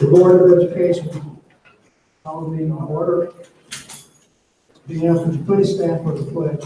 The Board of Education, call the meeting to order. Deanne, would you please stand for the pledge?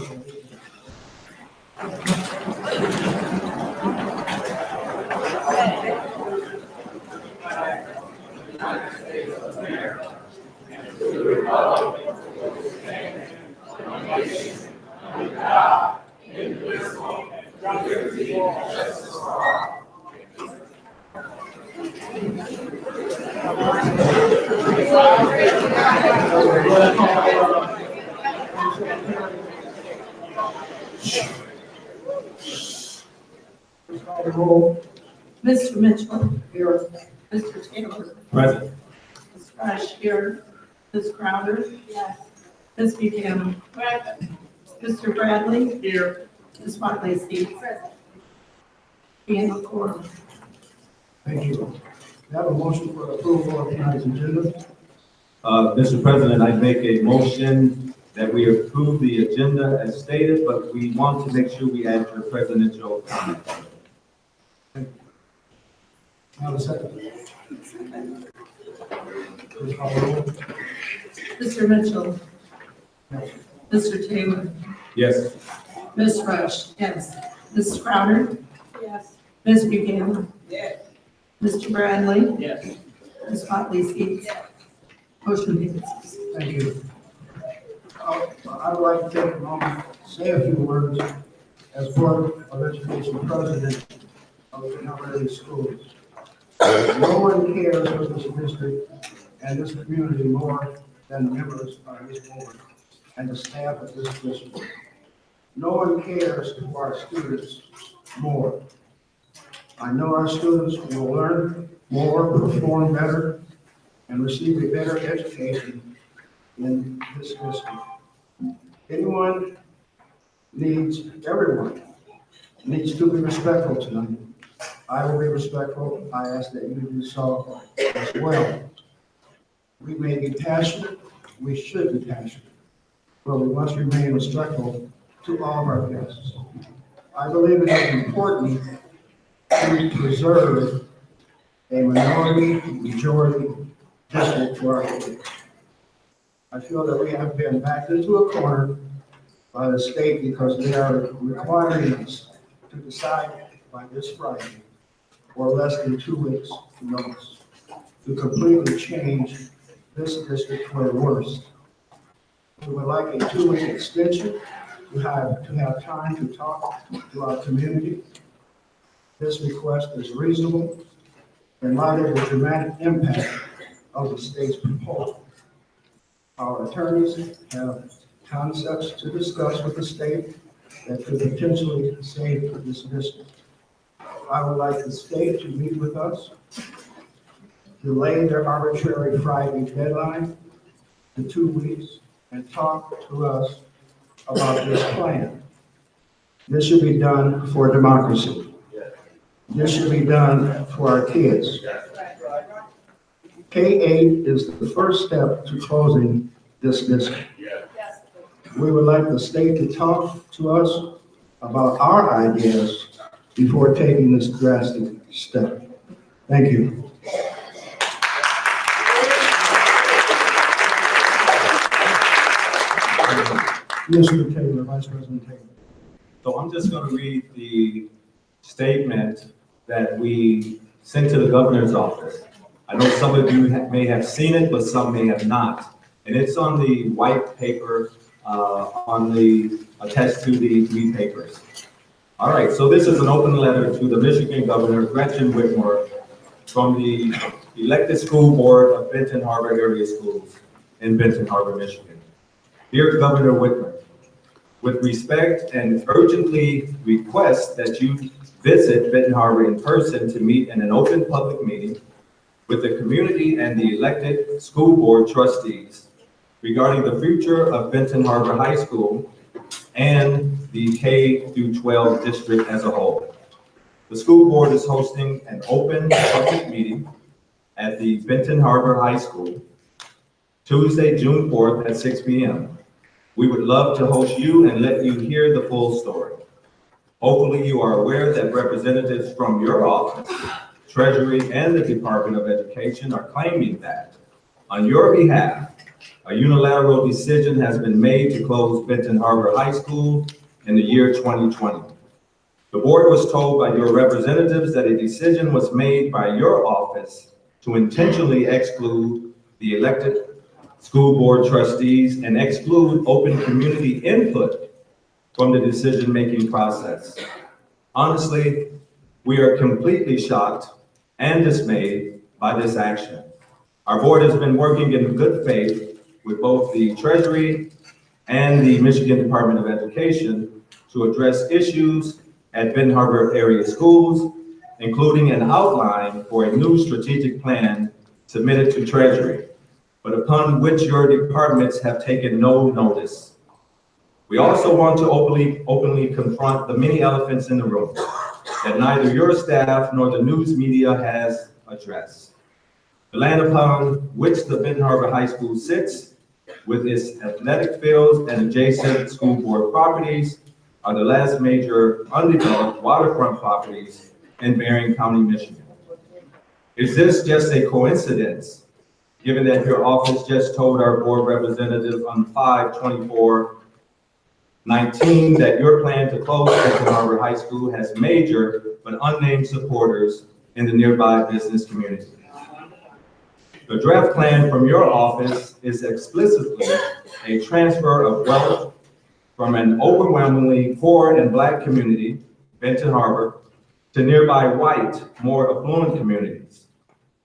Please call the roll. Mr. Mitchell. Here. Mr. Taylor. Present. Ms. Rush here. Ms. Crowder. Yes. Ms. Buchanan. Present. Mr. Bradley. Here. Ms. Watley Steve. Present. And the quorum. Thank you. We have a motion for approval of tonight's agenda. Mr. President, I make a motion that we approve the agenda as stated, but we want to make sure we add your presidential comments. Have a second. Please call the roll. Mr. Mitchell. Yes. Mr. Taylor. Yes. Ms. Rush. Yes. Ms. Crowder. Yes. Ms. Buchanan. Yes. Mr. Bradley. Yes. Ms. Watley Steve. Motion passes. Thank you. I would like to take a moment to say a few words as Board of Education President of the Calvary Schools. No one cares for this district and this community more than the members of this board and the staff of this district. No one cares for our students more. I know our students will learn more, perform better, and receive a better education in this district. Everyone needs to be respectful tonight. I will be respectful. I ask that you do so as well. We may be passionate, we should be passionate, but we must remain respectful to all of our guests. I believe it is important to preserve a majority district for our kids. I feel that we have been backed into a corner by the state because they are requiring us to decide by this Friday or less than 2 weeks notice to completely change this district for the worse. We would like a 2-week extension to have time to talk to our community. This request is reasonable in light of the dramatic impact of the state's proposal. Our attorneys have concepts to discuss with the state that could potentially save this district. I would like the state to meet with us, delay their arbitrary Friday deadline to 2 weeks, and talk to us about this plan. This should be done for democracy. This should be done for our kids. K-8 is the first step to closing this district. We would like the state to talk to us about our ideas before taking this drastic step. Thank you. Mr. Taylor, Vice President Taylor. So I'm just going to read the statement that we sent to the governor's office. I know some of you may have seen it, but some may have not. And it's on the white paper, attached to the green papers. All right, so this is an open letter to the Michigan Governor Gretchen Whitmer from the elected school board of Benton Harbor Area Schools in Benton Harbor, Michigan. Dear Governor Whitmer, with respect and urgently request that you visit Benton Harbor in person to meet in an open public meeting with the community and the elected school board trustees regarding the future of Benton Harbor High School and the K-12 district as a whole. The school board is hosting an open public meeting at the Benton Harbor High School Tuesday, June 4th at 6 p.m. We would love to host you and let you hear the full story. Hopefully you are aware that representatives from your office, Treasury, and the Department of Education are claiming that, on your behalf, a unilateral decision has been made to close Benton Harbor High School in the year 2020. The board was told by your representatives that a decision was made by your office to intentionally exclude the elected school board trustees and exclude open community input from the decision-making process. Honestly, we are completely shocked and dismayed by this action. Our board has been working in good faith with both the Treasury and the Michigan Department of Education to address issues at Benton Harbor area schools, including an outline for a new strategic plan submitted to Treasury, but upon which your departments have taken no notice. We also want to openly confront the many elephants in the room that neither your staff nor the news media has addressed. The land upon which the Benton Harbor High School sits, with its athletic fields and adjacent school board properties, are the last major undeveloped waterfront properties in Berrien County, Michigan. Is this just a coincidence, given that your office just told our board representative on 5/24/19 that your plan to close Benton Harbor High School has major but unnamed supporters in the nearby business community? The draft plan from your office is explicitly a transfer of wealth from an overwhelmingly poor and Black community, Benton Harbor, to nearby white, more affluent communities.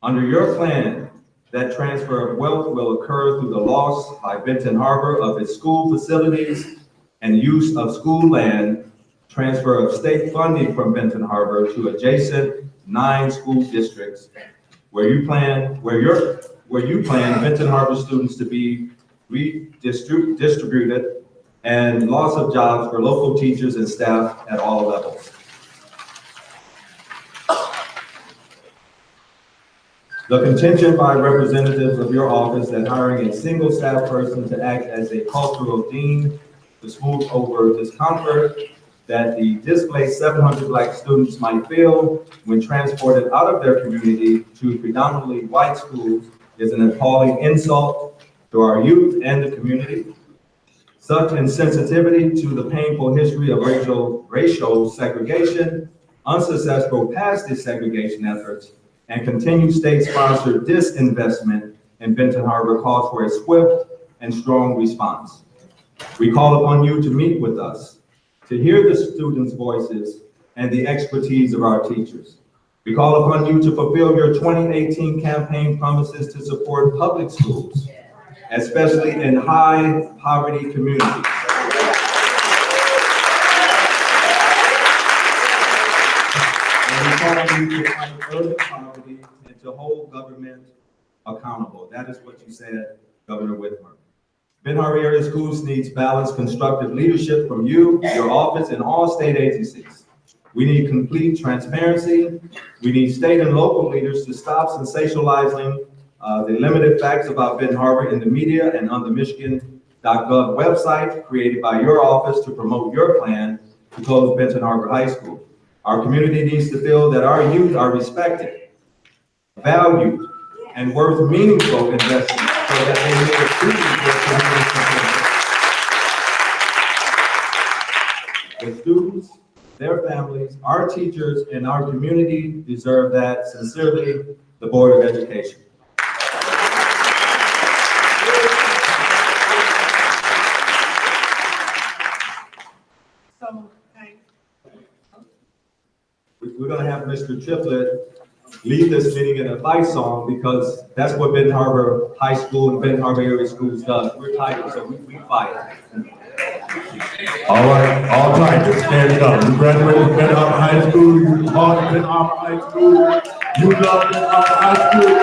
Under your plan, that transfer of wealth will occur through the loss by Benton Harbor of its school facilities and use of school land, transfer of state funding from Benton Harbor to adjacent 9 school districts where you plan Benton Harbor students to be redistributed, and loss of jobs for local teachers and staff at all levels. The contention by representatives of your office that hiring a single staff person to act as a cultural dean to smooth over discomfort that the displaced 700 Black students might feel when transported out of their community to predominantly white schools is an appalling insult to our youth and the community. Such insensitivity to the painful history of racial segregation unsuccessful past desegregation efforts, and continued state-sponsored disinvestment in Benton Harbor calls for a swift and strong response. We call upon you to meet with us, to hear the students' voices and the expertise of our teachers. We call upon you to fulfill your 2018 campaign promises to support public schools, especially in high poverty communities. And we call on you to fight urban poverty and to hold government accountable. That is what you said, Governor Whitmer. Benton Harbor area schools needs balanced, constructive leadership from you, your office, and all state agencies. We need complete transparency. We need state and local leaders to stop sensationalizing the limited facts about Benton Harbor in the media and on the Michigan.gov website created by your office to promote your plan to close Benton Harbor High School. Our community needs to feel that our youth are respected, valued, and worth meaningful investment so that they may appreciate their community. The students, their families, our teachers, and our community deserve that. Sincerely, the Board of Education. We're going to have Mr. Triplett lead this meeting in a fight song because that's what Benton Harbor High School and Benton Harbor area schools does. We're Tigers, so we fight. All right, all right, just stand up. You graduated from Benton Harbor High School, you taught at Benton Harbor High School, you love Benton Harbor High School.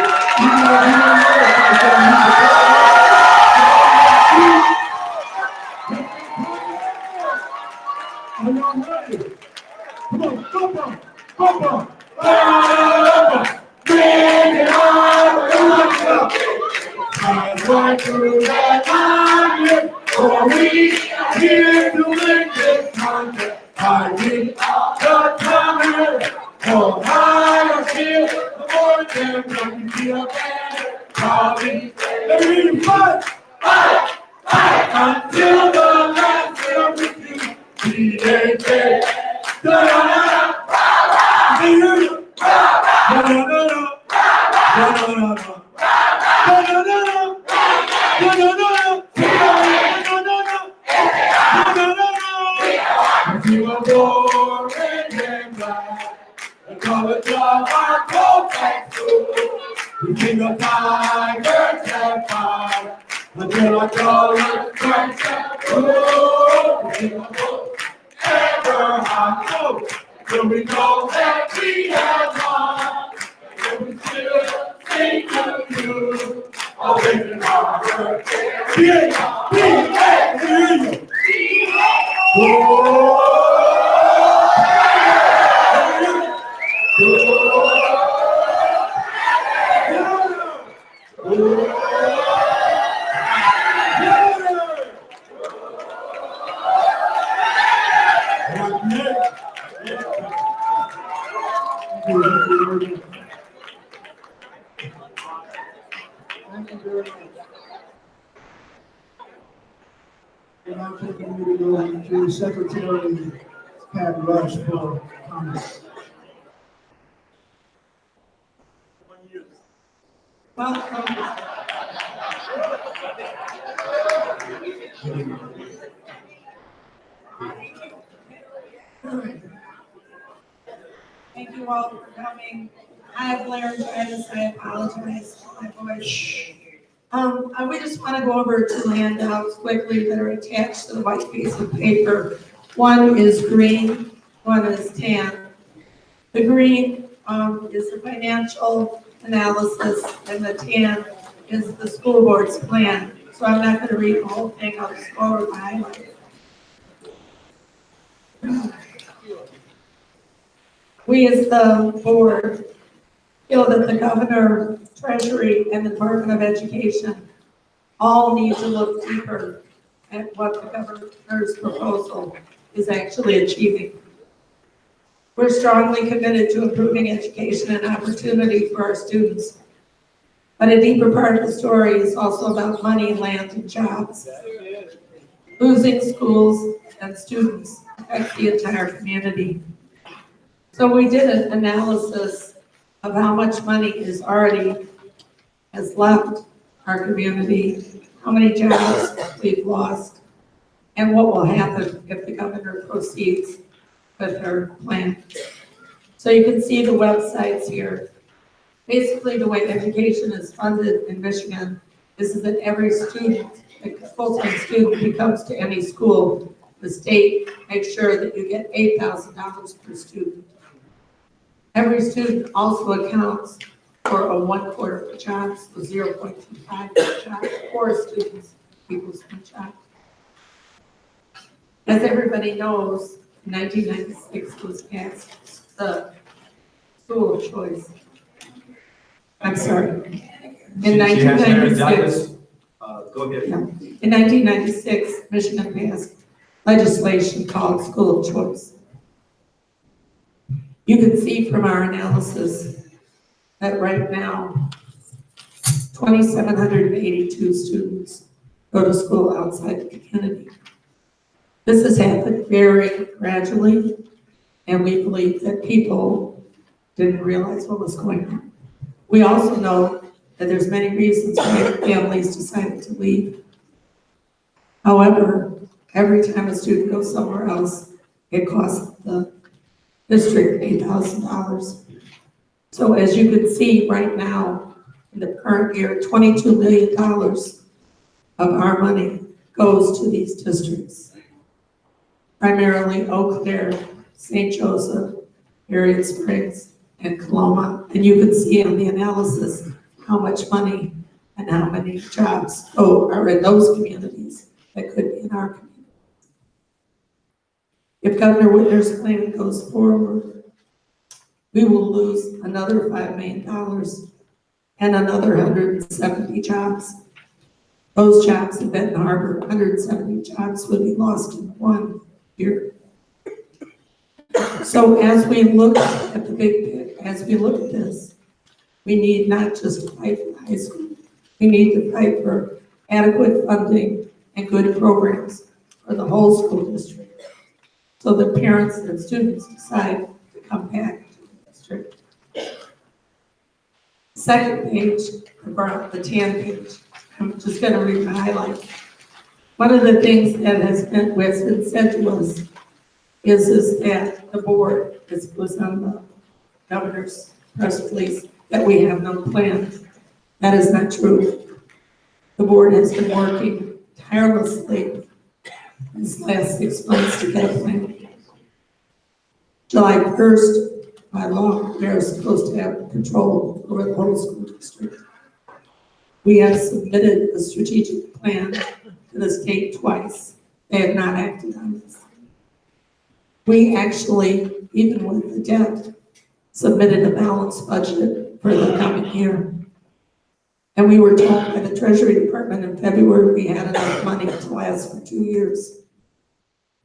Come on, come on, come on. Benton Harbor, I'm going through that time, for we are here to make this contest. I need the time, for I feel the more than I can feel better. Calling, let me fight, fight, fight, until the last of the we ain't dead. Da-da-da-da, da-da-da-da, da-da-da-da, da-da-da-da. You are born and black, the color of our coat and suit. We king of tigers and fire, until our color strikes and blue. We king of both, ever high coat, till we know that we have won. And we still sing to you, oh, Benton Harbor, B-A-B-A-B-A. Oh. Thank you very much. And I'm taking you to go to Secretary Pat Rush for comments. Welcome. Thank you all for coming. I have laryngitis. I apologize for my voice. We just want to go over two handouts quickly that are attached to the white piece of paper. One is green, one is tan. The green is the financial analysis, and the tan is the school board's plan. So I'm not going to read the whole thing. I'll just go over my highlights. We as the board feel that the governor, treasury, and the Department of Education all need to look deeper at what the governor's proposal is actually achieving. We're strongly committed to improving education and opportunity for our students. But a deeper part of the story is also about money, land, and jobs. Losing schools and students affects the entire community. So we did an analysis of how much money has left our community, how many jobs we've lost, and what will happen if the governor proceeds with her plan. So you can see the websites here. Basically, the way education is funded in Michigan is that every student, a full-time student who comes to any school, the state makes sure that you get $8,000 per student. Every student also accounts for a 1/4 of jobs, so 0.25 jobs for students, people's jobs. As everybody knows, in 1996 was passed the school of choice. I'm sorry. In She has 1996, laryngitis. Go ahead. in 1996, Michigan passed legislation called school of choice. You can see from our analysis that right now, 2,782 students go to school outside the community. This has happened very gradually, and we believe that people didn't realize what was going on. We also know that there's many reasons why families decided to leave. However, every time a student goes somewhere else, it costs the district $8,000. So as you can see right now, in the current year, $22 million of our money goes to these districts. Primarily Eau Claire, St. Joseph, Marion Springs, and Coloma. And you can see in the analysis how much money and how many jobs are in those communities that could be in our community. If Governor Whitmer's plan goes forward, we will lose another $5 million and another 170 jobs. Those jobs in Benton Harbor, 170 jobs would be lost in 1 year. So as we look at the big, as we look at this, we need not just to fight for the high school, we need to fight for adequate funding and good programs for the whole school district, so that parents and students decide to come back to the district. Second page, the tan page, I'm just going to read the highlight. One of the things that has been said to us is that the board, this was on the governor's press release, that we have no plan. That is not true. The board has been working tirelessly these last 6 months to get a plan. July 1st, by law, we are supposed to have control over the whole school district. We have submitted a strategic plan to the state twice. They have not acted on this. We actually, even with the debt, submitted a balanced budget for the coming year. And we were told by the Treasury Department in February we had enough money to last for 2 years.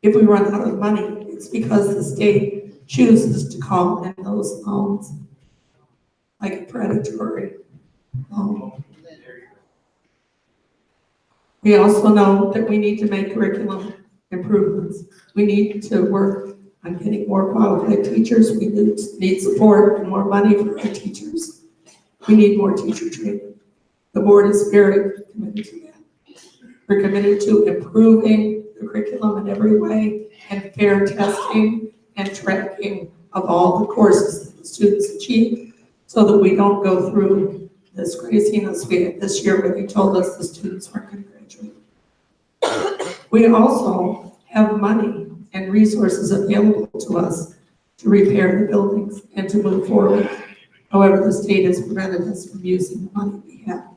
If we run out of money, it's because the state chooses to call in those loans like a predatory loan. We also know that we need to make curriculum improvements. We need to work on getting more qualified teachers. We need support and more money for our teachers. We need more teacher training. The board is very committed to that. We're committed to improving the curriculum in every way and fair testing and tracking of all the courses that the students achieve, so that we don't go through this craziness we had this year where they told us the students weren't going to graduate. We also have money and resources available to us to repair the buildings and to move forward. However, the state has prevented us from using the money we have.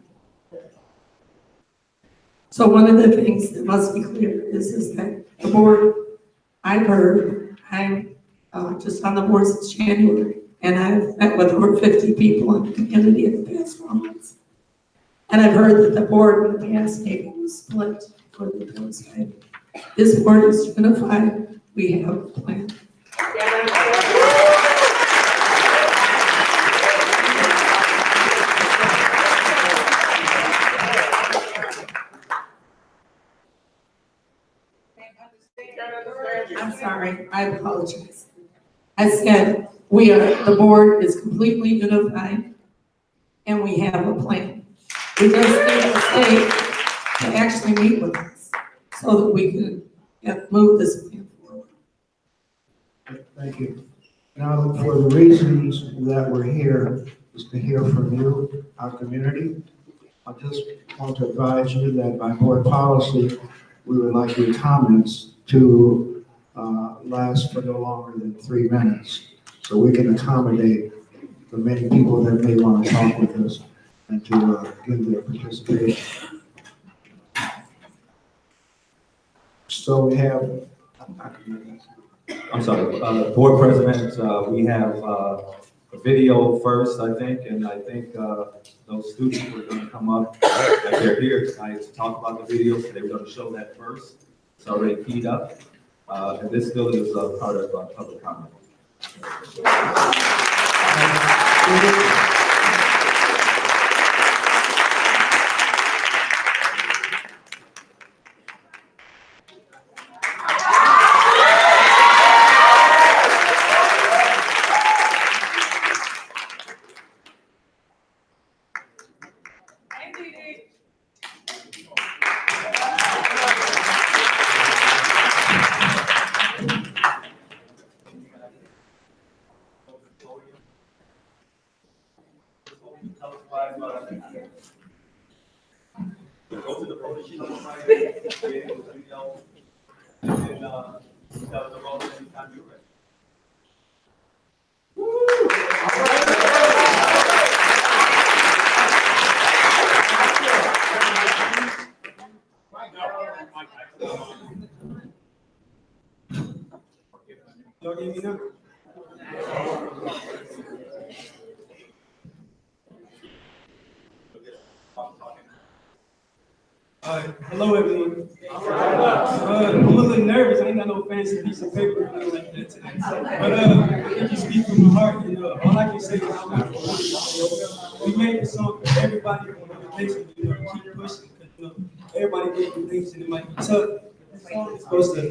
So one of the things that must be clear is that the board, I've heard, I'm just on the board since January, and I've met with over 50 people in the community in the past 4 months. And I've heard that the board in the past maybe was split for the appeals side. This board is unified. We have a plan. I'm sorry, I apologize. I said the board is completely unified, and we have a plan. We just need a state to actually meet with us so that we can move this plan forward. Thank you. Now, for the reasons that we're here is to hear from you, our community. I just want to advise you that by board policy, we would like your comments to last for no longer than 3 minutes, so we can accommodate the many people that may want to talk with us and to give their participation. So we have, I'm sorry, board president, we have a video first, I think, and I think those students who are going to come up, like they're here tonight to talk about the video, so they're going to show that first. It's already keyed up, and this still is part of public comment. Hello everyone. I'm a little nervous. I ain't got no fancy piece of paper or nothing like that today. But I just speak from my heart, and all I can say is we made this song for everybody on the nation, keep pushing. Everybody going through things and it might be tough. It's supposed to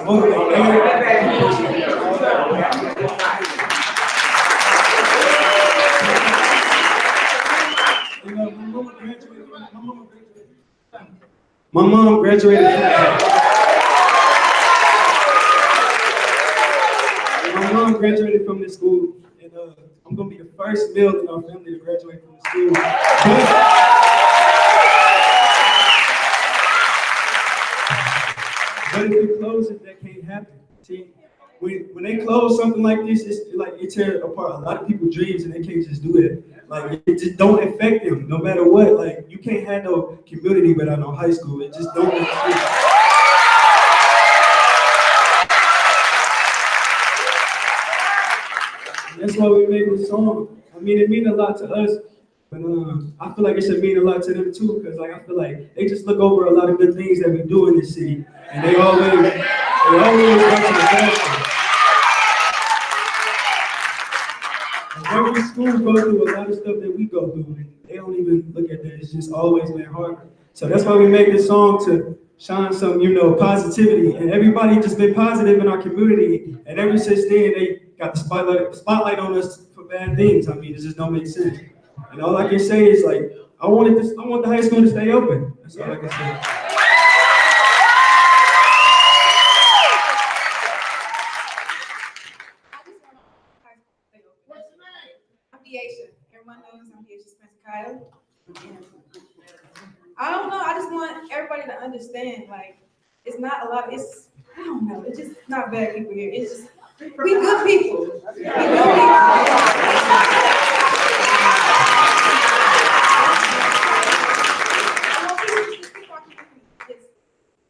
motivate everybody. My mom graduated from this school, and I'm gonna be the first male in our family to graduate from the school. But if it closes, that can't happen. See, when they close something like this, it's like it tears apart a lot of people's dreams, and they can't just do it. Like it just don't affect them, no matter what. Like you can't have no community without no high school. It just don't exist. That's why we made this song. I mean, it means a lot to us, but I feel like it should mean a lot to them too, because like I feel like they just look over a lot of good things that we do in this city, and they always go to the best. Every school goes through a lot of stuff that we go through, and they don't even look at that. It's just always been hard. So that's why we make this song, to shine some, positivity. And everybody just been positive in our community. And ever since then, they got the spotlight on us for bad things. I mean, it just don't make sense. And all I can say is like, I want the high school to stay open. That's all I can say. BHAS. Everyone knows I'm BHAS Spencer Kyle. I don't know. I just want everybody to understand, like, it's not a lot. I don't know. It's just not bad people here. It's just, we good people. We good people. I want people to keep walking with me.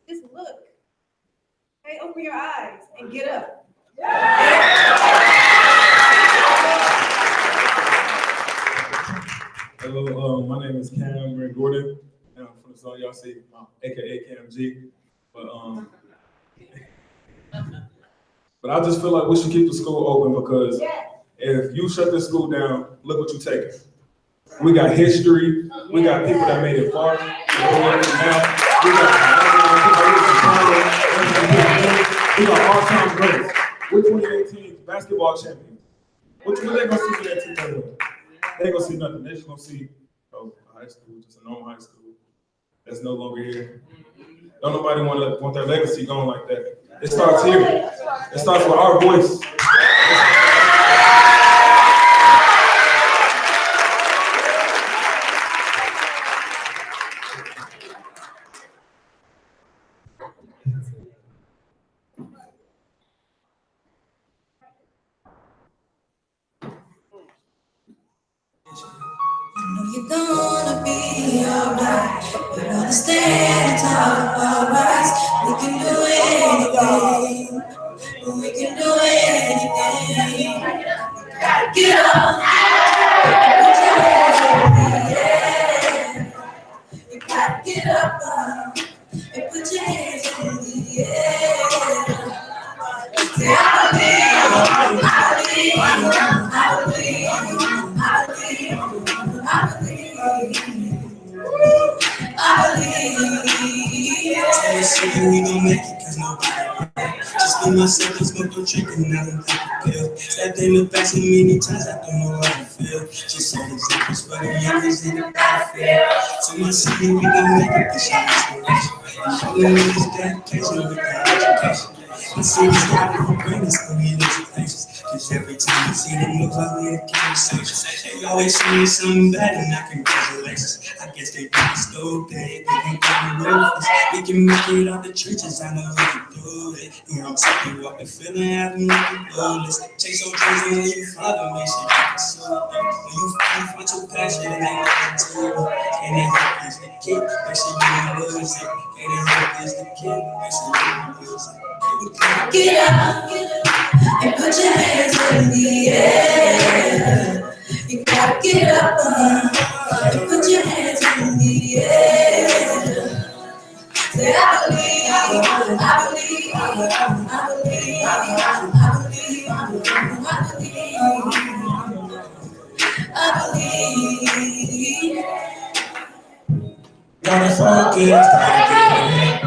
Just look. Hey, open your eyes and get up. Hello, my name is Cameron Gordon, and I'm from the zone y'all see, aka KMG. But I just feel like we should keep the school open, because if you shut this school down, look what you take. We got history, we got people that made it far, we got all-time greats. We're 2018 basketball champions. What they gonna see for that 2.1? They ain't gonna see nothing. They just gonna see, oh, a high school, just a normal high school that's no longer here. Don't nobody want their legacy going like that. It starts here. It starts with our voice. You're gonna be alright. We're gonna stand tall, alright. We can do anything. We can do anything. Get up. Put your hands in the air. You gotta get up and put your hands in the air. Say, I believe, I believe, I believe, I believe, I believe. I believe. Tell us something we gon' make it, cause nobody. Just give myself a smoke, don't drink and I don't take a pill. Stepped in the back so many times, I don't know how to feel. Just set examples for the youngers in the battlefield. So my city, we gon' make it, this shit inspiration. Showing niggas dedication with the education. My city's happy for greatness, for me, those places. Cause every time I see them, look like we have conversations. They always say me something bad, and I congratulations. I guess they think it's so big, they can get me real fast. We can make it out the trenches, I know we can do it. You know, I'm talking about the feeling, having like a bonus. Chase your dreams, and when you find them, make sure you can so when you find your passion, it ain't nothing to you. And it help is the kid, make sure you don't lose it. And it help is the kid, make sure you don't lose it. Get up and put your hands in the air. You gotta get up and put your hands in the air. Say, I believe, I believe, I believe, I believe, I believe. Gotta focus, gotta get it.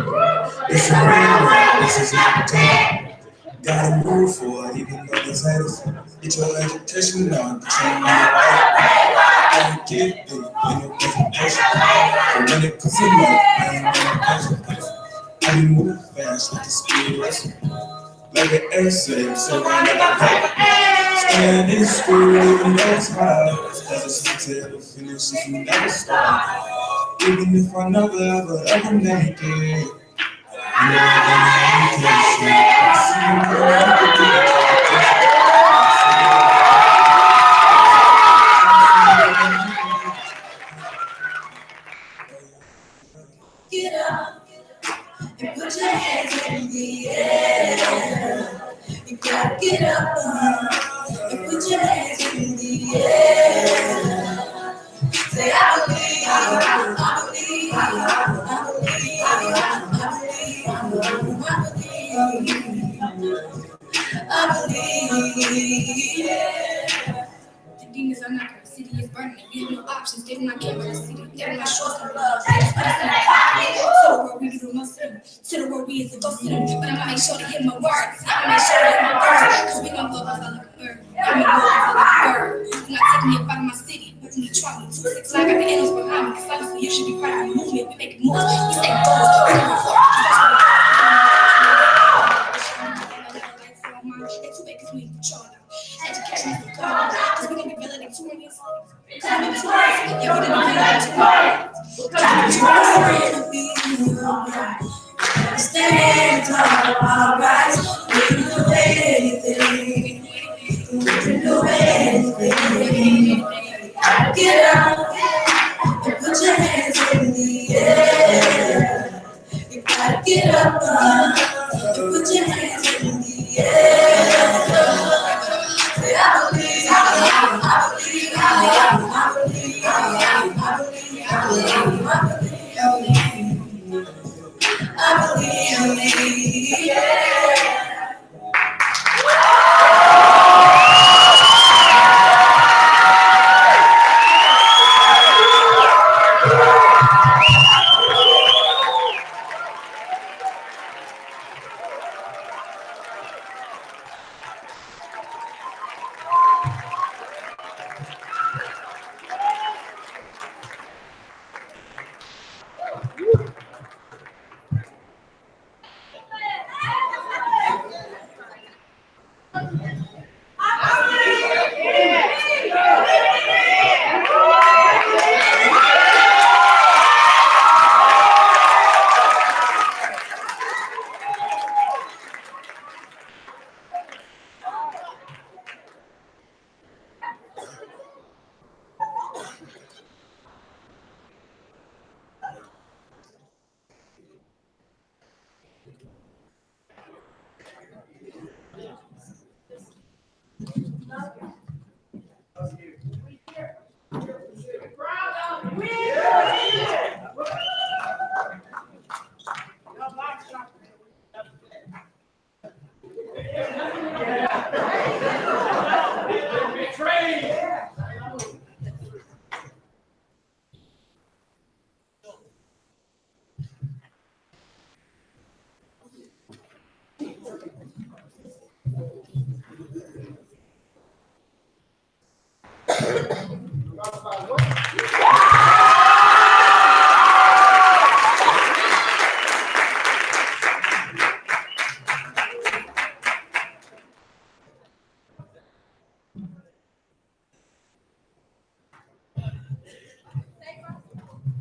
This is real, this is not time. Gotta move forward, even though there's haters. Get your education now, get your mind right. Gotta get big, ain't no presentation. But when it comes to life, I ain't no patient. I be moving fast like the speed racer. Like an essay, so I never pay. Staying in school, even though it's hard. There's a sense to ever finish if you never start. Even if I never ever make it. Get up and put your hands in the air. You gotta get up and put your hands in the air. Say, I believe, I believe, I believe, I believe, I believe. The demons are not the city is burning. You have no options. They do not care about the city. They do not show us the love. They just put us in the world we do most of them. To the world we is the ghost of them. But I'ma make sure to hit my words. I'ma make sure to hit my words. Cause we gon' go off like a bird. I'ma go off like a bird. Do not take me up out of my city. But when you try me, 2-6, I got the animals behind me. Cause honestly, you should be proud of the movement. We make moves. We stay bold. We move forward. It's 2 acres we in control now. Education is the goal. Cause we can be validating 2 years. Cause we be 2 years. Yeah, we didn't stand tall, alright. We can do anything. We can do anything. Get up and put your hands in the air. You gotta get up and put your hands in the air. I believe, I believe, I believe, I believe, I believe, I believe,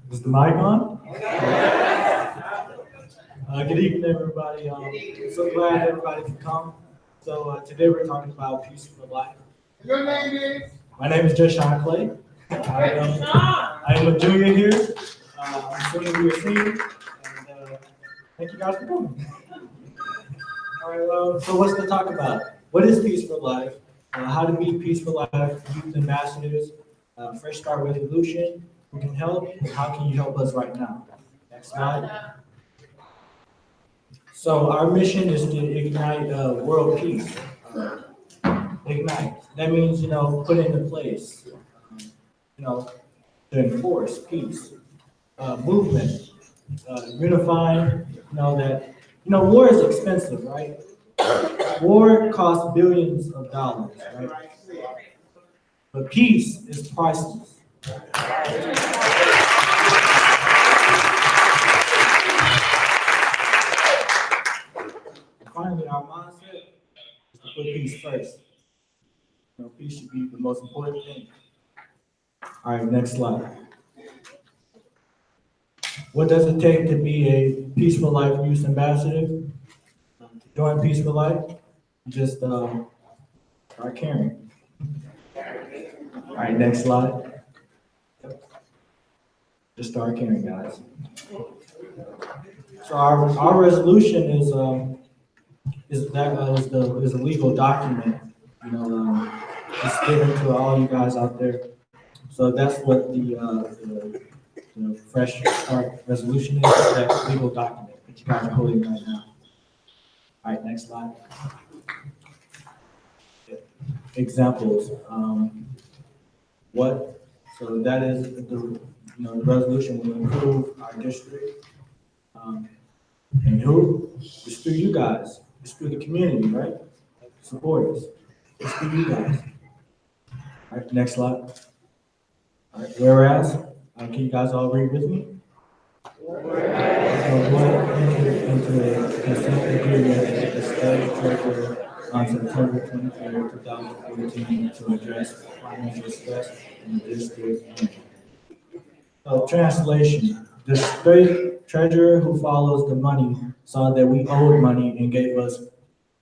Is the mic on? Good evening, everybody. So glad everybody could come. So today we're talking about peace for life. Your name is? My name is Jashawn Clay. I am a junior here. I'm soon to be a senior. And thank you guys for coming. All right, so what's to talk about? What is Peace for Life? How to be Peace for Life youth ambassadors, fresh start resolution, who can help, and how can you help us right now? Next slide. So our mission is to ignite world peace. Ignite. That means, put into place, to enforce peace. Movement, unifying, war is expensive, right? War costs billions of dollars, right? But peace is priceless. Finally, our mindset is to put peace first. Peace should be the most important thing. All right, next slide. What does it take to be a Peaceful Life Youth Ambassador? To join Peaceful Life, just start caring. All right, next slide. Just start caring, guys. So our resolution is a legal document, it's given to all you guys out there. So that's what the fresh start resolution is, that legal document that you guys are holding right now. All right, next slide. Examples. So that is the resolution will improve our district. And who? It's through you guys. It's through the community, right? Supporters. It's through you guys. All right, next slide. All right, whereas, can you guys all read with me? Into a consent agreement with the state treasurer on September 23rd, 2014 to address financial stress in the district. Translation. The state treasurer who follows the money saw that we owed money and gave us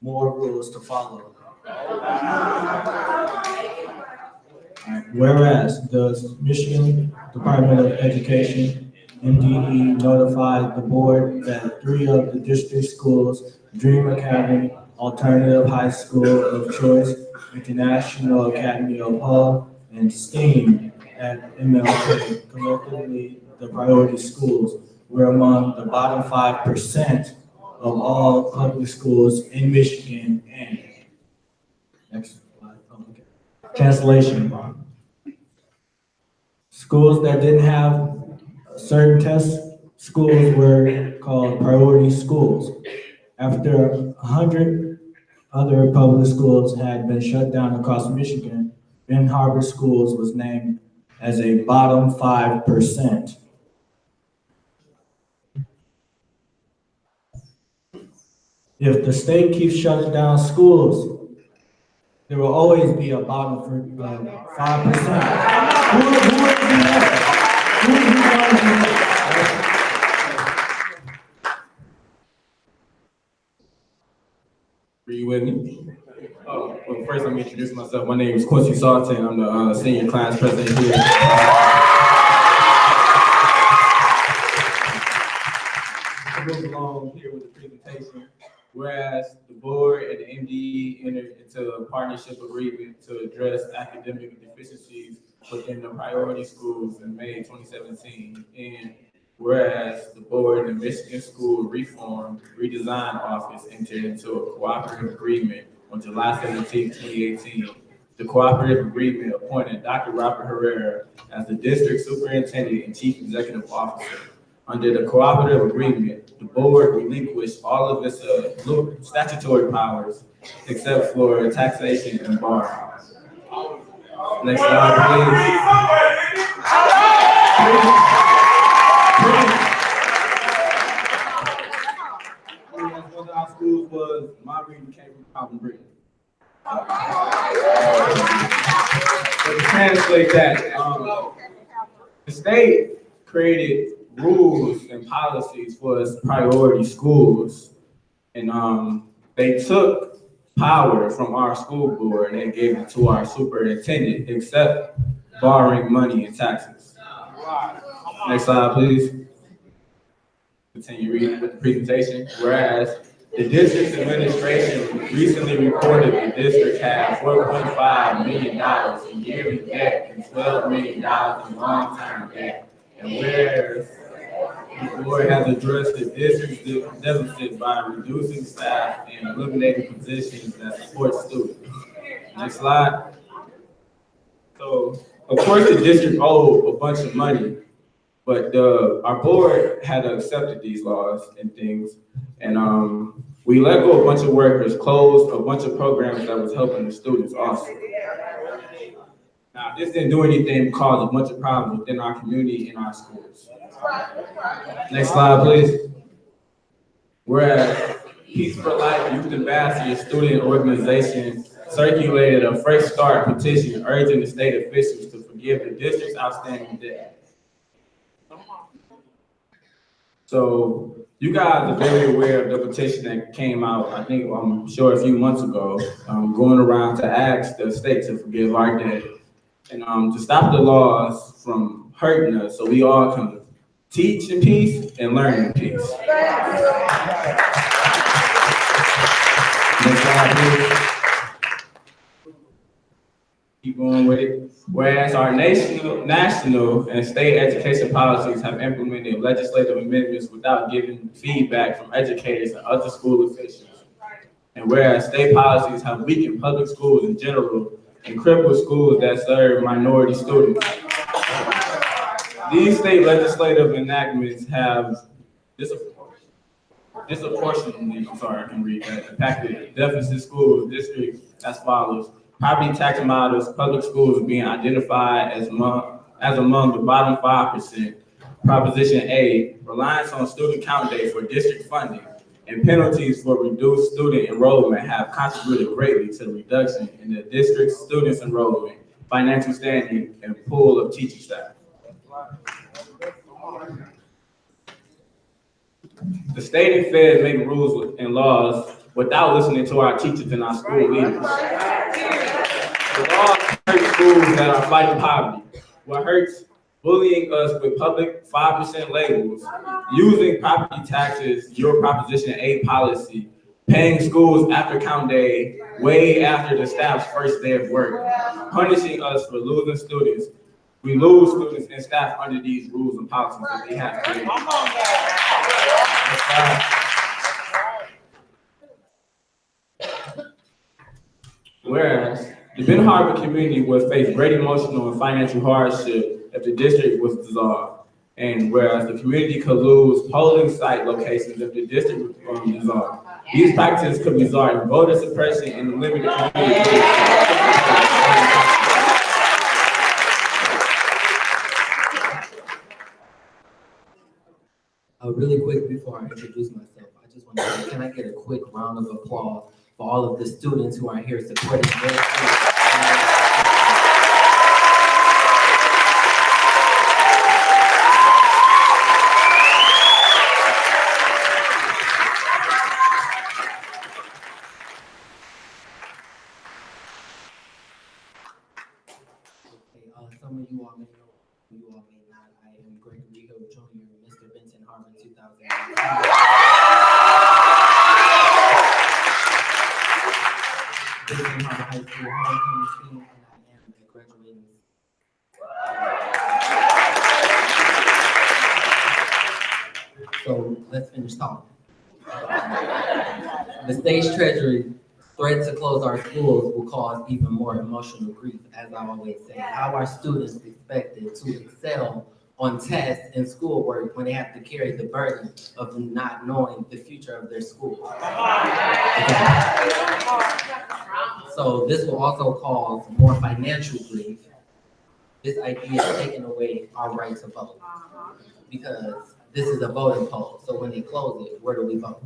more rules to follow. Whereas the Michigan Department of Education, MDE, notified the board that 3 of the district schools, Dream Academy, Alternative High School of Choice, International Academy of Hull, and STEAM at MLK, collectively the priority schools, were among the bottom 5% of all public schools in Michigan. And next slide. Okay. Translation. Schools that didn't have certain test schools were called priority schools. After 100 other public schools had been shut down across Michigan, Ben Harbor Schools was named as a bottom 5%. If the state keeps shutting down schools, there will always be a bottom 5%. Who would do that? Who would do that? Are you with me? Well, first let me introduce myself. My name is Quincy Salton. I'm the senior class president here. I move along here with the presentation. Whereas the board and the MDE entered into a partnership agreement to address academic deficiencies within the priority schools in May 2017. And whereas the board and the Michigan School Reform Redesign Office entered into a cooperative agreement on July 17, 2018. The cooperative agreement appointed Dr. Robert Herrera as the district superintendent and chief executive officer. Under the cooperative agreement, the board relinquished all of its statutory powers except for taxation and borrowing. Next slide, please. One of our schools was my reading came from Problem Britain. But to translate that, the state created rules and policies for its priority schools. And they took power from our school board and they gave it to our superintendent, except borrowing money and taxes. Next slide, please. Continue reading with the presentation. Whereas the district's administration recently reported the district had $4.5 million in yearly debt and $12 million in long-term debt. And whereas the board has addressed the district's deficit by reducing staff and eliminating positions that support students. Next slide. So, of course, the district owed a bunch of money, but our board had accepted these laws and things, and we let go a bunch of workers, closed a bunch of programs that was helping the students also. Now, this didn't do anything but cause a bunch of problems within our community and our schools. Next slide, please. Whereas Peace for Life Youth Ambassador student organization circulated a Fresh Start petition urging the state officials to forgive the district's outstanding debt. So you guys are very aware of the petition that came out, I think, I'm sure a few months ago, going around to ask the state to forgive our debt and to stop the laws from hurting us so we all can teach in peace and learn in peace. Next slide, please. Keep going with it. Whereas our national and state education policies have implemented legislative amendments without giving feedback from educators and other school officials. And whereas state policies have weakened public schools in general and crippled schools that serve minority students. These state legislative enactments have disproportionately, impacted deficit school districts as follows. Property tax models, public schools being identified as among the bottom 5%. Proposition A, reliance on student count day for district funding and penalties for reduced student enrollment have contributed greatly to the reduction in the district's students enrollment, financial standing, and pool of teaching staff. The state and fed make rules and laws without listening to our teachers and our school leaders. The laws hurt schools that are fighting poverty. What hurts bullying us with public 5% labels, using property taxes, your Proposition A policy, paying schools after count day, way after the staff's first day of work, punishing us for losing students. We lose students and staff under these rules and policies that they have created. Whereas the Ben Harbor community would face great emotional and financial hardship if the district was dissolved. And whereas the community could lose polling site locations if the district was dissolved. These practices could result in voter suppression and limited community. Really quick before I introduce myself, I just want to say, can I get a quick round of applause for all of the students who are here supporting their schools? Some of you all may know, you all may not. I am Gregory Hill Jr., Mr. Benton Harbor 2019. Benton Harbor High School homecoming team, and I am the graduating. So let's finish talking. The state's treasury threat to close our schools will cause even more emotional grief, as I always say. How are students expected to excel on tests and schoolwork when they have to carry the burden of not knowing the future of their school? So this will also cause more financial grief. This idea is taking away our right to vote, because this is a voting poll. So when they close it, where do we vote?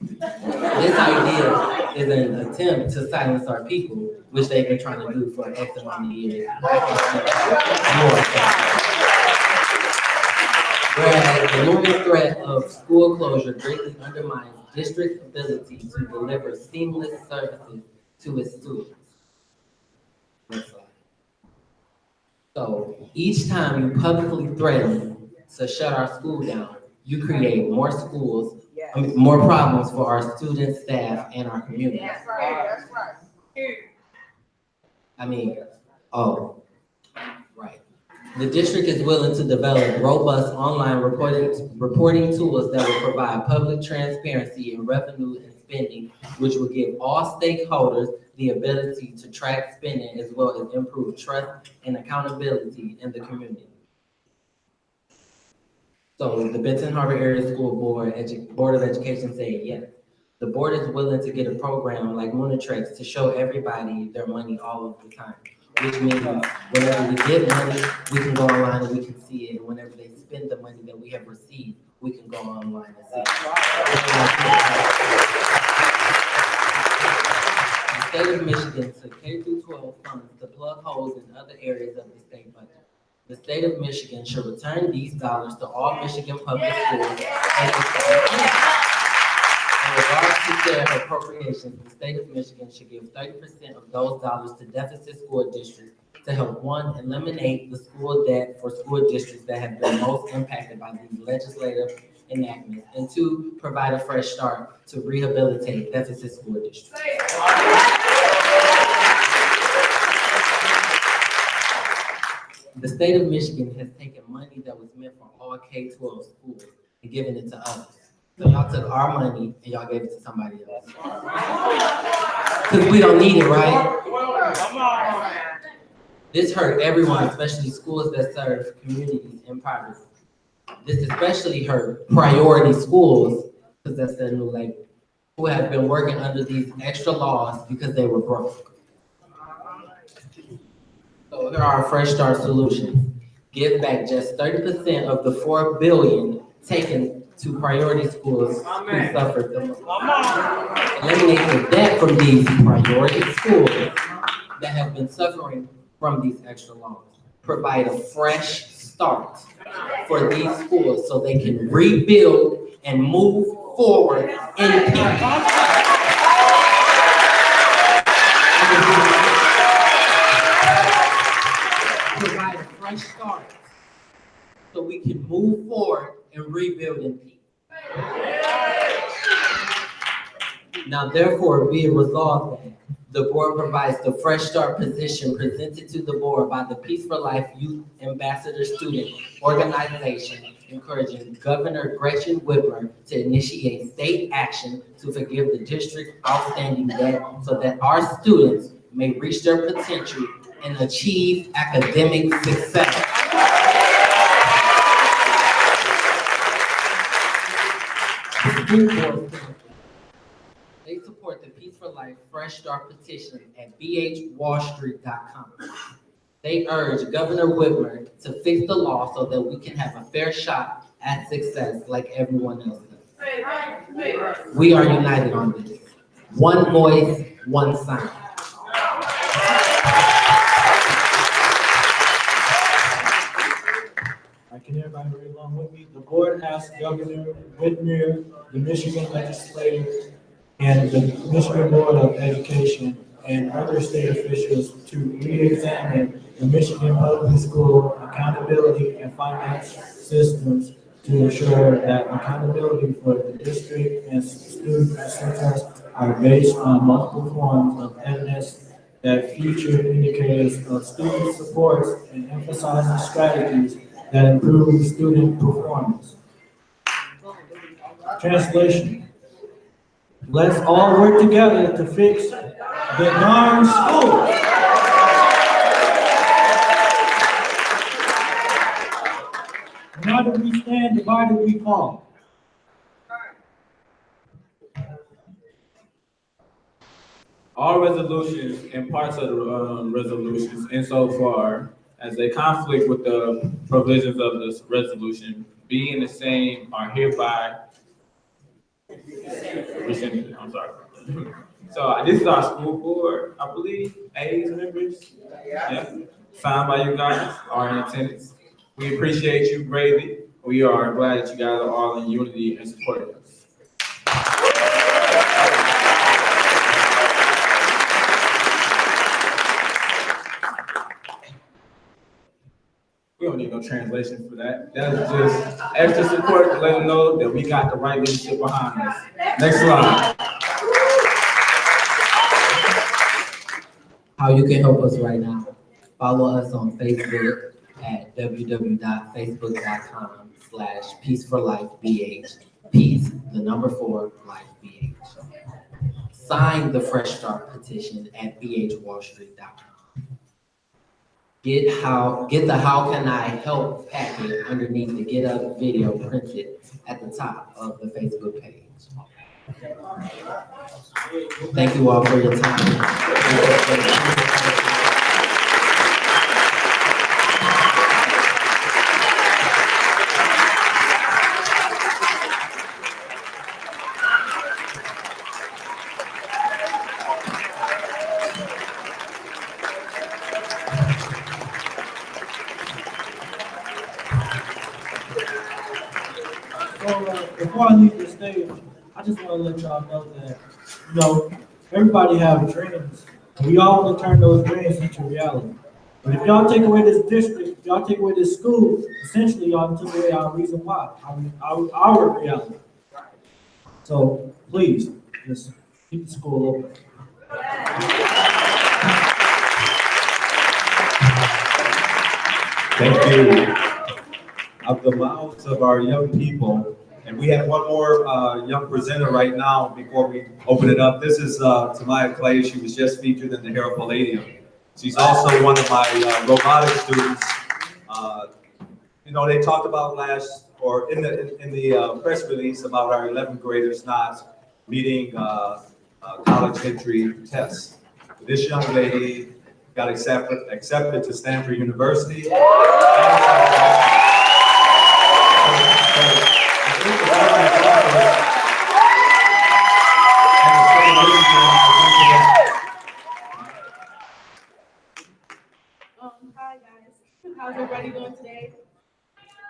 This idea is an attempt to silence our people, which they've been trying to do for X amount of years. looming threat of school closure greatly undermines district's ability to deliver seamless services to its students. Next slide. So each time you publicly threaten to shut our school down, you create more schools, more problems for our students, staff, and our community. That's right. I mean, oh, right. The district is willing to develop robust online reporting tools that will provide public transparency in revenue and spending, which will give all stakeholders the ability to track spending as well as improve trust and accountability in the community. So the Benton Harbor Area School Board of Education said yes. The board is willing to get a program like Monitrex to show everybody their money all of the time, which means whenever we get money, we can go online and we can see it. And whenever they spend the money that we have received, we can go online and see it. The state of Michigan took K-12 funds to plug holes in other areas of the state budget. The state of Michigan should return these dollars to all Michigan public schools. In regards to their appropriations, the state of Michigan should give 30% of those dollars to deficit school districts to help, one, eliminate the school debt for school districts that have been most impacted by these legislative enactments, and two, provide a fresh start to rehabilitate deficit school districts. The state of Michigan has taken money that was meant for all K-12 schools and given it to others. So y'all took our money and y'all gave it to somebody else. Because we don't need it, right? This hurt everyone, especially schools that serve communities in poverty. This especially hurt priority schools, because that's their new label, who have been working under these extra laws because they were broke. So here are our Fresh Start solutions. Give back just 30% of the $4 billion taken to priority schools who suffered the most. Eliminate the debt from these priority schools that have been suffering from these extra laws. Provide a fresh start for these schools so they can rebuild and move forward in peace. Provide a fresh start so we can move forward and rebuild in peace. Now, therefore, be it resolved that the board provides the Fresh Start position presented to the board by the Peace for Life Youth Ambassador Student Organization, encouraging Governor Gretchen Whitmer to initiate state action to forgive the district outstanding debt so that our students may reach their potential and achieve academic success. The school board, they support the Peace for Life Fresh Start petition at bhwallstreet.com. They urge Governor Whitmer to fix the law so that we can have a fair shot at success like everyone else does. We are united on this. One voice, one sign. Can everybody read along with me? The board asks Governor Whitmer, the Michigan legislature, and the Michigan Board of Education and other state officials to re-examine the Michigan public school accountability and finance systems to ensure that accountability for the district and student success are based on multiple forms of evidence that future indicators of student supports and emphasizing strategies that improve student performance. Translation. Let's all work together to fix the darn school. Now that we stand divided, we fall. All resolutions and parts of the resolutions insofar as they conflict with the provisions of this resolution being the same are hereby rescinded. I'm sorry. So this is our school board, I believe, A's members. Yeah. Signed by you guys, are in attendance. We appreciate you greatly. We are glad that you guys are all in unity and supporting us. We don't need no translation for that. That is just extra support to let them know that we got the right leadership behind us. Next slide. How you can help us right now. Follow us on Facebook at www.facebook.com/peace4lifebh. Peace, the number 4, life BH. Sign the Fresh Start petition at bhwallstreet.com. Get the How Can I Help packet underneath the Get Up video printed at the top of the Facebook page. Thank you all for your time. So, before I leave the stage, I just want to let y'all know that, everybody have dreams. And we all want to turn those dreams into reality. But if y'all take away this district, if y'all take away this school, essentially y'all took away our reason why, our reality. So please, just keep the school open. Thank you. Of the mouths of our young people, and we have one more young presenter right now before we open it up. This is Tamaya Clay. She was just featured in the Herald Palladium. She's also one of my robotics students. They talked about in the press release about our 11th graders not meeting college entry tests. This young lady got accepted to Stanford University. Hi guys, how's everybody doing today?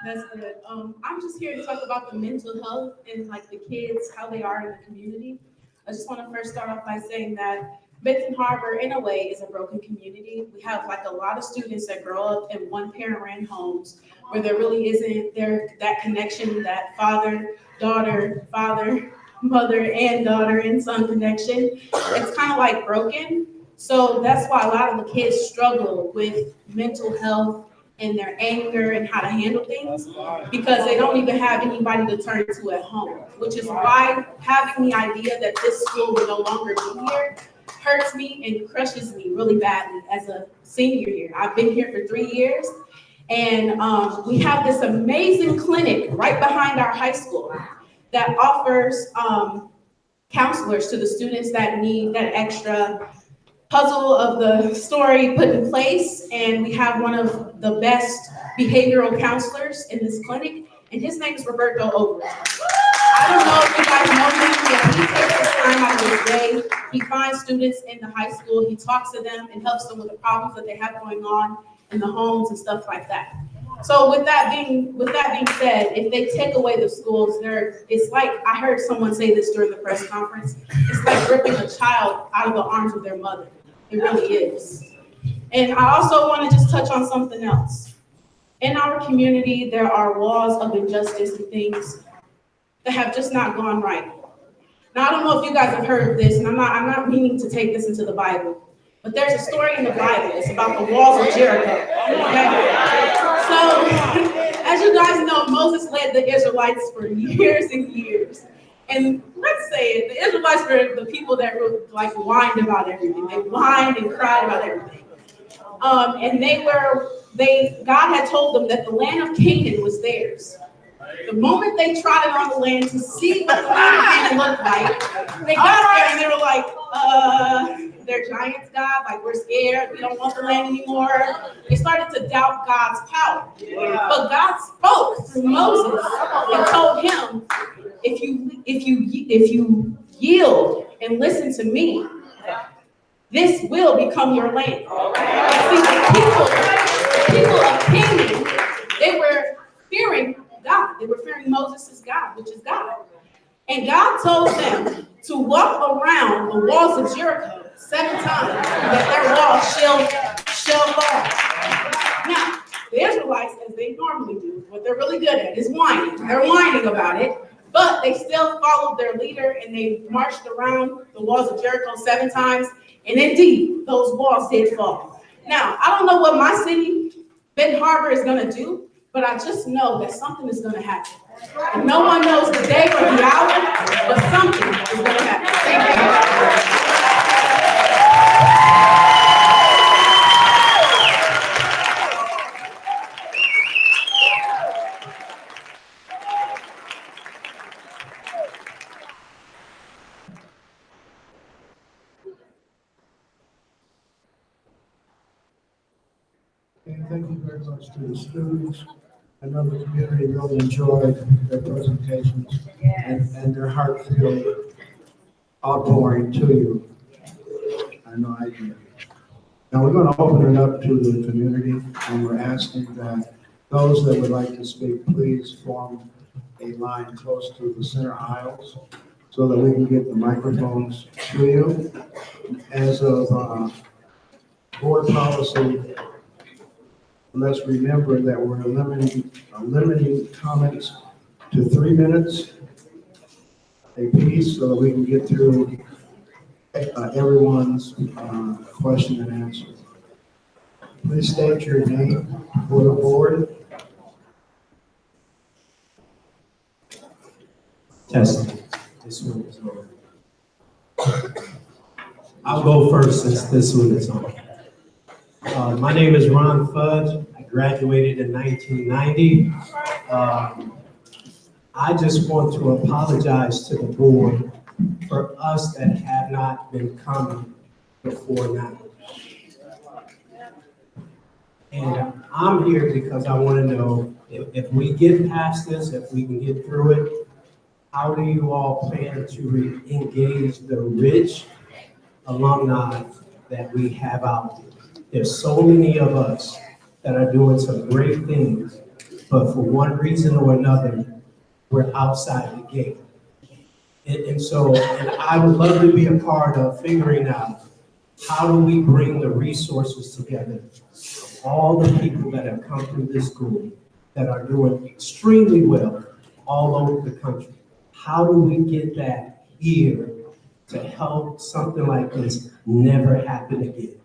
That's good. I'm just here to talk about the mental health and like the kids, how they are in the community. I just want to first start off by saying that Benton Harbor, in a way, is a broken community. We have like a lot of students that grow up in one-parent-ran homes where there really isn't that connection, that father-daughter, mother and daughter and son connection. It's kind of like broken. So that's why a lot of the kids struggle with mental health and their anger and how to handle things because they don't even have anybody to turn to at home, which is why having the idea that this school will no longer be here hurts me and crushes me really badly as a senior here. I've been here for 3 years, and we have this amazing clinic right behind our high school that offers counselors to the students that need that extra puzzle of the story put in place. And we have one of the best behavioral counselors in this clinic, and his name is Roberto Ogre. I don't know if you guys know him, but he takes his time out of his day. He finds students in the high school, he talks to them and helps them with the problems that they have going on in the homes and stuff like that. So with that being said, if they take away the schools, it's like, I heard someone say this during the press conference, it's like ripping a child out of the arms of their mother. It really is. And I also want to just touch on something else. In our community, there are laws of injustice and things that have just not gone right. Now, I don't know if you guys have heard this, and I'm not meaning to take this into the Bible, but there's a story in the Bible. It's about the walls of Jericho. Okay? So, as you guys know, Moses led the Israelites for years and years. And let's say it, the Israelites were the people that were like whined about everything. They whined and cried about everything. And God had told them that the land of Canaan was theirs. The moment they trotted on the land to see what the land of Canaan looked like, they got there and they were like, they're giants, God, like we're scared, we don't want the land anymore. They started to doubt God's power. But God spoke through Moses and told him, if you yield and listen to me, this will become your land. See, the people of Canaan, they were fearing God. Moses is God, which is God. And God told them to walk around the walls of Jericho 7 times, that their walls shall fall. Now, the Israelites, as they normally do, what they're really good at is whining. They're whining about it, but they still followed their leader and they marched around the walls of Jericho 7 times. And indeed, those walls did fall. Now, I don't know what my city, Benton Harbor, is going to do, but I just know that something is going to happen. And no one knows the day or the hour, but something is going to happen. Thank you. And thank you very much to the students. I know the community really enjoyed their presentations and their heartfelt outpouring to you. I know I did. Now we're going to open it up to the community, and we're asking that those that would like to speak, please form a line close to the center aisles so that we can get the microphones to you. As of board policy, let's remember that we're limiting comments to 3 minutes a piece so that we can get through everyone's question and answer. Please state your name for the board. Testing. This one is on. I'll go first since this one is on. My name is Ron Fudge. I graduated in 1990. I just want to apologize to the board for us that have not been coming before now. And I'm here because I want to know if we get past this, if we can get through it, how do you all plan to engage the rich alumni that we have out there? There's so many of us that are doing some great things, but for one reason or another, we're outside the gate. And so I would love to be a part of figuring out how do we bring the resources together, all the people that have come through this school that are doing extremely well all over the country. How do we get that here to help something like this never happen again?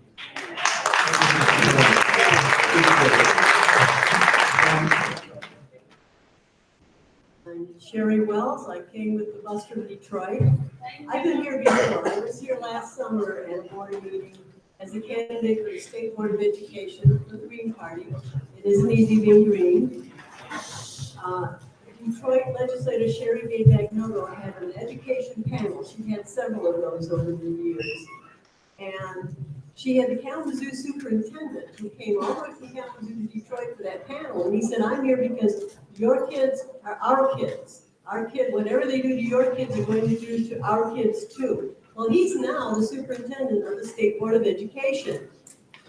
I'm Sherry Wells. I came with the bus from Detroit. I've been here before. I was here last summer at a board meeting as a candidate for the State Board of Education for the Green Party. It isn't easy being green. Detroit legislator Sherry Gay Magnoto had an education panel. She had several of those over the years. And she had the Kalamazoo superintendent who came all the way from Kalamazoo to Detroit for that panel. And he said, I'm here because your kids are our kids. Our kid, whatever they do to your kids are going to do to our kids too. Well, he's now the superintendent of the State Board of Education.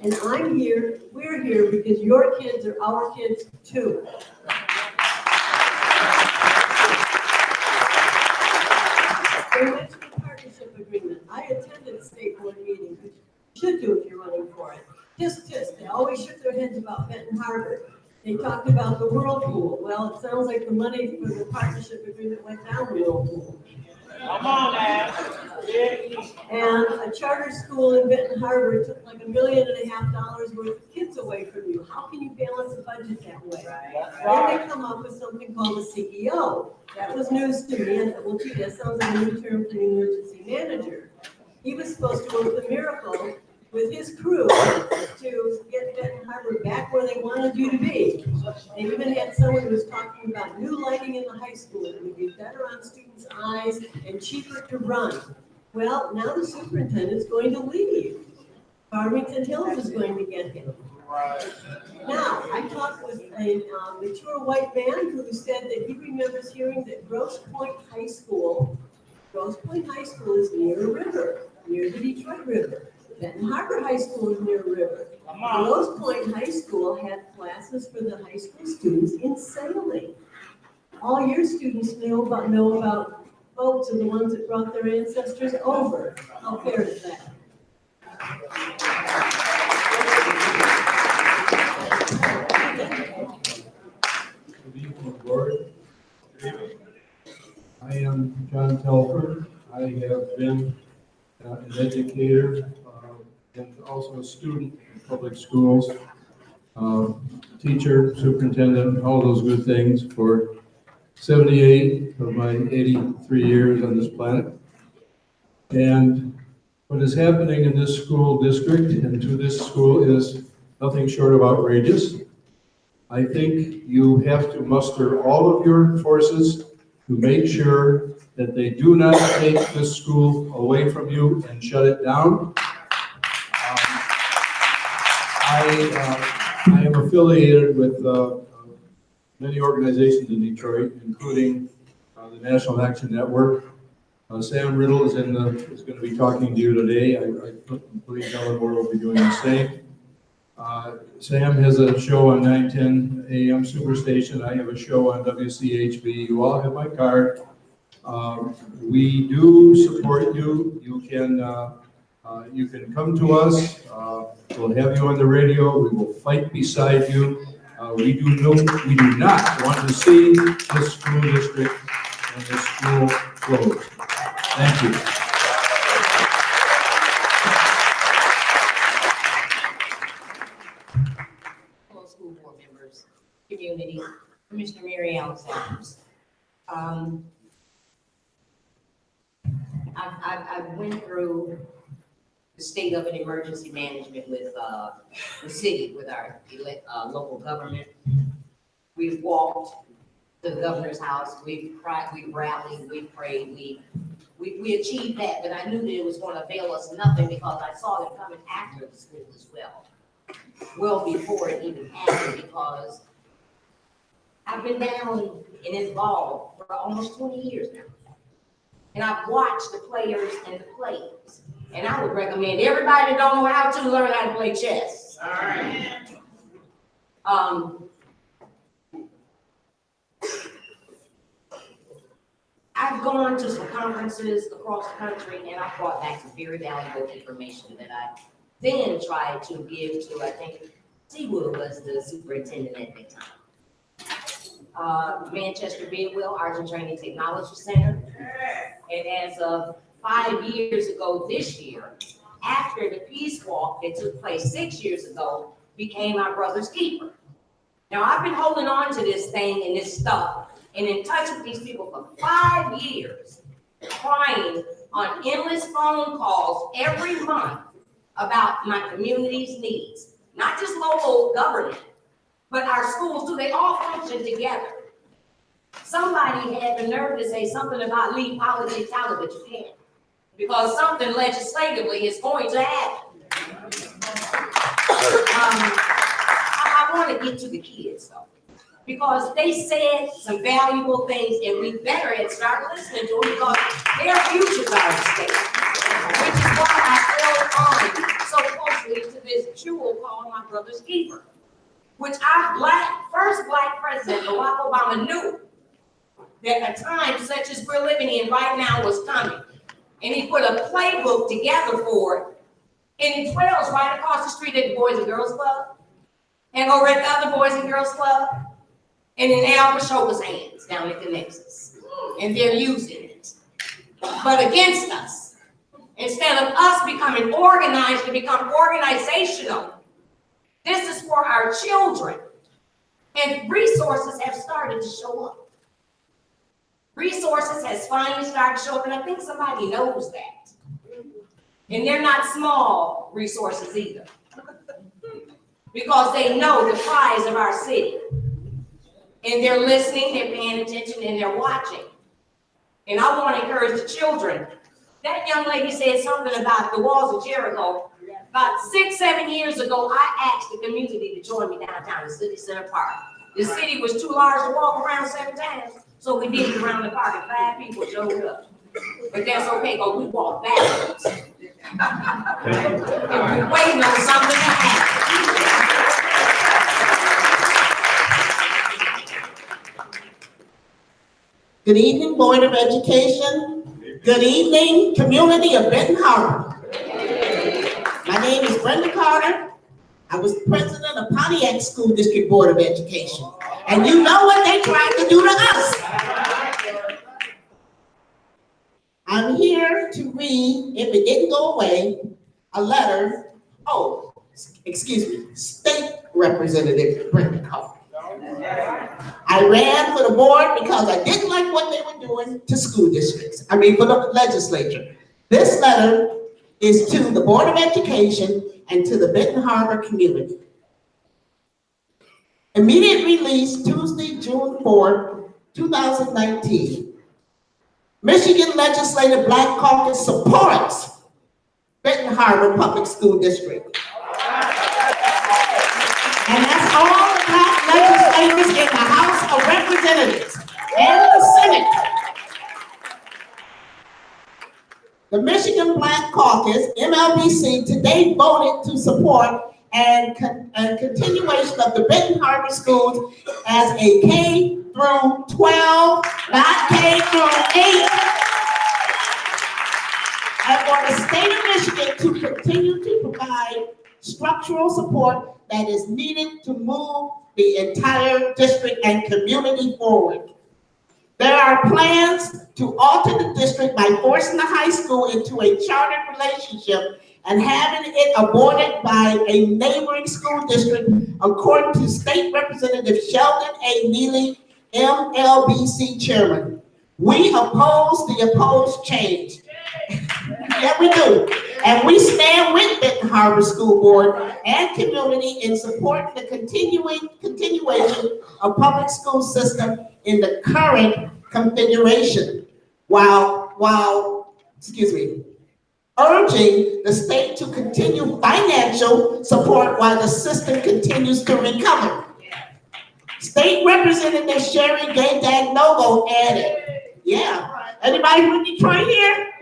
And I'm here, we're here because your kids are our kids too. They mentioned the partnership agreement. I attended a state board meeting, which you should do if you're running for it. They always shook their heads about Benton Harbor. They talked about the whirlpool. Well, it sounds like the money for the partnership agreement went down the whirlpool. Come on now. And a charter school in Benton Harbor took like $1.5 million worth of kids away from you. How can you balance a budget that way? Then they come up with something called a CEO. That was news to me. And well, gee, that sounds like a new term for an emergency manager. He was supposed to work the miracle with his crew to get Benton Harbor back where they wanted you to be. They even had someone who was talking about new lighting in the high school. It would be better on students' eyes and cheaper to run. Well, now the superintendent's going to leave. Farmington Hills is going to get him. Now, I talked with a mature white man who said that he remembers hearing that Grosse Pointe High School is near a river, near the Detroit River. Benton Harbor High School is near a river. Grosse Pointe High School had classes for the high school students in sailing. all your students know about boats and the ones that brought their ancestors over. How fair is that? Good evening, board. I am John Telford. I have been an educator and also a student in public schools, teacher, superintendent, all those good things for 78 of my 83 years on this planet. And what is happening in this school district and to this school is nothing short of outrageous. I think you have to muster all of your forces to make sure that they do not take this school away from you and shut it down. I am affiliated with many organizations in Detroit, including the National Action Network. Sam Riddle is going to be talking to you today. I believe Ellen Moore will be doing the same. Sam has a show on 910 AM Superstation. I have a show on WCHB. You all have my card. We do support you. You can come to us. We'll have you on the radio. We will fight beside you. We do not want to see this school district and this school closed. Thank you. Fellow school board members, community, Commissioner Mary Ellen Sanders. I went through the state of an emergency management with the city, with our local government. We've walked to the governor's house, we've cried, we rallied, we prayed, we achieved that, but I knew that it was going to avail us nothing because I saw them coming after the school as well before it even happened, because I've been down and involved for almost 20 years now. And I've watched the players and the plays. And I would recommend everybody that don't know how to learn how to play chess. All right. I've gone to some conferences across the country and I've brought back some very valuable information that I then tried to give to, I think, Seawood was the superintendent at that time. Manchester Bidwell, Arts Training Technology Center. And as of 5 years ago this year, after the peace walk that took place 6 years ago, became our brother's keeper. Now, I've been holding on to this thing and this stuff and in touch with these people for 5 years, crying on endless phone calls every month about my community's needs. Not just local government, but our schools too. They all function together. Somebody had the nerve to say something about leave politics out of it. You can't. Because something legislatively is going to happen. I want to get to the kids though, because they said some valuable things and we better start listening to them because their futures are at stake. Which is why I held on so closely to this jewel called my brother's keeper, which our first black president, Barack Obama, knew that a time such as we're living in right now was coming. And he put a playbook together for it. And it dwells right across the street at the Boys and Girls Club. And over at the other Boys and Girls Club. And in Al Bashoba's hands down at the Nexus. And they're using it. But against us. Instead of us becoming organized to become organizational. This is for our children. And resources have started to show up. Resources has finally started to show up, and I think somebody knows that. And they're not small resources either. Because they know the prize of our city. And they're listening, they're paying attention, and they're watching. And I want to encourage the children. That young lady said something about the walls of Jericho. About 6-7 years ago, I asked the community to join me downtown in City Center Park. The city was too large to walk around 7 times. So we did it around the park and 5 people showed up. But that's okay, because we walked backwards. And we're waiting on something to happen. Good evening, Board of Education. Good evening, community of Benton Harbor. My name is Brenda Carter. I was president of Pontiac School District Board of Education. And you know what they tried to do to us. I'm here to read, if it didn't go away, a letter, State Representative Brenda Carter. I ran for the board because I didn't like what they were doing to school districts. For the legislature. This letter is to the Board of Education and to the Benton Harbor community. Immediate release Tuesday, June 4th, 2019. Michigan Legislative Black Caucus supports Benton Harbor Public School District. And that's all the black legislators in the House of Representatives and the Senate. The Michigan Black Caucus, MLBC, today voted to support and continuation of the Benton Harbor schools as a K through 12, not K through 8. And for the state of Michigan to continue to provide structural support that is needed to move the entire district and community forward. There are plans to alter the district by forcing the high school into a chartered relationship and having it aborted by a neighboring school district, according to State Representative Sheldon A. Neely, MLBC Chairman. We oppose the opposed change. Yeah, we do. And we stand with Benton Harbor School Board and community in supporting the continuation of public school system in the current configuration, while urging the state to continue financial support while the system continues to recover. State Representative Sherry Gay-Dagnogo added, anybody from Detroit here?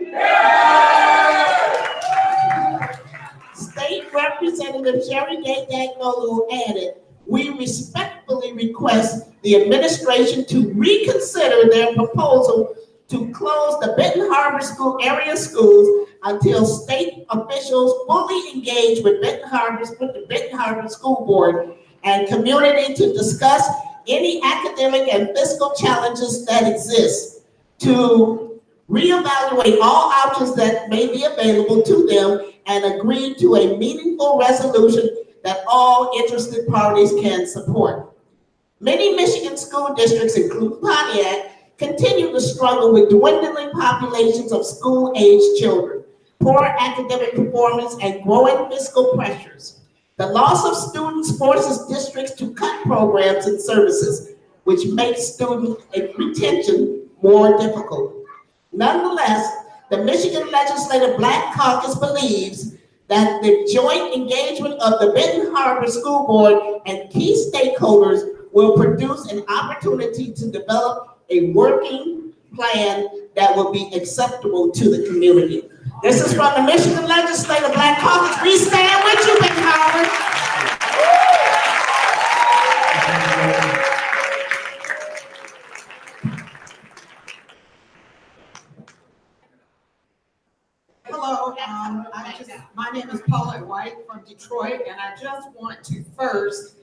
State Representative Sherry Gay-Dagnogo added, we respectfully request the administration to reconsider their proposal to close the Benton Harbor School area schools until state officials fully engage with the Benton Harbor School Board and community to discuss any academic and fiscal challenges that exist, to reevaluate all options that may be available to them and agree to a meaningful resolution that all interested parties can support. Many Michigan school districts, including Pontiac, continue to struggle with dwindling populations of school-aged children, poor academic performance, and growing fiscal pressures. The loss of students forces districts to cut programs and services, which makes student retention more difficult. Nonetheless, the Michigan Legislative Black Caucus believes that the joint engagement of the Benton Harbor School Board and key stakeholders will produce an opportunity to develop a working plan that will be acceptable to the community. This is from the Michigan Legislative Black Caucus. We stand with you, Benton Harbor. Hello, my name is Paulette White from Detroit, and I just want to first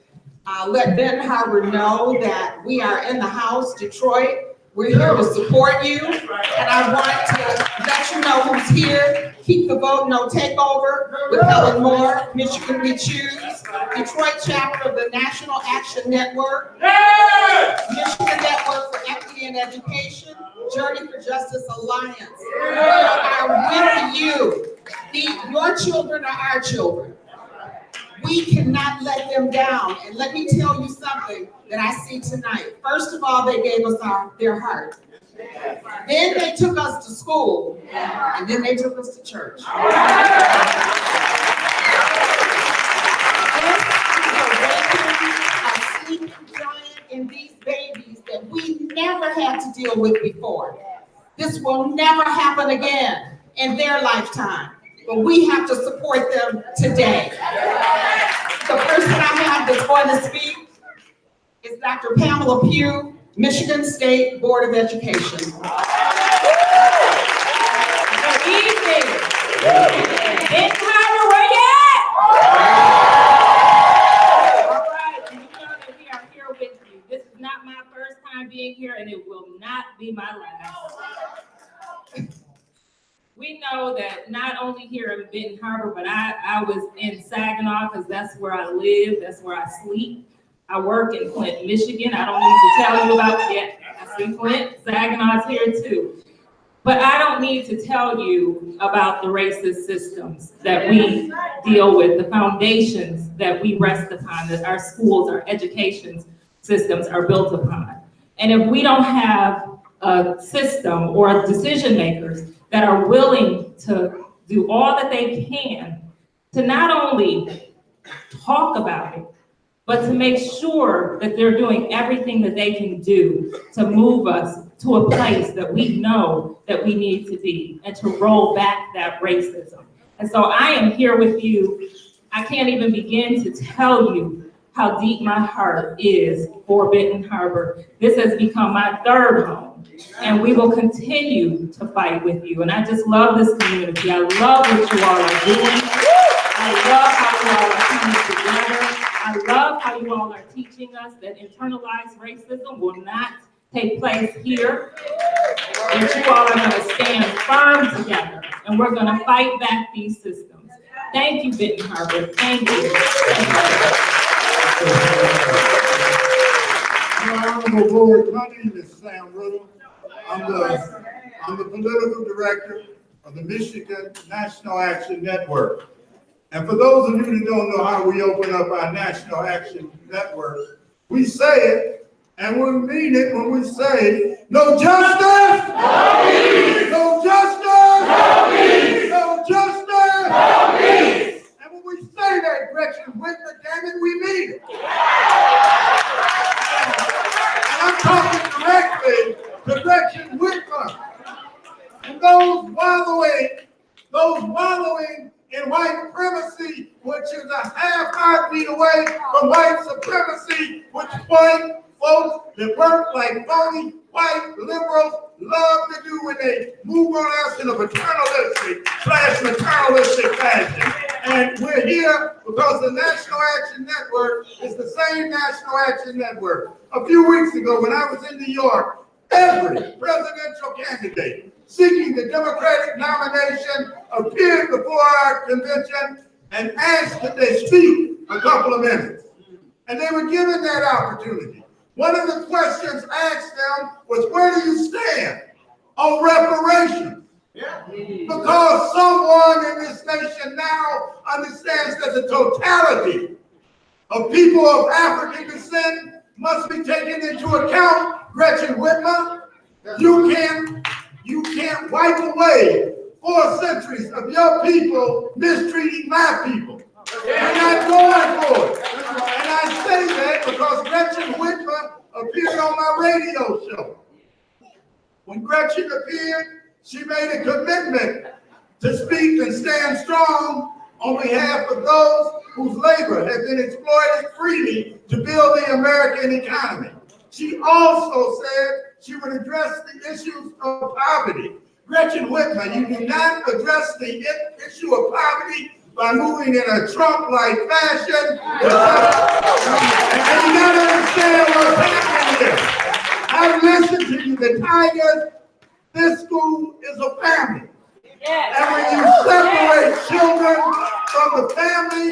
let Benton Harbor know that we are in the House, Detroit. We're here to support you, and I want to let you know who's here. Keep the vote, no takeover, with Helen Moore, Michigan We Choose, Detroit chapter of the National Action Network, Michigan Network for Equity and Education, Journey for Justice Alliance. We are with you. Your children are our children. We cannot let them down. And let me tell you something that I see tonight. First of all, they gave us their heart. Then they took us to school, and then they took us to church. A sleeping giant in these babies that we never had to deal with before. This will never happen again in their lifetime. But we have to support them today. The person I have that's going to speak is Dr. Pamela Pugh. Michigan State Board of Education. Good evening. Benton Harbor, where you at? All right, and you know that we are here with you. This is not my first time being here, and it will not be my last. We know that not only here in Benton Harbor, but I was in Saginaw because that's where I live, that's where I sleep. I work in Flint, Michigan. I don't need to tell you about yet. I see Flint, Saginaw's here too. But I don't need to tell you about the racist systems that we deal with, the foundations that we rest upon, that our schools, our education systems are built upon. And if we don't have a system or decision makers that are willing to do all that they can to not only talk about it, but to make sure that they're doing everything that they can do to move us to a place that we know that we need to be and to roll back that racism. And so I am here with you. I can't even begin to tell you how deep my heart is for Benton Harbor. This has become my third home, and we will continue to fight with you. And I just love this community. I love what you all are doing. I love how you all are coming together. I love how you all are teaching us that internalized racism will not take place here. That you all are going to stand firm together, and we're going to fight back these systems. Thank you, Benton Harbor. Thank you. Honorable Board, my name is Sam Riddle. I'm the political director of the Michigan National Action Network. And for those of you who don't know how we open up our National Action Network, we say it, and we mean it when we say, no justice, no peace. No justice, no peace. No justice, no peace. And when we say that, Gretchen Whitmer, damn it, we mean it. And I'm talking directly to Gretchen Whitmer and those wallowing in white supremacy, which is a half heartbeat away from white supremacy, which white folks that work like phony white liberals love to do when they move on us in a paternalistic/maternalistic fashion. And we're here because the National Action Network is the same National Action Network. A few weeks ago, when I was in New York, every presidential candidate seeking the Democratic nomination appeared before our convention and asked that they speak a couple of minutes. And they were given that opportunity. One of the questions asked them was, where do you stand on reparations? Because someone in this nation now understands that the totality of people of African descent must be taken into account. Gretchen Whitmer, you can't wipe away 4 centuries of your people mistreating my people. We're not going for it. And I say that because Gretchen Whitmer appeared on my radio show. When Gretchen appeared, she made a commitment to speak and stand strong on behalf of those whose labor has been exploited freely to build the American economy. She also said she would address the issues of poverty. Gretchen Whitmer, you do not address the issue of poverty by moving in a Trump-like fashion. And you gotta understand what's happening here. I've listened to you, the Tigers. This school is a family. And when you separate children from the family,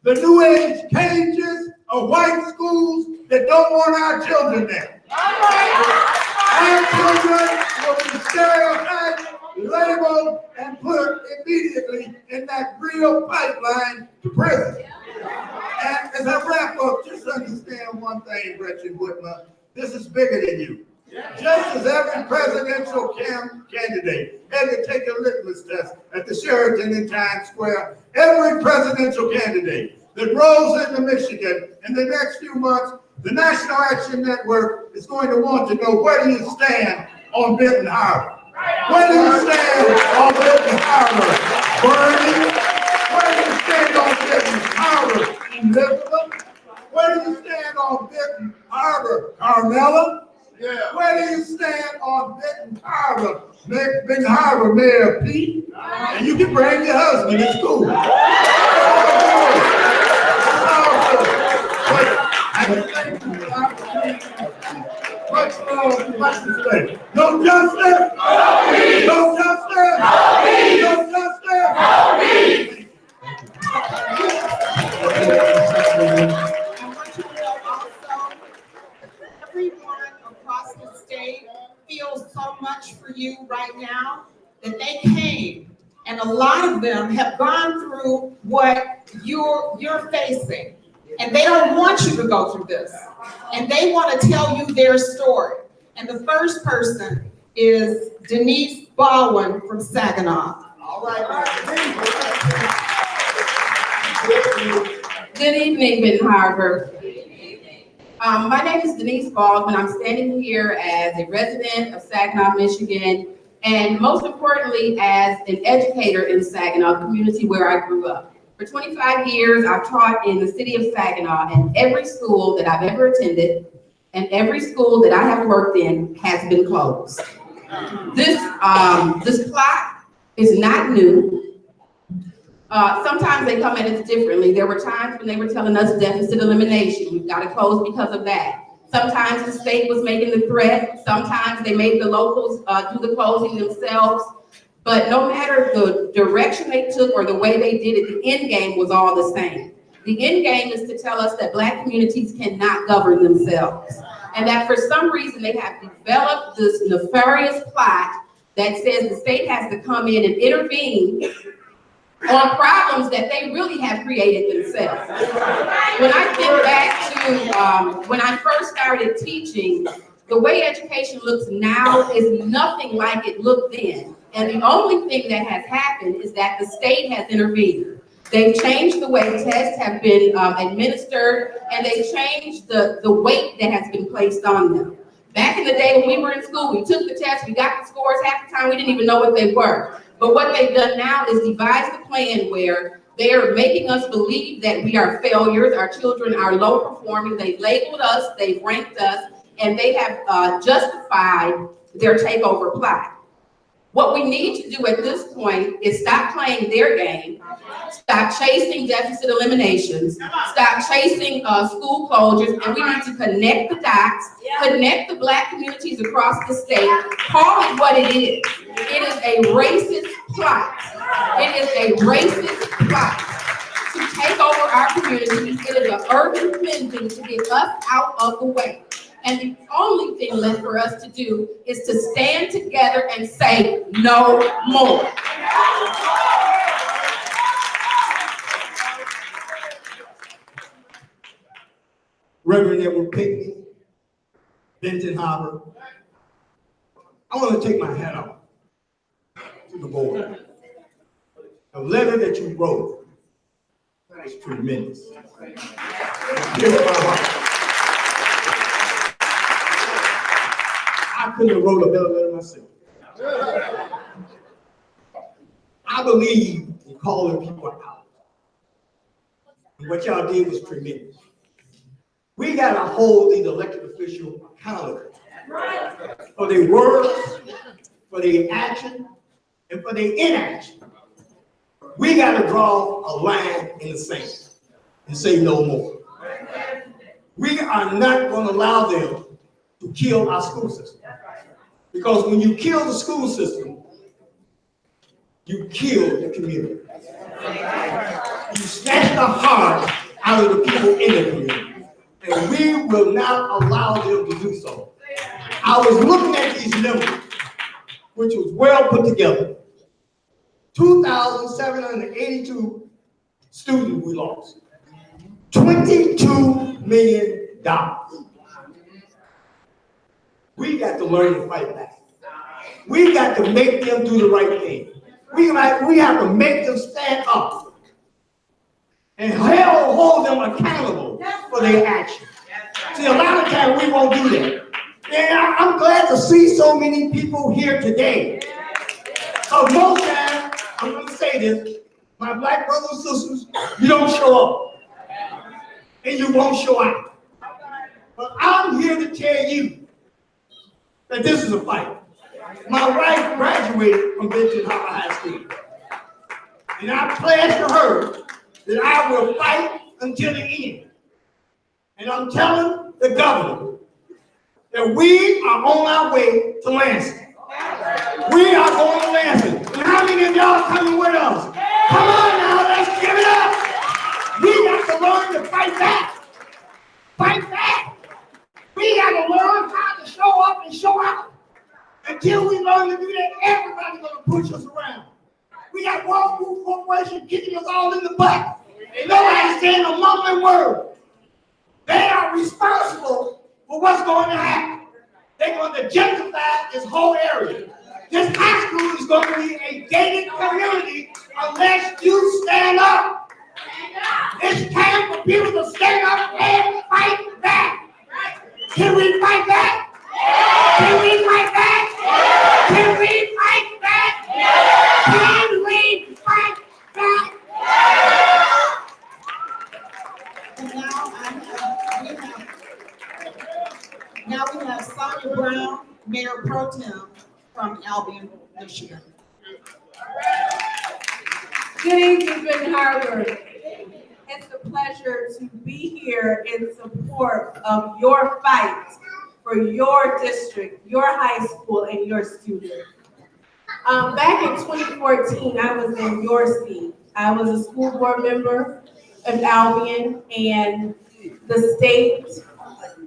the new age cages of white schools that don't want our children there. Our children will be stereotyped, labeled, and put immediately in that real pipeline to prison. And as I wrap up, just understand one thing, Gretchen Whitmer, this is bigger than you. Just as every presidential candidate had to take a litmus test at the Sheraton in Times Square, every presidential candidate that rolls into Michigan in the next few months, the National Action Network is going to want to know, where do you stand on Benton Harbor? Where do you stand on Benton Harbor, Bernie? Where do you stand on Benton Harbor, Elizabeth? Where do you stand on Benton Harbor, Carmela? Where do you stand on Benton Harbor? Benton Harbor Mayor Pete, and you can bring your husband to school. Much respect. No justice. No justice. No justice. I want you to know also, everyone across the state feels so much for you right now that they came, and a lot of them have gone through what you're facing, and they don't want you to go through this, and they want to tell you their story. And the first person is Denise Baldwin from Saginaw. All right. Good evening, Benton Harbor. My name is Denise Baldwin. I'm standing here as a resident of Saginaw, Michigan, and most importantly, as an educator in Saginaw community where I grew up. For 25 years, I've taught in the city of Saginaw, and every school that I've ever attended and every school that I have worked in has been closed. This plot is not new. Sometimes they come at us differently. There were times when they were telling us deficit elimination. We've got to close because of that. Sometimes the state was making the threat. Sometimes they made the locals do the closing themselves. But no matter the direction they took or the way they did it, the end game was all the same. The end game is to tell us that Black communities cannot govern themselves. And that for some reason they have developed this nefarious plot that says the state has to come in and intervene on problems that they really have created themselves. When I think back to when I first started teaching, the way education looks now is nothing like it looked then. And the only thing that has happened is that the state has intervened. They've changed the way tests have been administered, and they've changed the weight that has been placed on them. Back in the day when we were in school, we took the test, we got the scores, half the time we didn't even know what they were. But what they've done now is devised a plan where they are making us believe that we are failures, our children are low performing, they've labeled us, they've ranked us, and they have justified their takeover plot. What we need to do at this point is stop playing their game, stop chasing deficit eliminations, stop chasing school closures, and we need to connect the dots, connect the Black communities across the state, call it what it is. It is a racist plot. It is a racist plot to take over our communities. It is an urban cleansing to get us out of the way. And the only thing left for us to do is to stand together and say no more. Reverend Edward Pickney, Benton Harbor, I want to take my hat off to the board. The letter that you wrote was tremendous. Here's my heart. I couldn't have wrote a better letter myself. I believe in calling people out. And what y'all did was tremendous. We got to hold these elected officials accountable for their words, for their action, and for their inaction. We got to draw a line in the sand and say no more. We are not going to allow them to kill our school system. Because when you kill the school system, you kill the community. You snatch the heart out of the people in the community. And we will not allow them to do so. I was looking at these numbers, which was well put together. 2,782 students we lost. $22 million. We got to learn to fight back. We got to make them do the right thing. We have to make them stand up and hold them accountable for their actions. See, a lot of times we won't do that. And I'm glad to see so many people here today. So most times, I'm going to say this, my Black brothers and sisters, you don't show up and you won't show out. But I'm here to tell you that this is a fight. My wife graduated from Benton Harbor High School. And I pledged to her that I will fight until the end. And I'm telling the governor that we are on our way to Lansing. We are going to Lansing. And how many of y'all coming with us? Come on now, let's give it up. We got to learn to fight back. Fight back. We got to learn how to show up and show out. Until we learn to do that, everybody's going to push us around. We got World Food Corporation kicking us all in the butt. Nobody's saying a mumbling word. They are responsible for what's going to happen. They're going to gentrify this whole area. This high school is going to be a gated community unless you stand up. It's time for people to stand up and fight back. Can we fight back? Can we fight back? Can we fight back? Can we fight back? And now we have Sonia Brown, Mayor Pro Tem from Albion, Michigan. Good evening, Benton Harbor. It's a pleasure to be here in support of your fight for your district, your high school, and your students. Back in 2014, I was in your seat. I was a school board member of Albion, and the state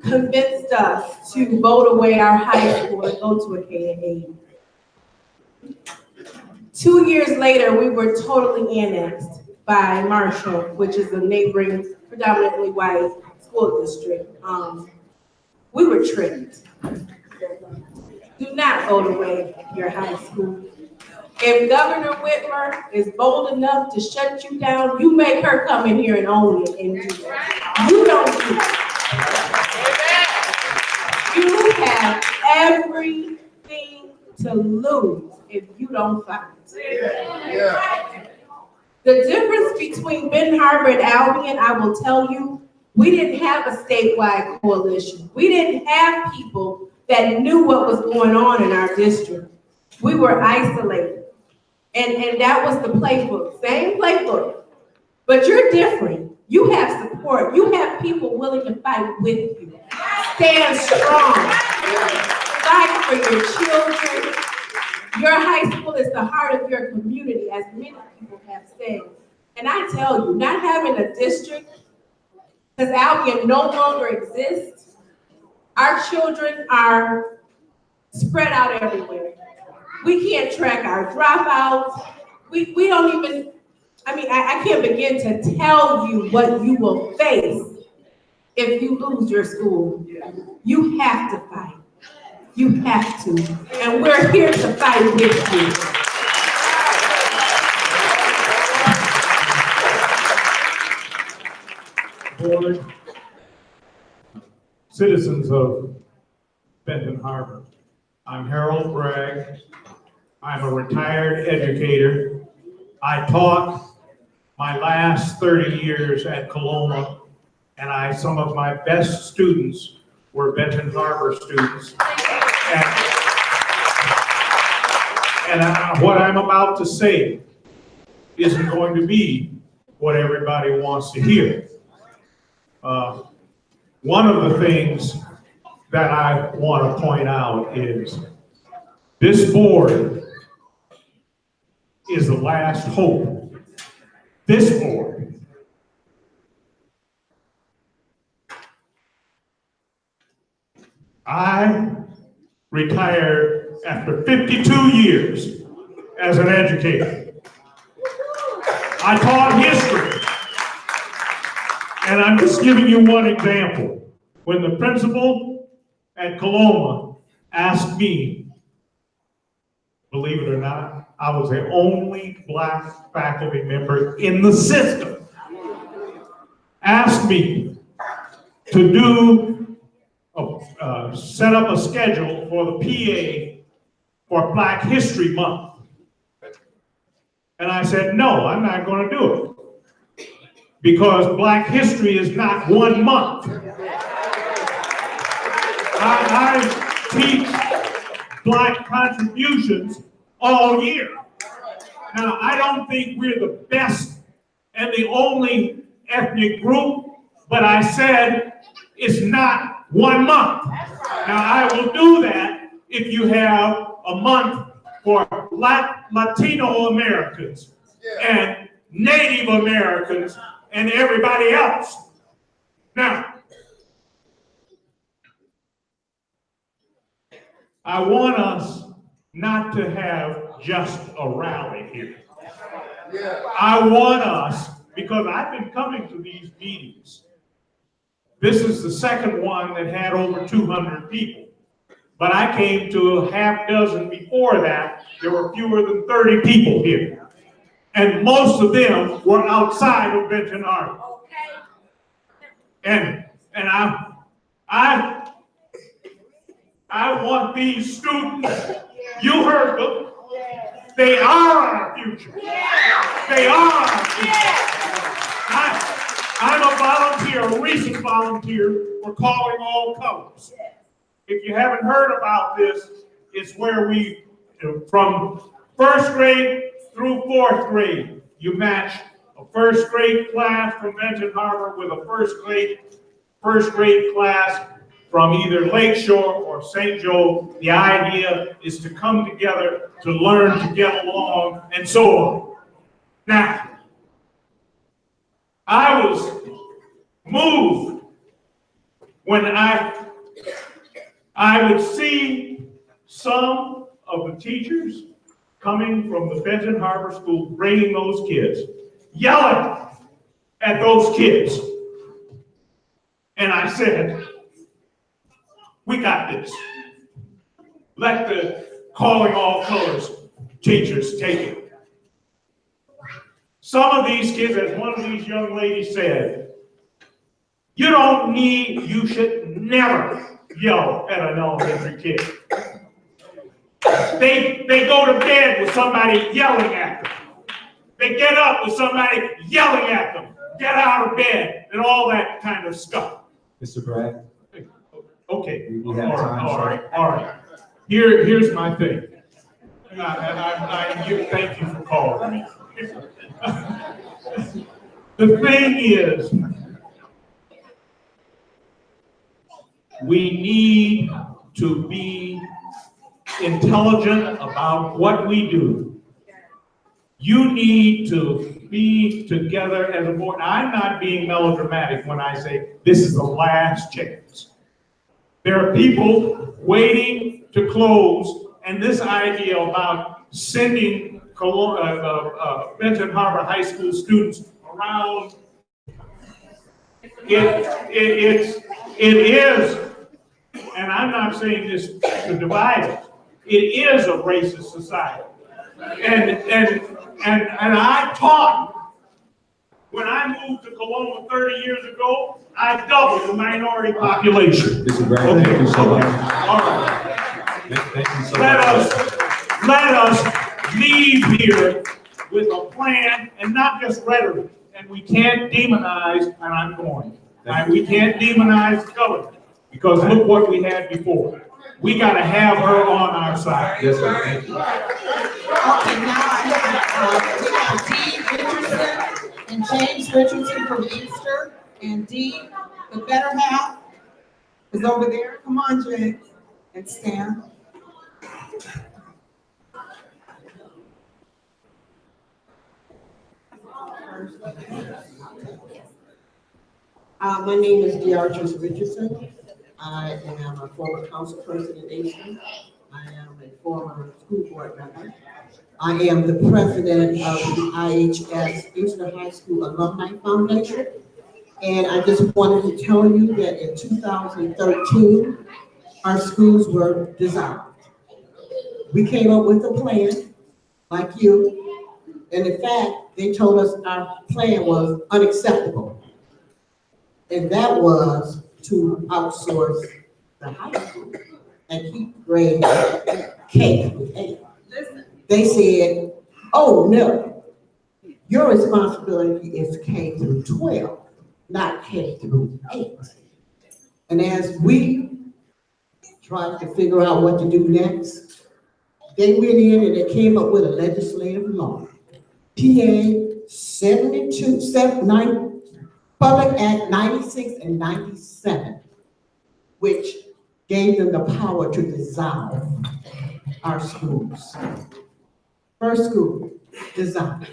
convinced us to vote away our high school and go to a K-8. 2 years later, we were totally annexed by Marshall, which is a neighboring predominantly white school district. We were tricked. Do not vote away your high school. If Governor Whitmer is bold enough to shut you down, you make her come in here and own it and do it. You don't do it. You have everything to lose if you don't fight. The difference between Benton Harbor and Albion, I will tell you, we didn't have a statewide coalition. We didn't have people that knew what was going on in our district. We were isolated. And that was the playbook, same playbook. But you're different. You have support. You have people willing to fight with you. Stand strong. Fight for your children. Your high school is the heart of your community, as many people have said. And I tell you, not having a district, because Albion no longer exists, our children are spread out everywhere. We can't track our dropouts. We don't even, I can't begin to tell you what you will face if you lose your school. You have to fight. You have to. And we're here to fight with you. Board, citizens of Benton Harbor, I'm Harold Bragg. I'm a retired educator. I taught my last 30 years at Coloma, and some of my best students were Benton Harbor students. And what I'm about to say isn't going to be what everybody wants to hear. One of the things that I want to point out is this board is the last hope. This board. I retired after 52 years as an educator. I taught history. And I'm just giving you one example. When the principal at Coloma asked me, believe it or not, I was the only Black faculty member in the system, asked me to set up a schedule for the PA for Black History Month. And I said, no, I'm not going to do it. Because Black history is not 1 month. I teach Black contributions all year. Now, I don't think we're the best and the only ethnic group, but I said it's not 1 month. Now, I will do that if you have a month for Latino Americans and Native Americans and everybody else. Now, I want us not to have just a rally here. I want us, because I've been coming to these meetings. This is the second one that had over 200 people. But I came to a half dozen before that. There were fewer than 30 people here. And most of them were outside of Benton Harbor. And I want these students, you heard them, they are our future. They are our future. I'm a volunteer, a recent volunteer for Calling All Colors. If you haven't heard about this, it's where we, from first grade through fourth grade, you match a first grade class from Benton Harbor with a first grade class from either Lakeshore or St. Joe. The idea is to come together, to learn, to get along, and so on. Now, I was moved when I would see some of the teachers coming from the Benton Harbor School, bringing those kids, yelling at those kids. And I said, we got this. Let the Calling All Colors teachers take it. Some of these kids, as one of these young ladies said, you should never yell at an elementary kid. They go to bed with somebody yelling at them. They get up with somebody yelling at them. Get out of bed and all that kind of stuff. Mr. Bragg? Okay. We have time, All right. Here's my thing. Thank you for calling me. The thing is, we need to be intelligent about what we do. You need to be together as a board. I'm not being melodramatic when I say this is the last chance. There are people waiting to close, and this idea about sending Benton Harbor High School students around, it is, and I'm not saying this to divide us, it is a racist society. And I taught, when I moved to Coloma 30 years ago, I doubled the minority population. Mr. Bragg, thank you so much. All right. Thank you so Let us leave here with a plan and not just rhetoric. And we can't demonize, and I'm going, we can't demonize the government, because look what we had before. We got to have her on our side. Yes, sir. Thank you. Okay, now we have Dee Richardson and James Richardson from Easter. And Dee, the better half, is over there. Come on, James, and stand. My name is Beatrice Richardson. I am a former council person in Easton. I am a former school board member. I am the president of the IHS Eastern High School Alumni Foundation. And I just wanted to tell you that in 2013, our schools were dissolved. We came up with a plan, like you, and in fact, they told us our plan was unacceptable. And that was to outsource the high school and keep grades K through 8. They said, oh no, your responsibility is K through 12, not K through 8. And as we tried to figure out what to do next, They went in and they came up with a legislative law. PA 9, Public Act 96 and 97, which gave them the power to dissolve our schools. First school, dissolved.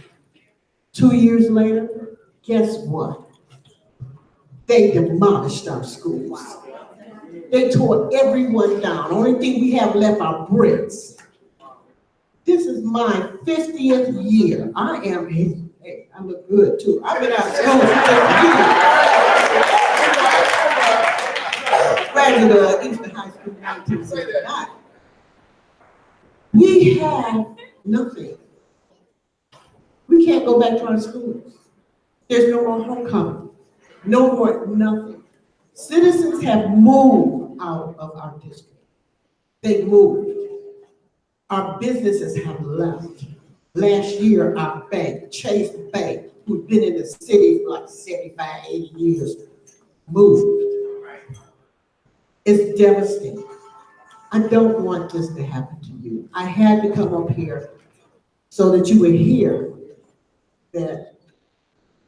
2 years later, guess what? They demolished our schools. They tore everyone down. Only thing we have left are bricks. This is my 50th year. Hey, I look good too. I've been out of school for 50 years. Graduate of Eastern High School in 1969. We have nothing. We can't go back to our schools. There's no more homecoming. No more nothing. Citizens have moved out of our district. They moved. Our businesses have left. Last year, our bank, Chase Bank, who's been in the city for like 75, 80 years, moved. It's devastating. I don't want this to happen to you. I had to come up here so that you would hear that,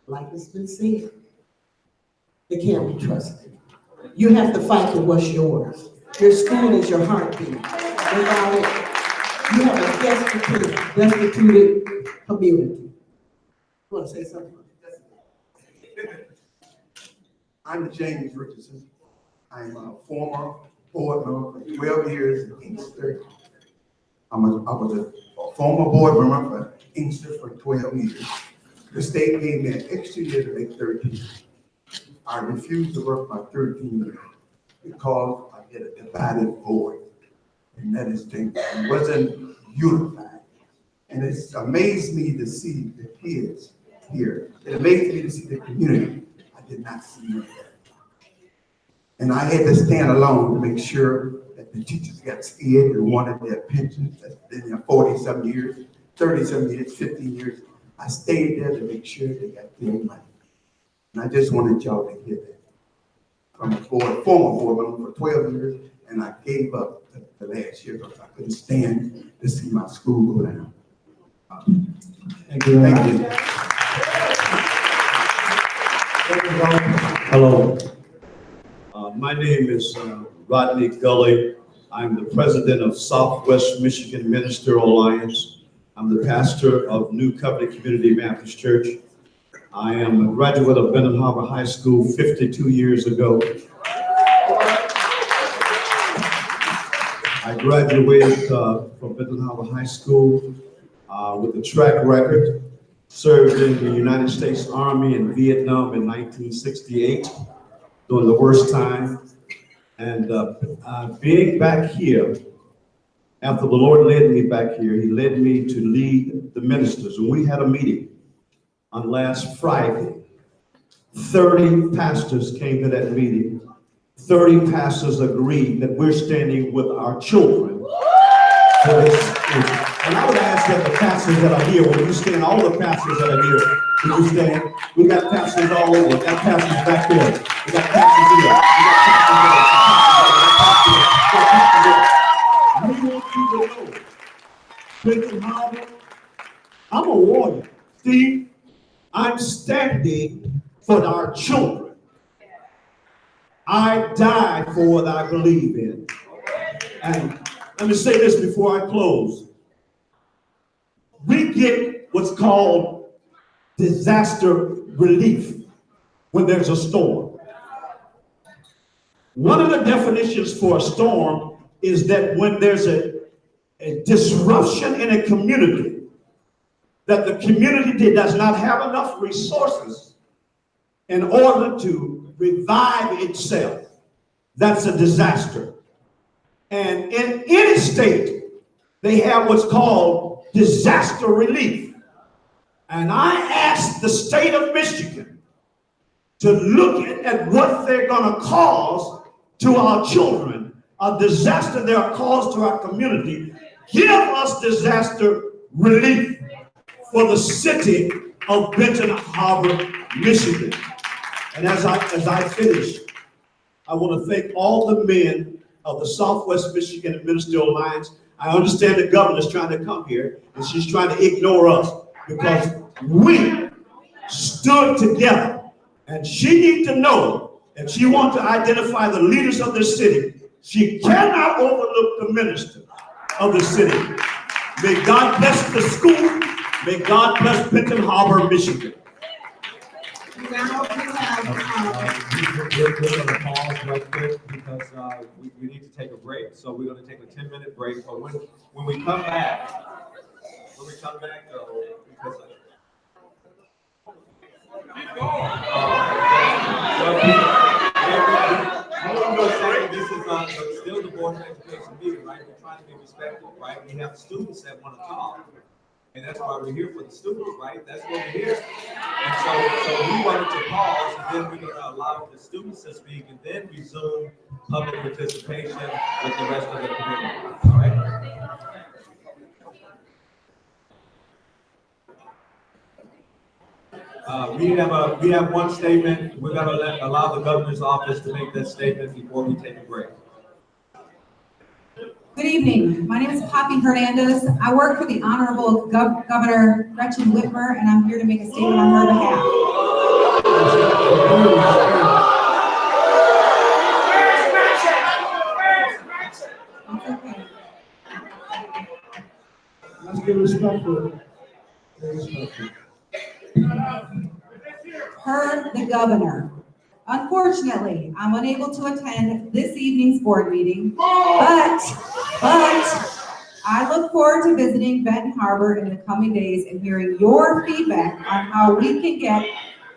like it's been said, they can't be trusted. You have to fight for what's yours. Your school is your heartbeat. Without it, you have a destitute community. You want to say something? I'm James Richardson. I'm a former board member for 12 years in Inkster. I was a former board member for Inkster for 12 years. The state gave me an extra year to make 13. I refused to work my 13 years because I get a divided board. And that is dangerous. It wasn't unified. And it's amazed me to see the kids here. It amazed me to see the community. I did not see it. And I had to stand alone to make sure that the teachers got scared and wanted their pensions. That's been there 40-some years, 30-some years, 15 years. I stayed there to make sure they got their money. And I just wanted y'all to hear that. From a former board member for 12 years, and I gave up the last year because I couldn't stand to see my school go down. Thank you. Thank you. Hello. My name is Rodney Gully. I'm the president of Southwest Michigan Minister Alliance. I'm the pastor of New Covenant Community Baptist Church. I am a graduate of Benton Harbor High School 52 years ago. I graduated from Benton Harbor High School with a track record, served in the United States Army in Vietnam in 1968 during the worst time. And being back here, after the Lord led me back here, he led me to lead the ministers. And we had a meeting on last Friday. 30 pastors came to that meeting. 30 pastors agreed that we're standing with our children for this school. And I would ask that the pastors that are here, when you stand, all the pastors that are here, when you stand, we got pastors all over, we got pastors back there, we got pastors here, we got pastors there, we got pastors there. We want you to know, Benton Harbor, I'm a warrior. Steve, I'm standing for our children. I died for what I believe in. And let me say this before I close. We get what's called disaster relief when there's a storm. One of the definitions for a storm is that when there's a disruption in a community, that the community does not have enough resources in order to revive itself. That's a disaster. And in any state, they have what's called disaster relief. And I asked the state of Michigan to look at what they're going to cause to our children, a disaster they are caused to our community. Give us disaster relief for the city of Benton Harbor, Michigan. And as I finish, I want to thank all the men of the Southwest Michigan Ministerial Alliance. I understand the governor's trying to come here and she's trying to ignore us because we stood together. And she needs to know if she wants to identify the leaders of this city, she cannot overlook the minister of the city. May God bless the school. May God bless Benton Harbor, Michigan. Now we have, We're going to pause right quick because we need to take a break. So we're going to take a 10-minute break. But when we come back, though, because this is still the Board of Education meeting, right? We're trying to be respectful, right? We have students that want to talk. And that's why we're here for the students, right? That's what we're here. And so we wanted to pause, and then we're going to allow the students to speak, and then resume public participation with the rest of the community. All right? We have one statement. We're going to allow the governor's office to make that statement before we take a break. Good evening. My name is Poppy Hernandez. I work for the Honorable Governor Gretchen Whitmer, and I'm here to make a statement on her behalf. Let's get respectful. Her, the governor. Unfortunately, I'm unable to attend this evening's board meeting, but I look forward to visiting Benton Harbor in the coming days and hearing your feedback on how we can get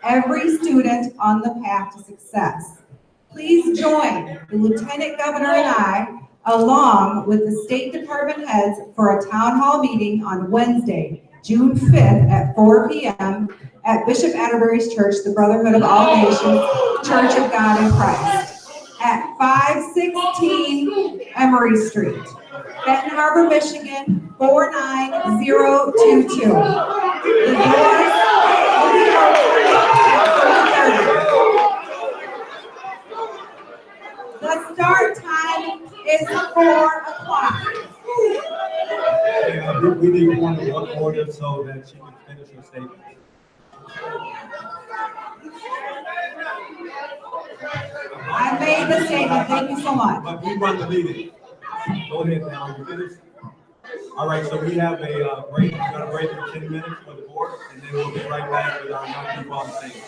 every student on the path to success. Please join the Lieutenant Governor and I, along with the State Department heads, for a town hall meeting on Wednesday, June 5th at 4 p.m. at Bishop Atterbury's Church, the Brotherhood of All Nations, Church of God in Christ, at 516 Emory Street, Benton Harbor, Michigan, 49022. The doors The start time is 4 o'clock. We need one order so that she can finish her statement. I made the statement. Thank you so much. But we run the meeting. Go ahead now. You finished? All right, so we have a break. We're going to break for 10 minutes for the board, and then we'll be right back with our young people on stage.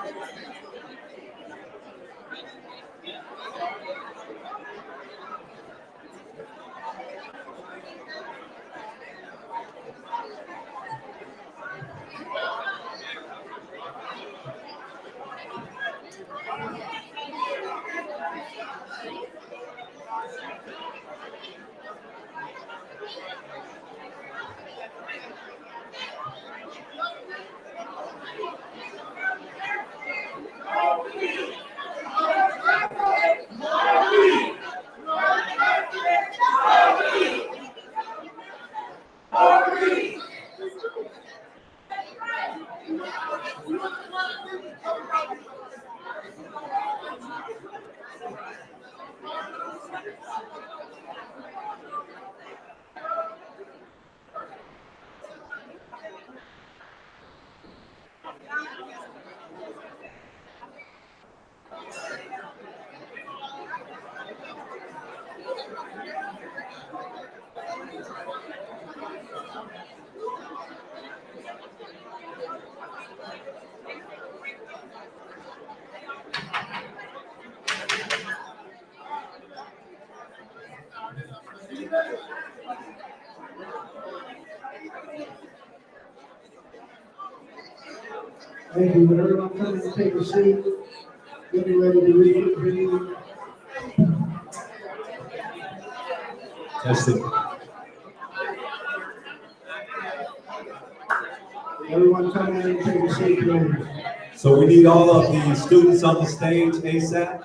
Thank you. Would everyone come and take a seat? Getting ready to reconvene. Testing. Everyone come in and take a seat, please. So we need all of the students on the stage ASAP,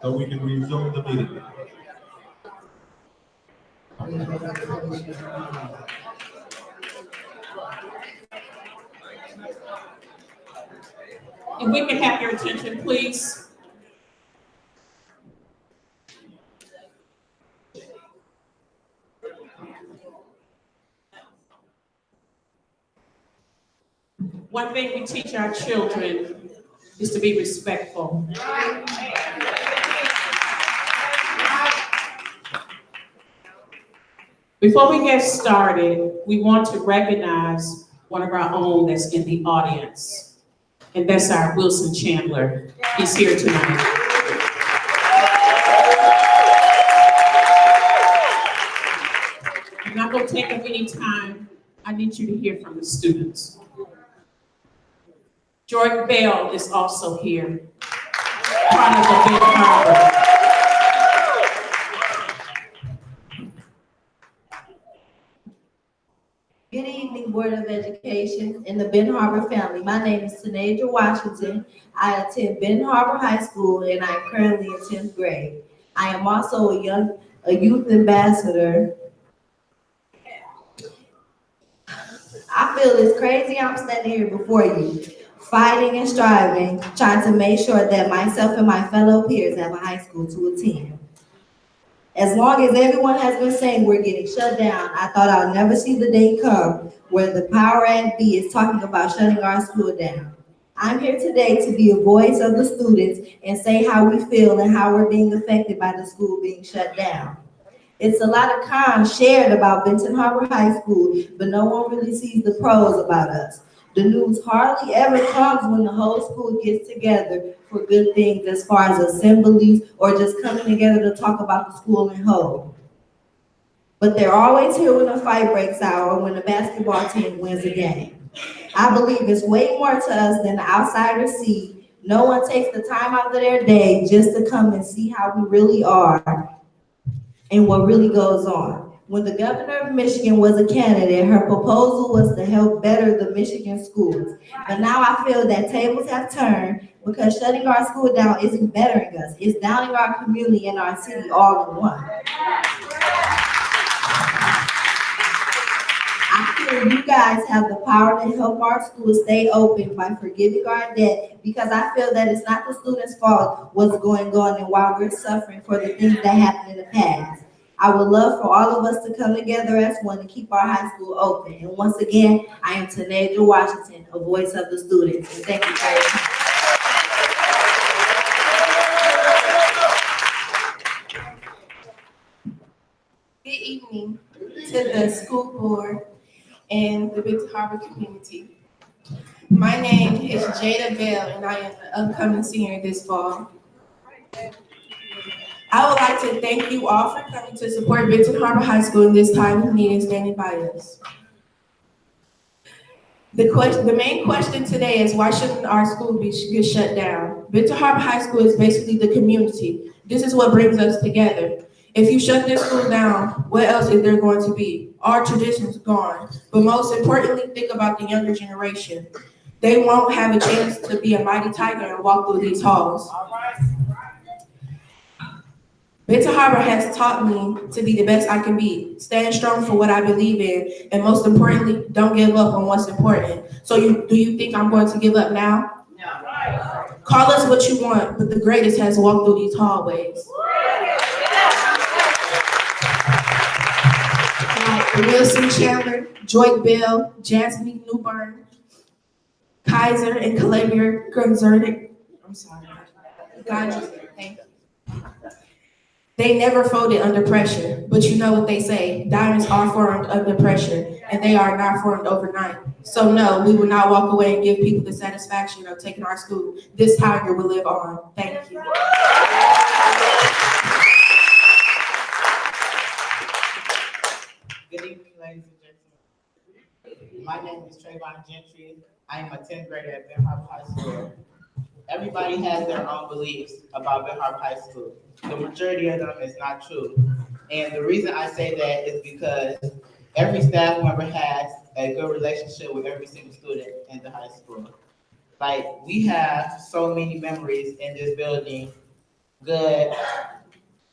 so we can resume the meeting. If we can have your attention, please. One thing we teach our children is to be respectful. Before we get started, we want to recognize one of our own that's in the audience, and that's our Wilson Chandler. He's here tonight. I'm not going to take up any time. I need you to hear from the students. Jordan Bell is also here, part of the Benton Harbor. Good evening, Board of Education and the Benton Harbor family. My name is Taneja Washington. I attend Benton Harbor High School and I'm currently in 10th grade. I am also a youth ambassador. I feel it's crazy I'm standing here before you, fighting and striving, trying to make sure that myself and my fellow peers have a high school to attend. As long as everyone has been saying we're getting shut down, I thought I'll never see the day come where the power at B is talking about shutting our school down. I'm here today to be a voice of the students and say how we feel and how we're being affected by the school being shut down. It's a lot of cons shared about Benton Harbor High School, but no one really sees the pros about us. The news hardly ever comes when the whole school gets together for good things as far as assemblies or just coming together to talk about the school in whole. But they're always here when a fight breaks out or when the basketball team wins a game. I believe it's way more to us than the outsiders see. No one takes the time out of their day just to come and see how we really are and what really goes on. When the governor of Michigan was a candidate, her proposal was to help better the Michigan schools. But now I feel that tables have turned because shutting our school down isn't bettering us. It's downing our community and our city all in one. I feel you guys have the power to help our schools stay open by forgiving our debt, because I feel that it's not the students' fault what's going on and why we're suffering for the things that happened in the past. I would love for all of us to come together as one to keep our high school open. And once again, I am Taneja Washington, a voice of the students. And thank you for your time. Good evening to the school board and the Benton Harbor community. My name is Jada Bell, and I am an upcoming senior this fall. I would like to thank you all for coming to support Benton Harbor High School in this time of need and standing by us. The main question today is why shouldn't our school get shut down? Benton Harbor High School is basically the community. This is what brings us together. If you shut this school down, what else is there going to be? Our traditions gone. But most importantly, think about the younger generation. They won't have a chance to be a mighty tiger and walk through these halls. Benton Harbor has taught me to be the best I can be, stand strong for what I believe in, and most importantly, don't give up on what's important. So do you think I'm going to give up now? No. Call us what you want, but the greatest has walked through these hallways. Like Wilson Chandler, Joy Bell, Jasmine Newburn, Kaiser and Calabier Grunzerdick. I'm sorry. God, thank you. They never folded under pressure, but you know what they say, diamonds are formed under pressure, and they are not formed overnight. So no, we will not walk away and give people the satisfaction of taking our school. This tiger will live on. Thank you. Good evening, ladies and gentlemen. My name is Trayvon Gentry. I am a 10th grader at Ben Harbor High School. Everybody has their own beliefs about Ben Harbor High School. The majority of them is not true. And the reason I say that is because every staff member has a good relationship with every single student in the high school. Like, we have so many memories in this building, good,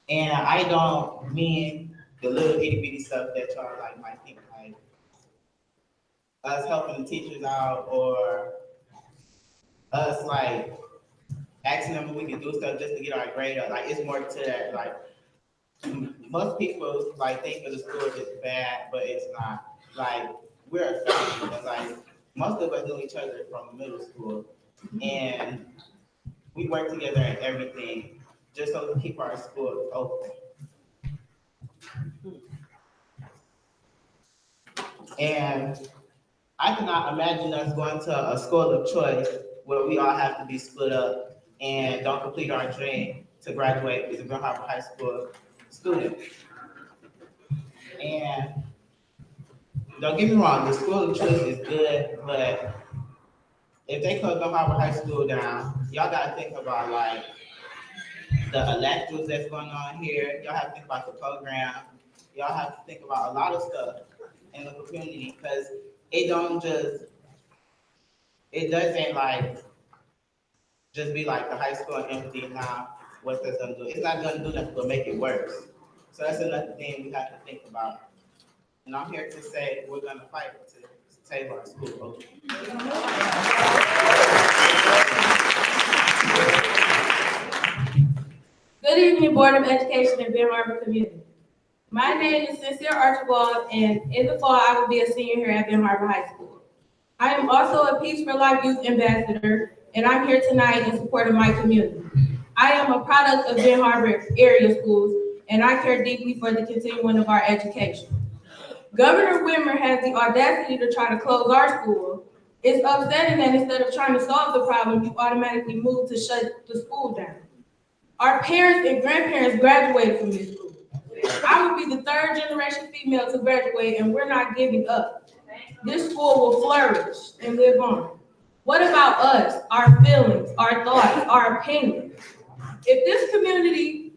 and I don't mean the little itty bitty stuff that y'all like might think, like us helping the teachers out or us like asking them if we can do stuff just to get our grade up. Like, it's more to that. Like, most people like think of the school as bad, but it's not. Like, we're a family. Like, most of us know each other from middle school, and we work together in everything just so we can keep our school open. And I cannot imagine us going to a school of choice where we all have to be split up and don't complete our dream to graduate as a Ben Harbor High School student. And don't get me wrong, the school of choice is good, but if they close Ben Harbor High School down, y'all gotta think about like the electives that's going on here. Y'all have to think about the program. Y'all have to think about a lot of stuff in the community because it doesn't like just be like the high school empty now. What's that gonna do? It's not gonna do nothing but make it worse. So that's another thing we have to think about. And I'm here to say we're gonna fight to save our school open. Good evening, Board of Education and Ben Harbor community. My name is Sincere Archibald, and in the fall, I will be a senior here at Ben Harbor High School. I am also a Peace for Life Youth Ambassador, and I'm here tonight in support of my community. I am a product of Ben Harbor area schools, and I care deeply for the continuing of our education. Governor Whitmer has the audacity to try to close our school. It's upsetting that instead of trying to solve the problem, you automatically move to shut the school down. Our parents and grandparents graduated from this school. I will be the third generation female to graduate, and we're not giving up. This school will flourish and live on. What about us, our feelings, our thoughts, our opinions? If this community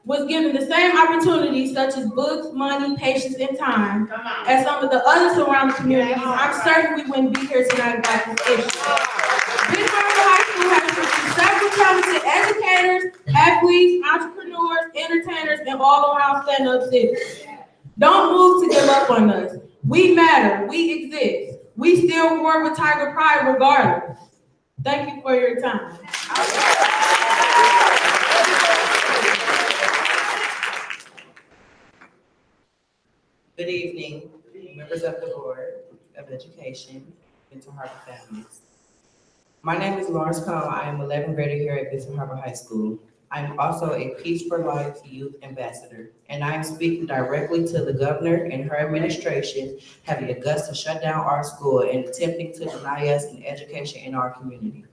was given the same opportunities such as books, money, patience, and time as some of the other surrounding communities, I'm certain we wouldn't be here tonight about this issue. Ben Harbor High School has produced several talented educators, athletes, entrepreneurs, entertainers, and all-around stand-up citizens. Don't move to give up on us. We matter. We exist. We still roar with Tiger Pride regardless. Thank you for your time. Good evening, members of the Board of Education, Benton Harbor families. My name is Lawrence Cone. I am 11th grader here at Benton Harbor High School. I'm also a Peace for Life Youth Ambassador, and I am speaking directly to the governor and her administration having the guts to shut down our school and attempting to deny us an education in our community.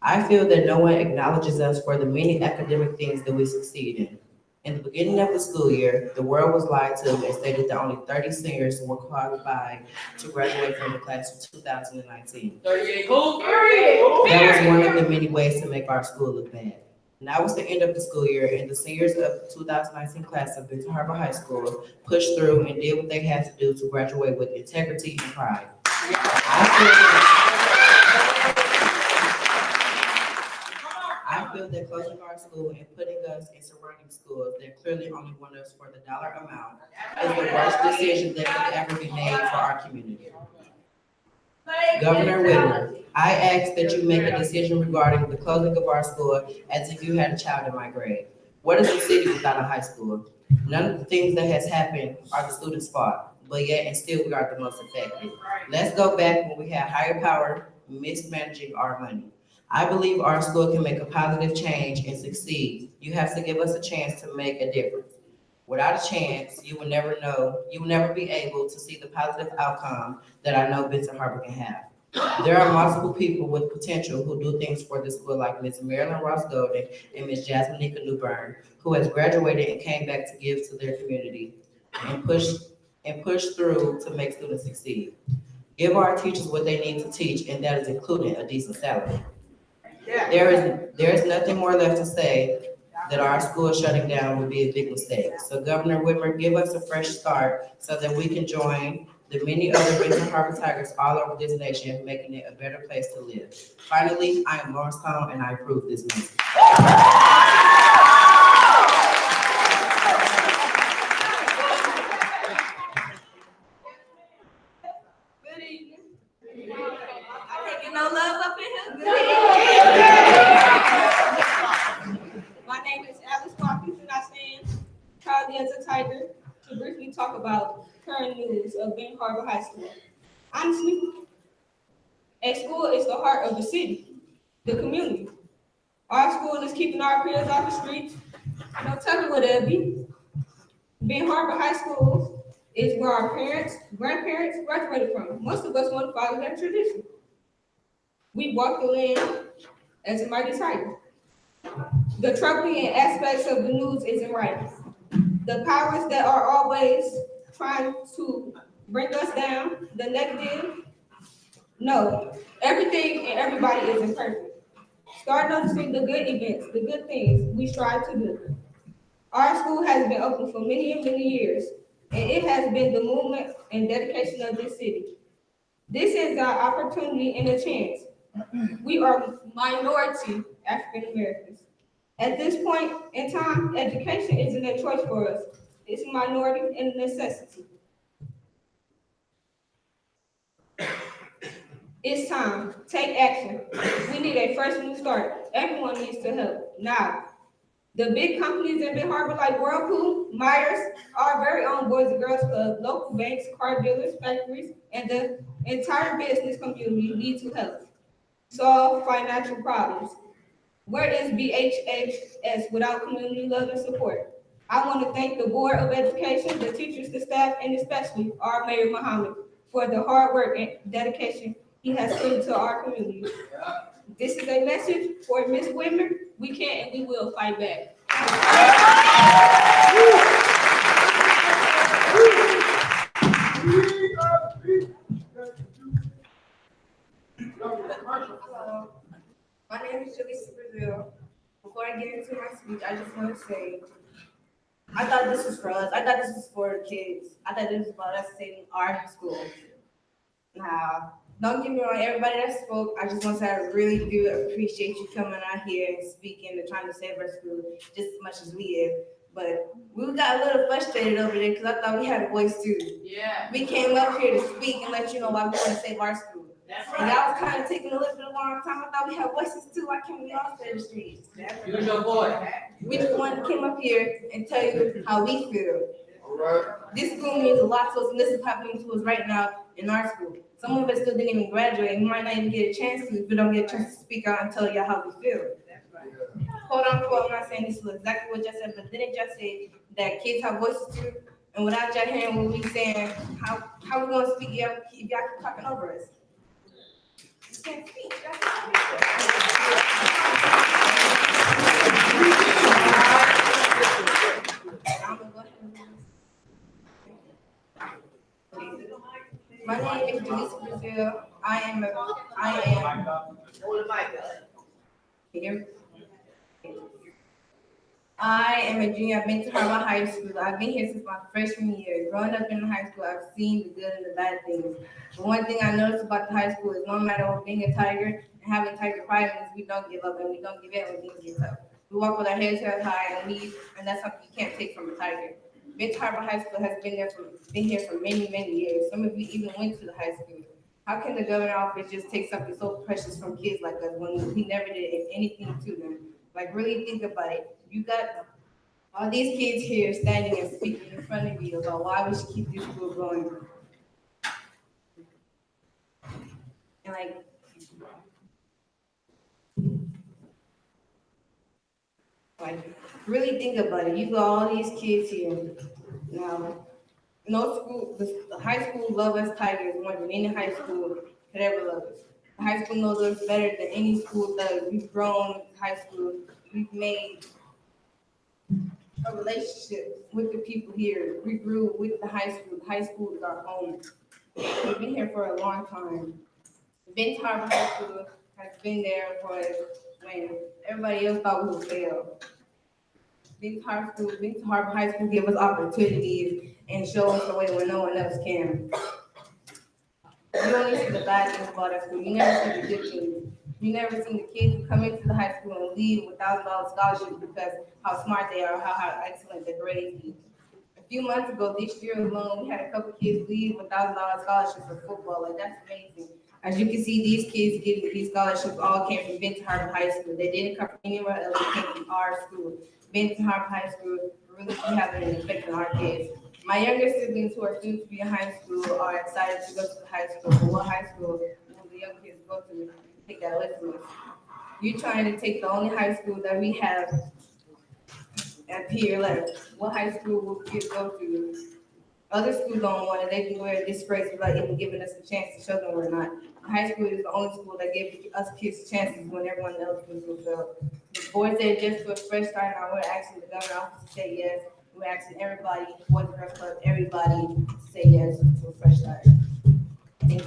I feel that no one acknowledges us for the many academic things that we succeed in. In the beginning of the school year, the world was lied to and stated that only 30 seniors were qualified to graduate from the class of 2019. 38 cool, period. That was one of the many ways to make our school look bad. Now it's the end of the school year, and the seniors of the 2019 class of Benton Harbor High School pushed through and did what they had to do to graduate with integrity and pride. I feel that closing our school and putting us in surrounding schools that clearly only want us for the dollar amount is the worst decision that could ever be made for our community. Governor Whitmer, I ask that you make a decision regarding the closing of our school as if you had a child in my grade. What is a city without a high school? None of the things that has happened are the students' fault, but yet and still we are the most affected. Let's go back when we had higher power mismanaging our money. I believe our school can make a positive change and succeed. You have to give us a chance to make a difference. Without a chance, you will never know, you will never be able to see the positive outcome that I know Benton Harbor can have. There are multiple people with potential who do things for the school, like Ms. Marilyn Ross Golden and Ms. Jasmineika Newbern, who has graduated and came back to give to their community and push through to make students succeed. Give our teachers what they need to teach, and that is including a decent salary. There is nothing more left to say that our school shutting down would be a big mistake. So Governor Whitmer, give us a fresh start so that we can join the many other Benton Harbor Tigers all over this nation, making it a better place to live. Finally, I am Lawrence Cone and I approve this message. Good evening. I'm taking no love up in here. My name is Alice Watkins, and I stand proudly as a Tiger to briefly talk about current news of Benton Harbor High School. Honestly, a school is the heart of the city, the community. Our school is keeping our peers off the streets. Don't tell me what it'll be. Benton Harbor High School is where our parents, grandparents graduated from. Most of us want to follow that tradition. We walk the land as a mighty tiger. The troubling aspects of the news isn't right. The powers that are always trying to bring us down, the negative, no, everything and everybody isn't perfect. Start noticing the good events, the good things we strive to do. Our school has been open for many and many years, and it has been the movement and dedication of this city. This is our opportunity and a chance. We are minority African Americans. At this point in time, education isn't a choice for us. It's a minority and a necessity. It's time. Take action. We need a fresh new start. Everyone needs to help now. The big companies in Benton Harbor like Whirlpool, Myers, our very own Boys and Girls Club, local banks, car dealers, factories, and the entire business community need to help solve financial problems. Where is BHAS without community love and support? I want to thank the Board of Education, the teachers, the staff, and especially our Mayor Muhammad for the hard work and dedication he has put into our community. This is a message for Ms. Whitmer. We can and we will fight back. Hello, my name is Julissa Brazil. Before I get into my speech, I just want to say, I thought this was for us. I thought this was for the kids. I thought this was about us saving our school. Now, don't get me wrong, everybody that spoke, I just want to say I really do appreciate you coming out here and speaking and trying to save our school just as much as we is. But we got a little frustrated over there because I thought we had a voice too. Yeah. We came up here to speak and let you know why we want to save our school. And y'all was kind of taking a little bit of a long time. I thought we had voices too. Why can't we all stay in the streets? Use your voice. We just wanted to come up here and tell you how we feel. All right. This school means a lot to us, and this is happening to us right now in our school. Some of us still didn't even graduate, and we might not even get a chance to if we don't get a chance to speak out and tell y'all how we feel. quote unquote, I'm not saying this was exactly what just said, but didn't just say that kids have voices too? And without y'all hearing what we saying, how we gonna speak if y'all keep talking over us? You can't speak. That's not I'm gonna go ahead and my name is Denise Brazil. I am. Here. I am a junior. I've been to Harvard High School. I've been here since my freshman year. Growing up in high school, I've seen the good and the bad things. But one thing I noticed about the high school is no matter what, being a Tiger and having Tiger pride means we don't give up and we don't give in when things get tough. We walk with our heads held high and that's something you can't take from a Tiger. Bench Harbor High School has been here for many, many years. Some of you even went to the high school. How can the governor office just take something so precious from kids like us when we never did anything to them? Like, really think about it. You got all these kids here standing and speaking in front of you about why we should keep this school going. And really think about it. You got all these kids here. Now, no school, the high school love us Tigers more than any high school could ever love us. The high school knows us better than any school does. We've grown in high school. We've made a relationship with the people here. We grew with the high school. The high school is our home. We've been here for a long time. Bench Harbor High School has been there for when everybody else thought we would fail. Bench Harbor High School give us opportunities and show us the way when no one else can. You only see the bad things about our school. You never see the good things. You never seen the kids who come into the high school and leave with $1,000 scholarships because how smart they are, how excellent their grades be. A few months ago, this year alone, we had a couple kids leave with $1,000 scholarships for football. Like, that's amazing. As you can see, these kids getting these scholarships all came from Benton Harbor High School. They didn't come from anywhere else. They came from our school. Benton Harbor High School really having an effect on our kids. My younger siblings who are soon to be in high school are excited to go to the high school. But what high school will the young kids go to? Take that away from us. You're trying to take the only high school that we have at Pier 11. What high school will kids go to? Other schools don't want it. They can wear a disgrace without even giving us a chance to show them we're not. High school is the only school that gives us kids chances when everyone else will fail. The board said just to a fresh start, and we're asking the governor office to say yes. We're asking everybody, Boys and Girls Club, everybody to say yes to a fresh start. Thank you.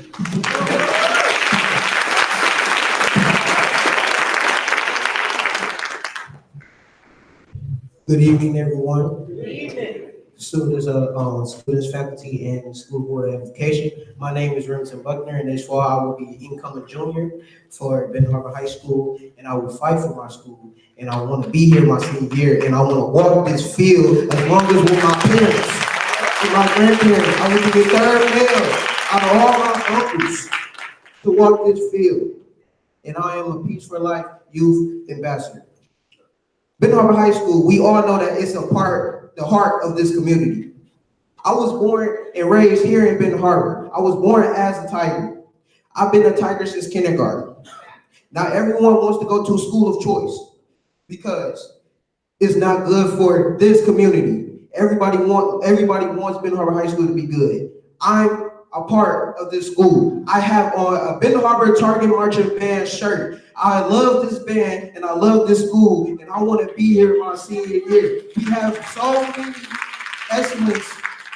Good evening, everyone. Good evening. Students, faculty, and school board of education. My name is Remington Buckner, and this fall I will be incoming junior for Benton Harbor High School, and I will fight for my school. And I want to be here my senior year, and I want to walk this field as long as with my parents, with my grandparents. I will be the third male out of all my uncles to walk this field. And I am a Peace for Life youth ambassador. Benton Harbor High School, we all know that it's the heart of this community. I was born and raised here in Benton Harbor. I was born as a Tiger. I've been a Tiger since kindergarten. Now everyone wants to go to a school of choice because it's not good for this community. Everybody wants Benton Harbor High School to be good. I'm a part of this school. I have on a Benton Harbor Target Marching Band shirt. I love this band and I love this school, and I want to be here my senior year. We have so many excellence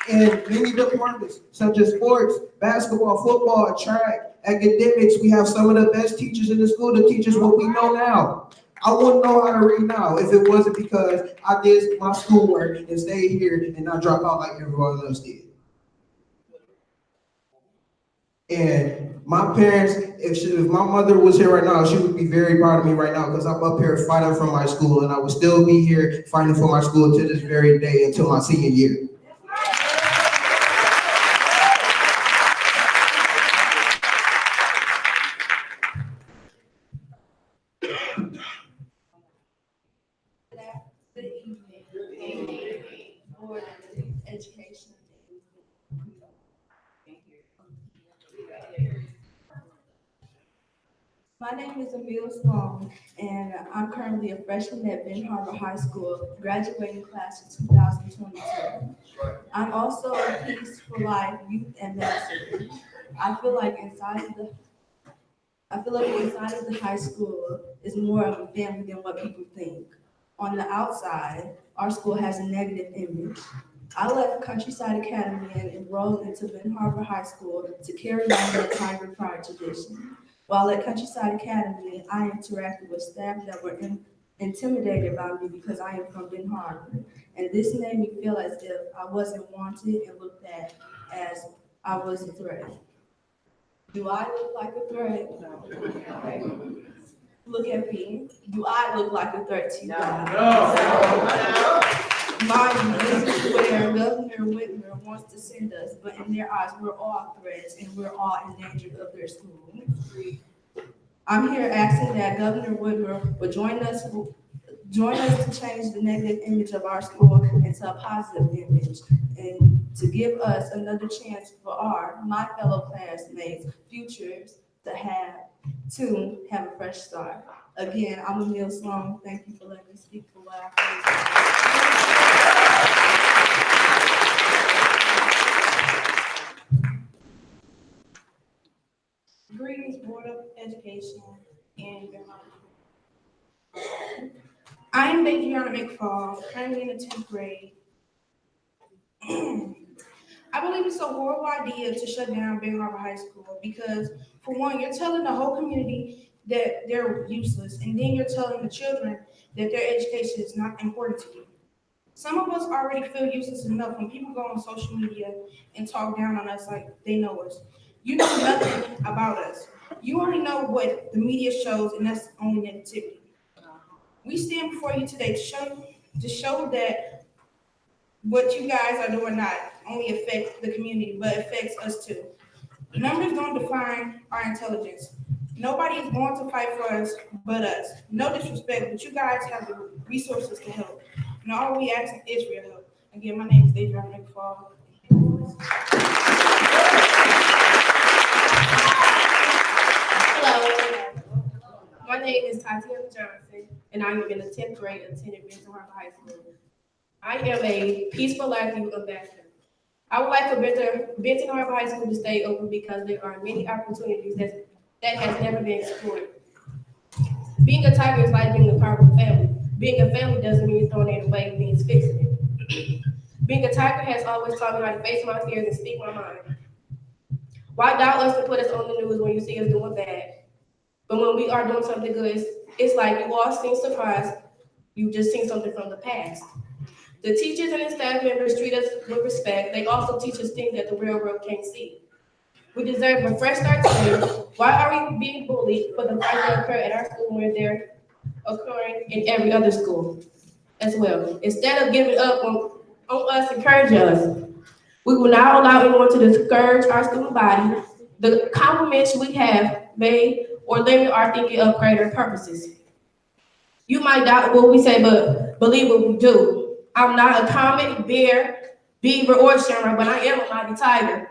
in many departments, such as sports, basketball, football, track, academics. We have some of the best teachers in the school to teach us what we know now. I wouldn't know how to read now if it wasn't because I did my schoolwork and stayed here and not drop out like everyone else did. And my parents, if my mother was here right now, she would be very proud of me right now because I'm up here fighting for my school, and I will still be here fighting for my school to this very day until my senior year. Good evening. Board of Education. My My name is Emile Sloan, and I'm currently a freshman at Ben Harbor High School, graduating class of 2022. I'm also a Peace for Life Youth Ambassador. I feel like inside of the high school is more of a family than what people think. On the outside, our school has a negative image. I left Countryside Academy and enrolled into Ben Harbor High School to carry on the Tiger Pride tradition. While at Countryside Academy, I interacted with staff that were intimidated by me because I am from Ben Harbor. And this made me feel as if I wasn't wanted and looked at as I was a threat. Do I look like a threat? No. Okay. Look at me. Do I look like a threat to you guys? No. Mind you, this is where Governor Whitmer wants to send us, but in their eyes, we're all threats and we're all endangered of their school. I'm here asking that Governor Whitmer would join us to change the negative image of our school into a positive image and to give us another chance for my fellow classmates, futures, to have a fresh start. Again, I'm Emile Sloan. Thank you for letting me speak for what Greetings, Board of Education and I am Adriana McFall, currently in the 10th grade. I believe it's a horrible idea to shut down Ben Harbor High School because, for one, you're telling the whole community that they're useless, and then you're telling the children that their education is not important to you. Some of us already feel useless enough when people go on social media and talk down on us like they know us. You know nothing about us. You only know what the media shows, and that's only negativity. We stand before you today to show that what you guys are doing not only affects the community, but affects us too. Numbers don't define our intelligence. Nobody is going to fight for us but us. No disrespect, but you guys have the resources to help. And all we ask is for your help. Again, my name is Adriana McFall. Hello. My name is Tatiana Johnson, and I am in the 10th grade attending Benton Harbor High School. I am a Peaceful Life Youth Ambassador. I would like for Benton Harbor High School to stay open because there are many opportunities that has never been explored. Being a Tiger is like being a part of a family. Being a family doesn't mean throwing it away, it means fixing it. Being a Tiger has always taught me how to face my fears and speak my mind. Why doubt us to put us on the news when you see us doing bad? But when we are doing something good, it's like you all seem surprised, you just seen something from the past. The teachers and the staff members treat us with respect. They also teach us things that the real world can't see. We deserve a fresh start today. Why are we being bullied for the fights that occur at our school when they're occurring in every other school as well? Instead of giving up on us, encourage us. We will not allow anyone to discourage our student body. The compliments we have made or limit our thinking of greater purposes. You might doubt what we say, but believe what we do. I'm not a comet, bear, beaver, or shimmer, but I am a mighty tiger.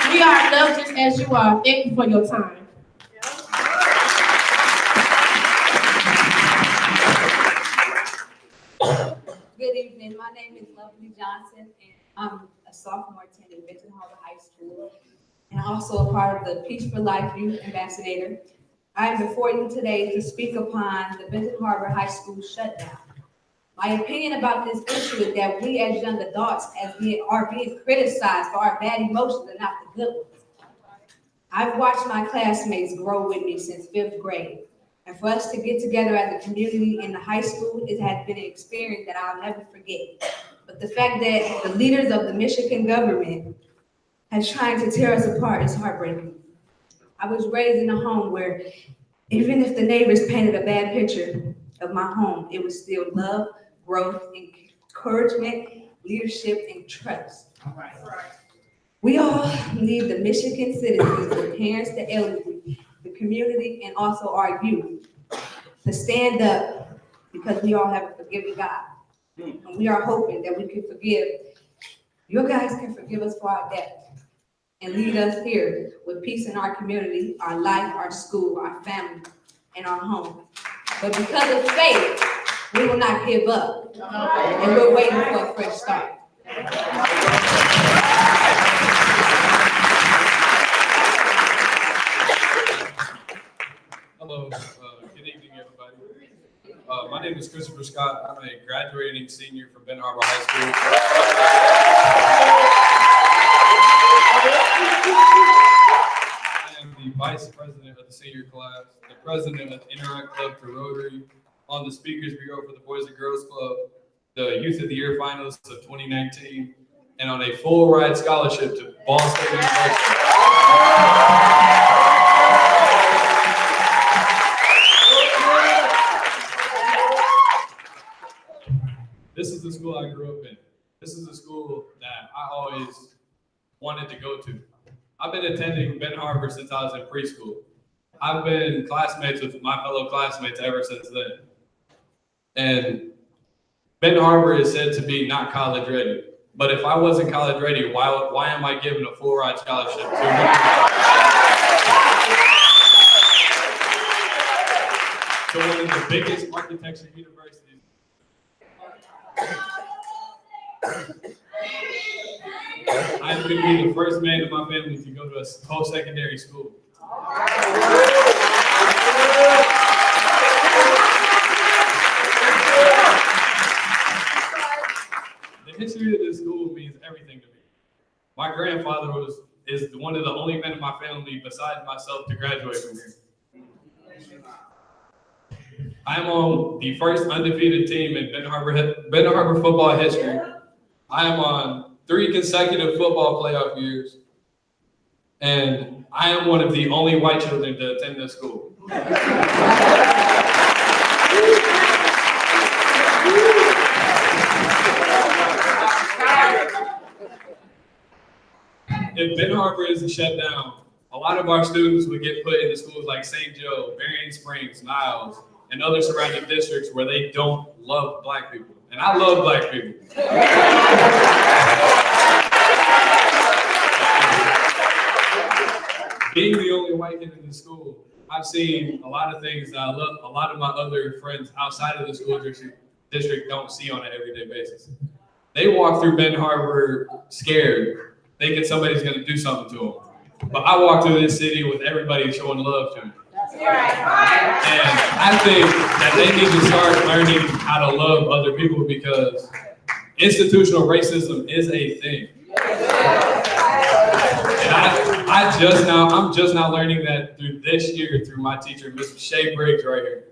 We are loved just as you are. Thank you for your time. Good evening. My name is Lovely Johnson, and I'm a sophomore attending Benton Harbor High School, and also a part of the Peace for Life Youth Ambassador. I am before you today to speak upon the Benton Harbor High School shutdown. My opinion about this issue is that we as young adults are being criticized for our bad emotions and not the good ones. I've watched my classmates grow with me since 5th grade. And for us to get together as a community in the high school, it has been an experience that I'll never forget. But the fact that the leaders of the Michigan government has tried to tear us apart is heartbreaking. I was raised in a home where even if the neighbors painted a bad picture of my home, it was still love, growth, encouragement, leadership, and trust. We all need the Michigan citizens, the parents, the elderly, the community, and also our youth to stand up because we all have a forgiving God. And we are hoping that we can forgive, you guys can forgive us for our debt. and lead us here with peace in our community, our life, our school, our family, and our home. But because of faith, we will not give up, and we're waiting for a fresh start. Hello, good evening, everybody. My name is Christopher Scott. I'm a graduating senior from Ben Harbor High School. I am the vice president of the senior class, the president of Interact Club to Rotary, on the Speakers Bureau for the Boys and Girls Club, the Youth of the Year finalists of 2019, and on a full ride scholarship to Ball State University. This is the school I grew up in. This is the school that I always wanted to go to. I've been attending Ben Harbor since I was in preschool. I've been classmates with my fellow classmates ever since then. And Ben Harbor is said to be not college ready. But if I wasn't college ready, why am I given a full ride scholarship to one of the biggest architecture universities? I'm going to be the first man in my family to go to a post-secondary school. The history of this school means everything to me. My grandfather is one of the only men in my family besides myself to graduate from here. I'm on the first undefeated team in Ben Harbor football history. I am on 3 consecutive football playoff years, and I am one of the only white children to attend this school. If Ben Harbor isn't shut down, a lot of our students would get put into schools like St. Joe, Berrien Springs, Niles, and other surrounding districts where they don't love black people. And I love black people. Being the only white kid in the school, I've seen a lot of things that a lot of my other friends outside of the school district don't see on an everyday basis. They walk through Ben Harbor scared, thinking somebody's gonna do something to them. But I walk through this city with everybody showing love to me. And I think that they need to start learning how to love other people because institutional racism is a thing. And I'm just now learning that through this year through my teacher, Ms. Shay Briggs right here.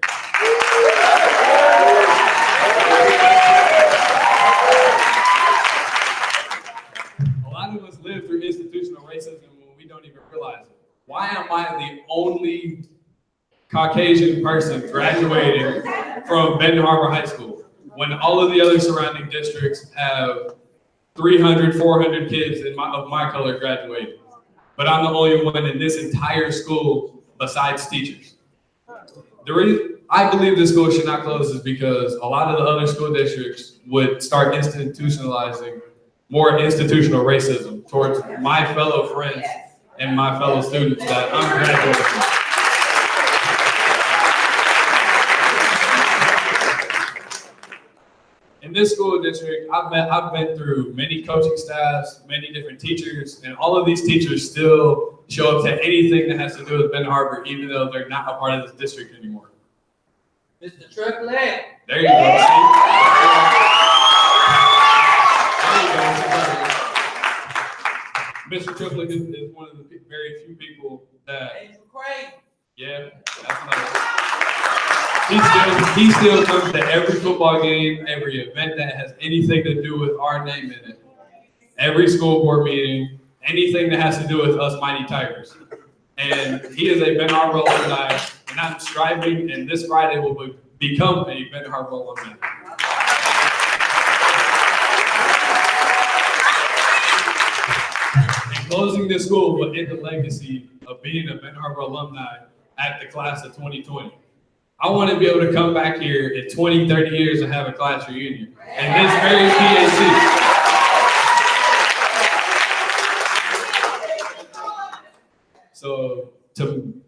A lot of us live through institutional racism when we don't even realize it. Why am I the only Caucasian person graduating from Ben Harbor High School when all of the other surrounding districts have 300, 400 kids of my color graduating? But I'm the only one in this entire school besides teachers. The reason I believe this school should not close is because a lot of the other school districts would start institutionalizing more institutional racism towards my fellow friends and my fellow students that I'm graduating from. In this school district, I've been through many coaching staffs, many different teachers, and all of these teachers still show up to anything that has to do with Ben Harbor, even though they're not a part of this district anymore. Mr. Triplett. There you go. Mr. Triplett is one of the very few people that. Yeah, that's nice. He still comes to every football game, every event that has anything to do with our name in it. Every school board meeting, anything that has to do with us Mighty Tigers. And he is a Ben Harbor alumni, and I'm striving, and this Friday will become a Ben Harbor alumni. And closing this school will end the legacy of being a Ben Harbor alumni at the class of 2020. I want to be able to come back here in 20, 30 years and have a class reunion. And this very PAC. So to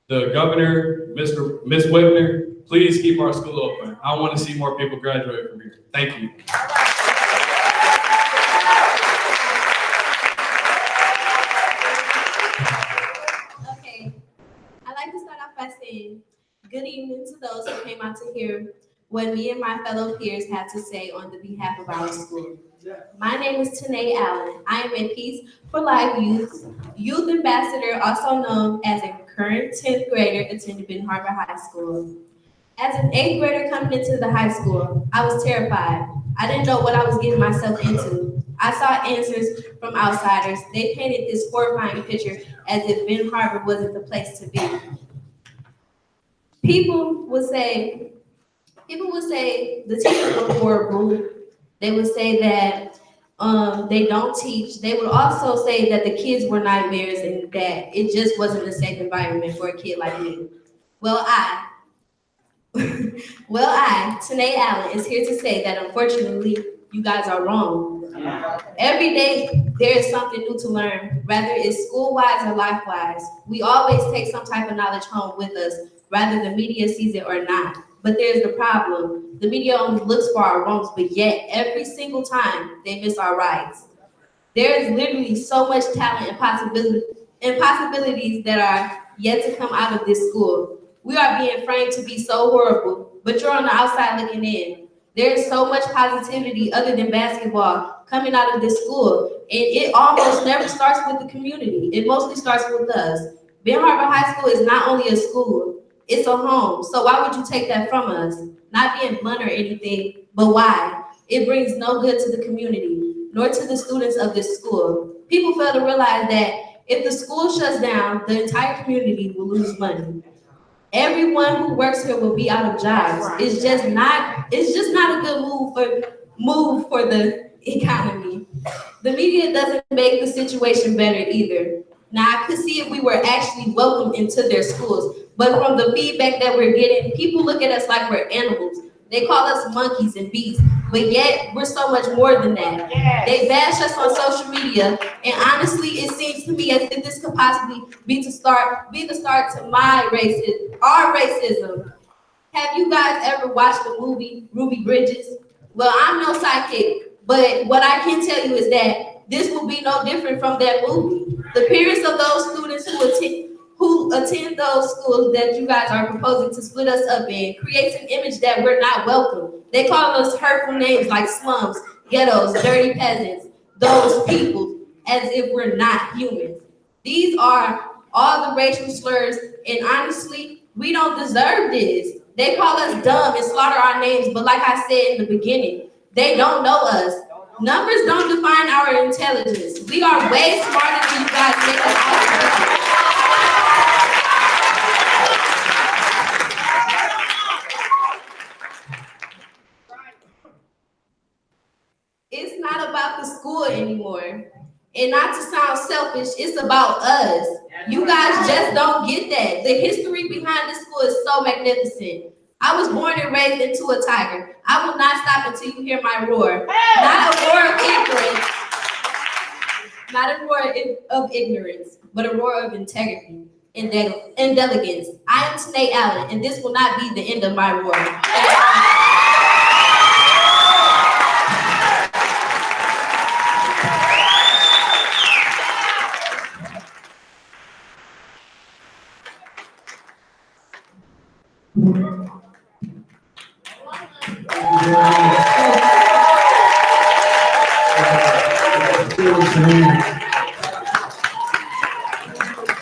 the governor, Miss Whitner, please keep our school open. I want to see more people graduate from here. Thank you. Okay, I'd like to start off by saying good evening to those who came out to hear what me and my fellow peers had to say on the behalf of our school. My name is Tanae Allen. I am a Peace for Life youth ambassador, also known as a current 10th grader attending Ben Harbor High School. As an 8th grader coming into the high school, I was terrified. I didn't know what I was getting myself into. I saw answers from outsiders. They painted this horrifying picture as if Ben Harbor wasn't the place to be. People would say the teachers were horrible. They would say that they don't teach. They would also say that the kids were nightmares and that it just wasn't a safe environment for a kid like me. Well, Tanae Allen, is here to say that unfortunately, you guys are wrong. Every day, there is something new to learn, whether it's school-wise or life-wise. We always take some type of knowledge home with us, whether the media sees it or not. But there's the problem. The media only looks for our wrongs, but yet every single time they miss our rights. There is literally so much talent and possibilities that are yet to come out of this school. We are being framed to be so horrible, but you're on the outside looking in. There is so much positivity other than basketball coming out of this school, and it almost never starts with the community. It mostly starts with us. Ben Harbor High School is not only a school, it's a home. So why would you take that from us? Not being blunt or anything, but why? It brings no good to the community, nor to the students of this school. People fail to realize that if the school shuts down, the entire community will lose money. Everyone who works here will be out of jobs. It's just not a good move for the economy. The media doesn't make the situation better either. Now, I could see if we were actually welcomed into their schools, but from the feedback that we're getting, people look at us like we're animals. They call us monkeys and beasts, but yet we're so much more than that. Yes. They bash us on social media, and honestly, it seems to me as if this could possibly be the start to our racism. Have you guys ever watched the movie Ruby Bridges? Well, I'm no psychic, but what I can tell you is that this will be no different from that movie. The parents of those students who attend those schools that you guys are proposing to split us up in creates an image that we're not welcome. They call us hurtful names like slums, ghettos, dirty peasants, those people, as if we're not humans. These are all the racial slurs, and honestly, we don't deserve this. They call us dumb and slaughter our names, but like I said in the beginning, they don't know us. Numbers don't define our intelligence. We are way smarter than you guys make us all. It's not about the school anymore. And not to sound selfish, it's about us. You guys just don't get that. The history behind this school is so magnificent. I was born and raised into a tiger. I will not stop until you hear my roar. Not a roar of ignorance. Not a roar of ignorance, but a roar of integrity and elegance. I am Tanae Allen, and this will not be the end of my roar.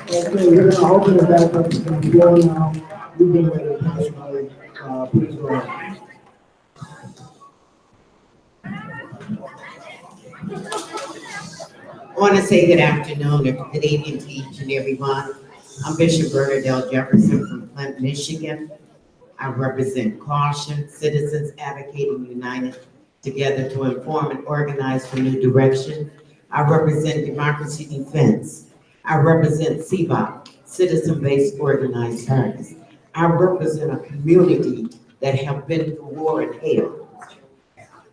Okay, we're gonna open it back up to the floor now. We've been ready personally. Please go ahead. I want to say good afternoon or good evening to each and everyone. I'm Bishop Bernadette Jefferson from Flint, Michigan. I represent Caution, Citizens Advocating United, together to inform and organize for new direction. I represent Democracy Defense. I represent CBOC, Citizen-Based Organized Parties. I represent a community that have been through war and hell.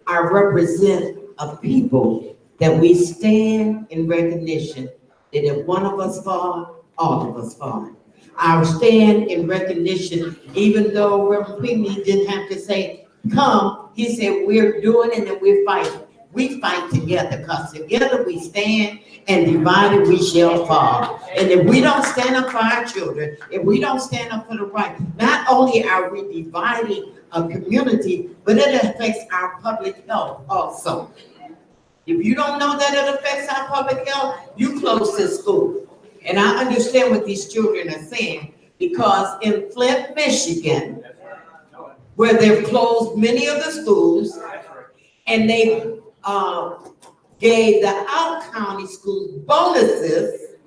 I represent a people that we stand in recognition that if one of us fall, all of us falling. Our stand in recognition, even though Reverend Quigley didn't have to say, come, he said, we're doing it and we're fighting. We fight together, because together we stand, and divided we shall fall. And if we don't stand up for our children, if we don't stand up for the right, not only are we dividing a community, but it affects our public health also. If you don't know that it affects our public health, you close this school. And I understand what these children are saying, because in Flint, Michigan, where they've closed many of the schools, and they gave the out-county schools bonuses,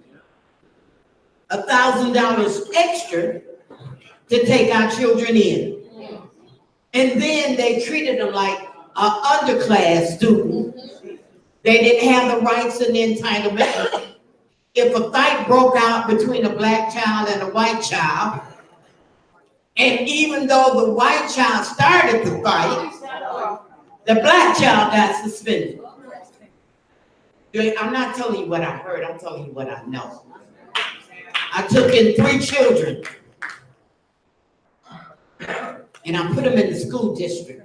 $1,000 extra to take our children in. And then they treated them like an underclass student. They didn't have the rights and entitlement. If a fight broke out between a black child and a white child, and even though the white child started the fight, the black child got suspended. I'm not telling you what I heard, I'm telling you what I know. I took in 3 children, and I put them in the school district.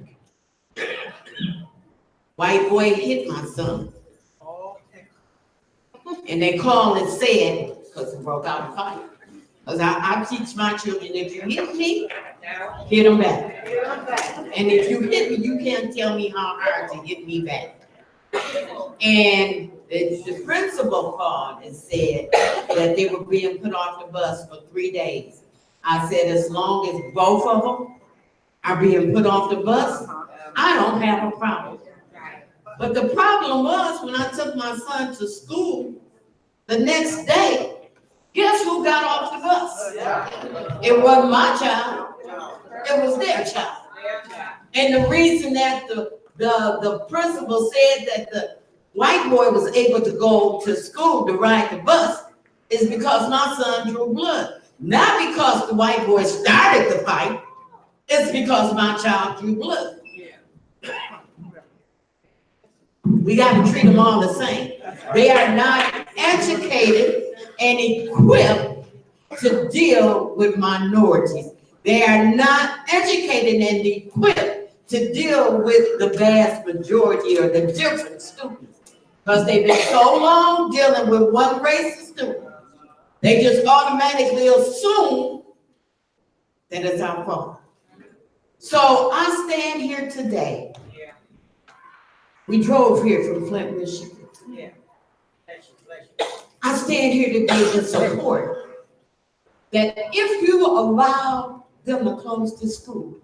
White boy hit my son. And they called and said, because it broke out a fight. Because I teach my children, if you hit me, hit them back. And if you hit me, you can't tell me how hard to hit me back. And the principal called and said that they were being put off the bus for 3 days. I said, as long as both of them are being put off the bus, I don't have a problem. But the problem was, when I took my son to school the next day, guess who got off the bus? It wasn't my child, it was their child. And the reason that the principal said that the white boy was able to go to school to ride the bus is because my son drew blood. Not because the white boy started the fight, it's because my child drew blood. We got to treat them all the same. They are not educated and equipped to deal with minorities. They are not educated and equipped to deal with the vast majority or the different students. Because they've been so long dealing with one racist student, they just automatically assume that it's our fault. So I stand here today. We drove here from Flint, Michigan. I stand here to give the support that if you allow them to close the school,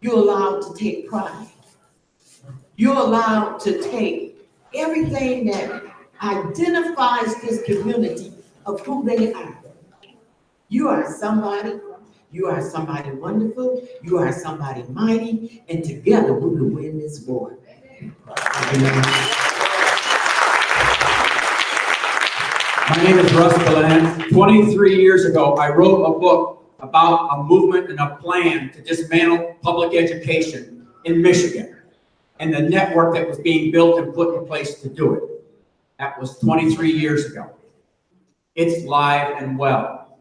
you're allowed to take pride. You're allowed to take everything that identifies this community of who they are. You are somebody wonderful, you are somebody mighty, and together we will win this war. My name is Russ Galan. 23 years ago, I wrote a book about a movement and a plan to dismantle public education in Michigan and the network that was being built and put in place to do it. That was 23 years ago. It's live and well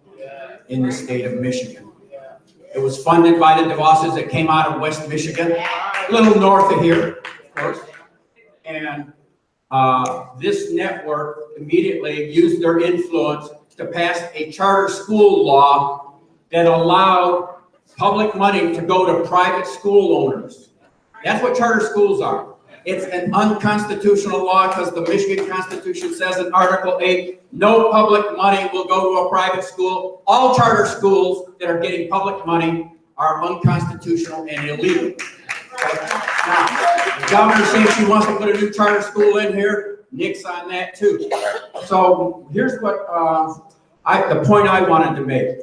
in the state of Michigan. It was funded by the DeVosses that came out of West Michigan, a little north of here, of course. And this network immediately used their influence to pass a charter school law that allowed public money to go to private school owners. That's what charter schools are. It's an unconstitutional law because the Michigan Constitution says in Article 8, no public money will go to a private school. All charter schools that are getting public money are unconstitutional and illegal. Now, the governor says she wants to put a new charter school in here. Nick's on that too. So here's what the point I wanted to make.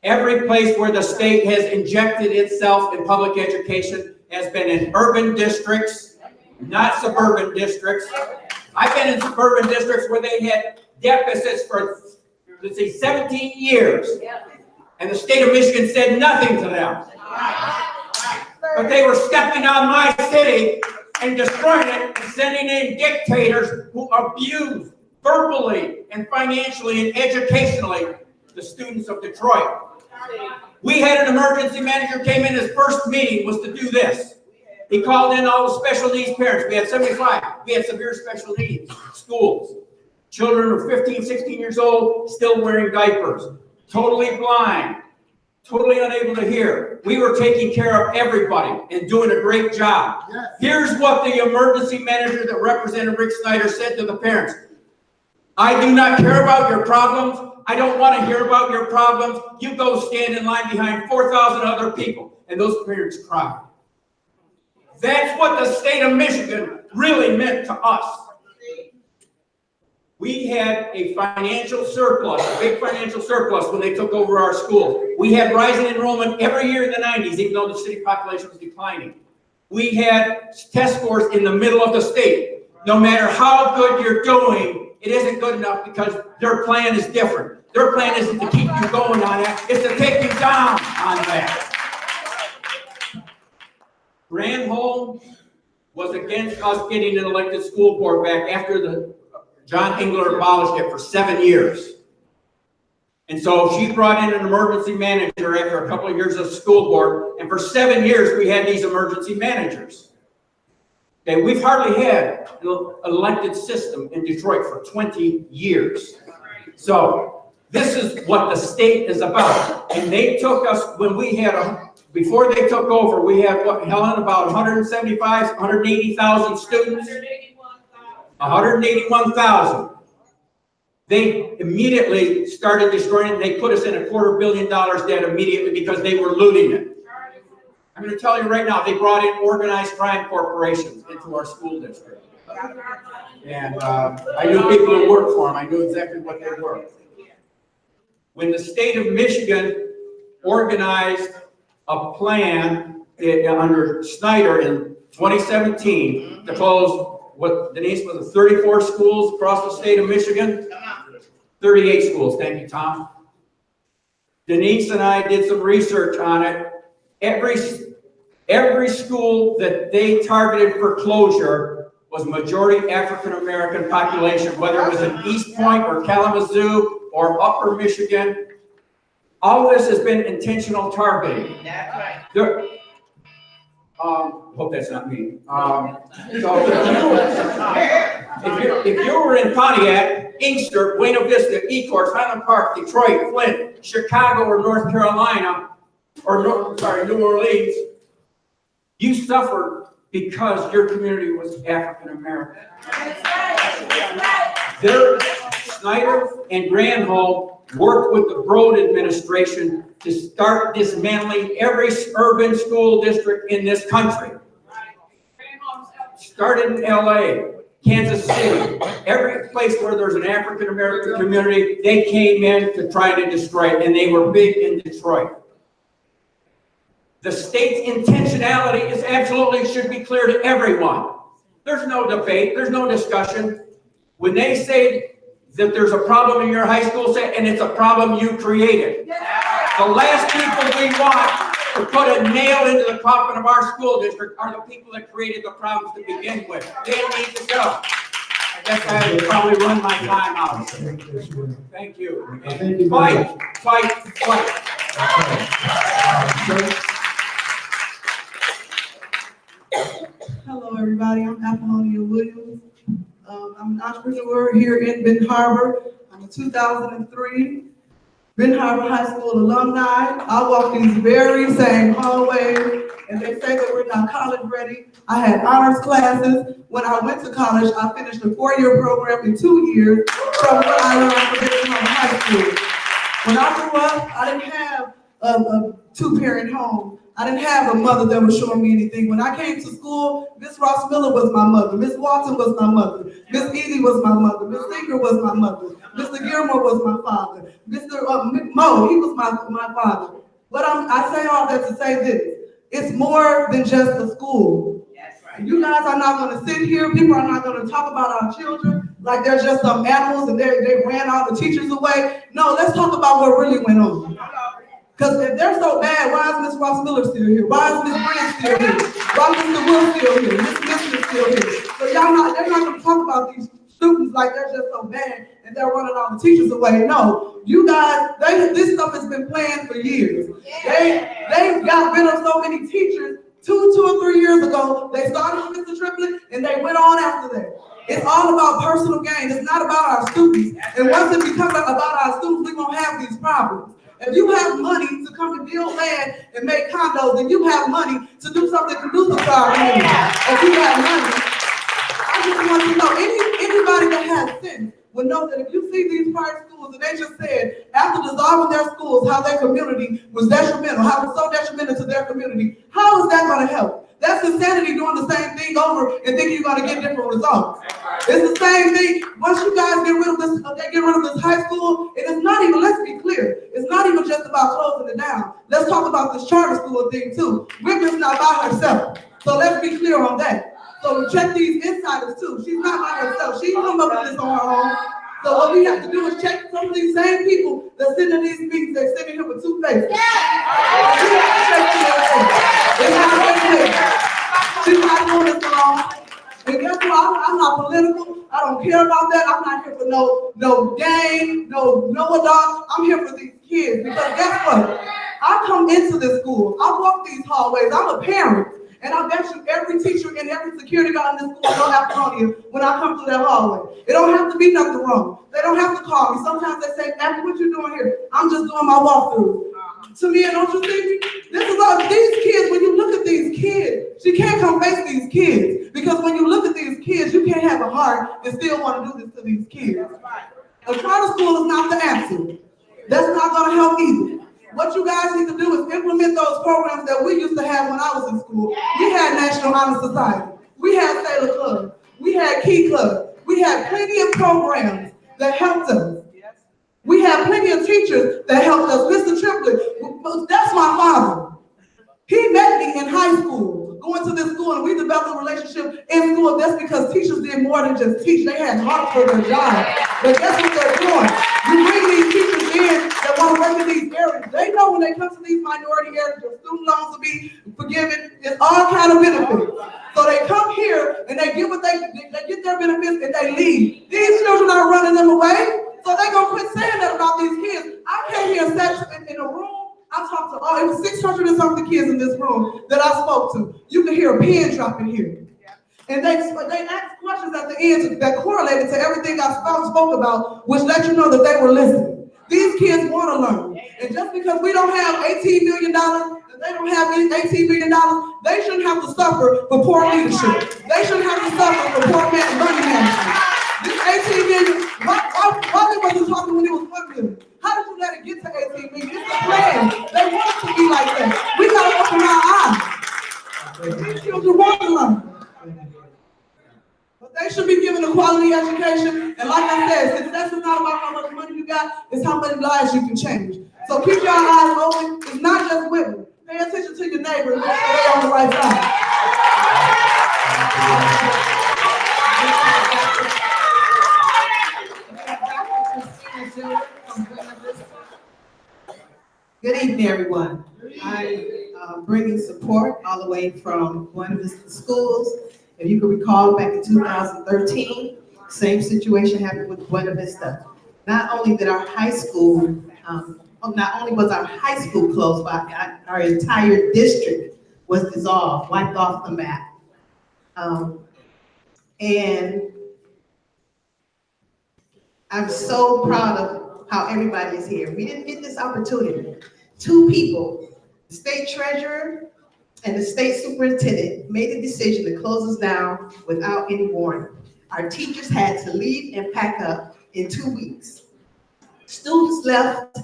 Every place where the state has injected itself in public education has been in urban districts, not suburban districts. I've been in suburban districts where they had deficits for, let's say, 17 years. And the state of Michigan said nothing to them. But they were stepping on my city and destroying it and sending in dictators who abused verbally and financially and educationally the students of Detroit. We had an emergency manager came in, his first meeting was to do this. He called in all the special needs parents. We had 75. We had severe special needs schools. Children of 15, 16 years old, still wearing diapers, totally blind, totally unable to hear. We were taking care of everybody and doing a great job. Yes. Here's what the emergency manager that represented Rick Snyder said to the parents. I do not care about your problems. I don't want to hear about your problems. You go stand in line behind 4,000 other people. And those parents cried. That's what the state of Michigan really meant to us. We had a financial surplus, a big financial surplus when they took over our schools. We had rising enrollment every year in the 90s, even though the city population was declining. We had test scores in the middle of the state. No matter how good you're doing, it isn't good enough because their plan is different. Their plan isn't to keep you going on that, it's to take you down on that. Granholm was against us getting an elected school board back after John Engler abolished it for 7 years. And so she brought in an emergency manager after a couple of years of school board, and for 7 years we had these emergency managers. Okay, we've hardly had an elected system in Detroit for 20 years. So this is what the state is about. And they took us, when we had before they took over, we had, what, Helen, about 175, 180,000 students? 181,000. They immediately started destroying it. They put us in $250 million debt immediately because they were looting it. I'm going to tell you right now, they brought in organized crime corporations into our school district. And I knew people who worked for them. I knew exactly what they were. When the state of Michigan organized a plan under Snyder in 2017 to close what Denise was it, 34 schools across the state of Michigan? 38 schools, thank you, Tom. Denise and I did some research on it. Every school that they targeted for closure was majority African American population, whether it was in East Point or Kalamazoo or Upper Michigan. All this has been intentional targeting. That's right. Hope that's not me. So if you were in Pontiac, Inkster, Buena Vista, Ecorse, Highland Park, Detroit, Flint, Chicago, or North Carolina, or New Orleans, you suffered because your community was African American. Snyder and Granholm worked with the Broad administration to start dismantling every urban school district in this country. Started in LA, Kansas City, every place where there's an African American community, they came in to try to destroy it, and they were big in Detroit. The state's intentionality is absolutely should be clear to everyone. There's no debate, there's no discussion. When they say that there's a problem in your high school, and it's a problem you created. The last people we want to put a nail into the coffin of our school district are the people that created the problems to begin with. They need to go. I guess I would probably run my time out. Thank you. Fight, fight, fight. Hello, everybody. I'm Apollonia Williams. I'm an entrepreneur here in Benton Harbor. I'm a 2003 Benton Harbor High School alumni. I walk these very same hallways, and they say that we're not college ready. I had honors classes. When I went to college, I finished a 4-year program in 2 years from what I learned from Benton Harbor High School. When I grew up, I didn't have a 2-parent home. I didn't have a mother that was showing me anything. When I came to school, Miss Ross Miller was my mother. Miss Walton was my mother. Miss Edie was my mother. Miss Singer was my mother. Mr. Gilmore was my father. Mr. Mo, he was my father. But I say all that to say this. It's more than just a school. That's right. You guys are not going to sit here. People are not going to talk about our children like they're just some animals and they ran all the teachers away. No, let's talk about what really went on. Because if they're so bad, why is Miss Ross Miller still here? Why is Miss Brand still here? Why is Mr. Will still here? Miss Smith is still here. So they're not going to talk about these students like they're just so bad and they're running all the teachers away. No, you guys, this stuff has been planned for years. They've got rid of so many teachers 2 or 3 years ago. They started with Mr. Triplett and they went on after that. It's all about personal gain. It's not about our students. And once it becomes about our students, we won't have these problems. If you have money to come and build land and make condos, then you have money to do something conducive to our community. If you have money, I just want you to know, anybody that has sense will know that if you see these private schools, and they just said, after dissolving their schools, how their community was detrimental, how it was so detrimental to their community, how is that going to help? That's insanity doing the same thing over and thinking you're going to get different results. It's the same thing. Once you guys get rid of this, they get rid of this high school, and it's not even, let's be clear, it's not even just about closing it down. Let's talk about this charter school thing too. Whitman's not by herself. So let's be clear on that. So check these insiders too. She's not by herself. She didn't come up with this on her own. So what we have to do is check some of these same people that sit in these meetings, they're sitting here with 2 faces. It's not the same. She's not doing this alone. And guess what? I'm not political. I don't care about that. I'm not here for no gang, no adult. I'm here for these kids because guess what? I come into this school. I walk these hallways. I'm a parent. And I bet you every teacher and every security guard in this school don't have to call you when I come through that hallway. It don't have to be nothing wrong. They don't have to call me. Sometimes they say, Abby, what you doing here? I'm just doing my walkthrough. To me, and don't you think? This is all these kids, when you look at these kids, she can't come face these kids. Because when you look at these kids, you can't have a heart and still want to do this to these kids. A charter school is not the answer. That's not going to help either. What you guys need to do is implement those programs that we used to have when I was in school. We had National Honor Society. We had Sailor Club. We had Key Club. We had plenty of programs that helped us. We had plenty of teachers that helped us. Mr. Triplett, that's my father. He met me in high school, going to this school, and we developed a relationship in school. That's because teachers did more than just teach. They had heart for their job. But guess what they're doing? You bring these teachers in that want to work in these areas. They know when they come to these minority areas, their student loans will be forgiven. It's all kind of benefits. So they come here and they get what they get their benefits and they leave. These children are running them away. So they're going to quit saying that about these kids. I came here and sat in a room. I talked to it was 600 and something kids in this room that I spoke to. You can hear a pin drop in here. And they asked questions at the end that correlated to everything I spoke about, which let you know that they were listening. These kids want to learn. And just because we don't have $18 million, and they don't have $18 million, they shouldn't have to suffer for poor leadership. They shouldn't have to suffer for poor money management. This 18 million, why they wasn't talking when it was 1 million? How did you let it get to 18 million? It's a plan. They want it to be like that. We got to open our eyes. These children want to learn. But they should be given a quality education. And like I said, success is not about how much money you got, it's how many lives you can change. So keep your eyes open. It's not just women. Pay attention to your neighbor and make sure they're on the right side. Good evening, everyone. I'm bringing support all the way from Buena Vista Schools. If you can recall, back in 2013, same situation happened with Buena Vista. Not only did our high school, not only was our high school closed, but our entire district was dissolved, wiped off the map. And I'm so proud of how everybody is here. We didn't get this opportunity. 2 people, the state treasurer and the state superintendent, made a decision to close us down without any warning. Our teachers had to leave and pack up in 2 weeks. Students left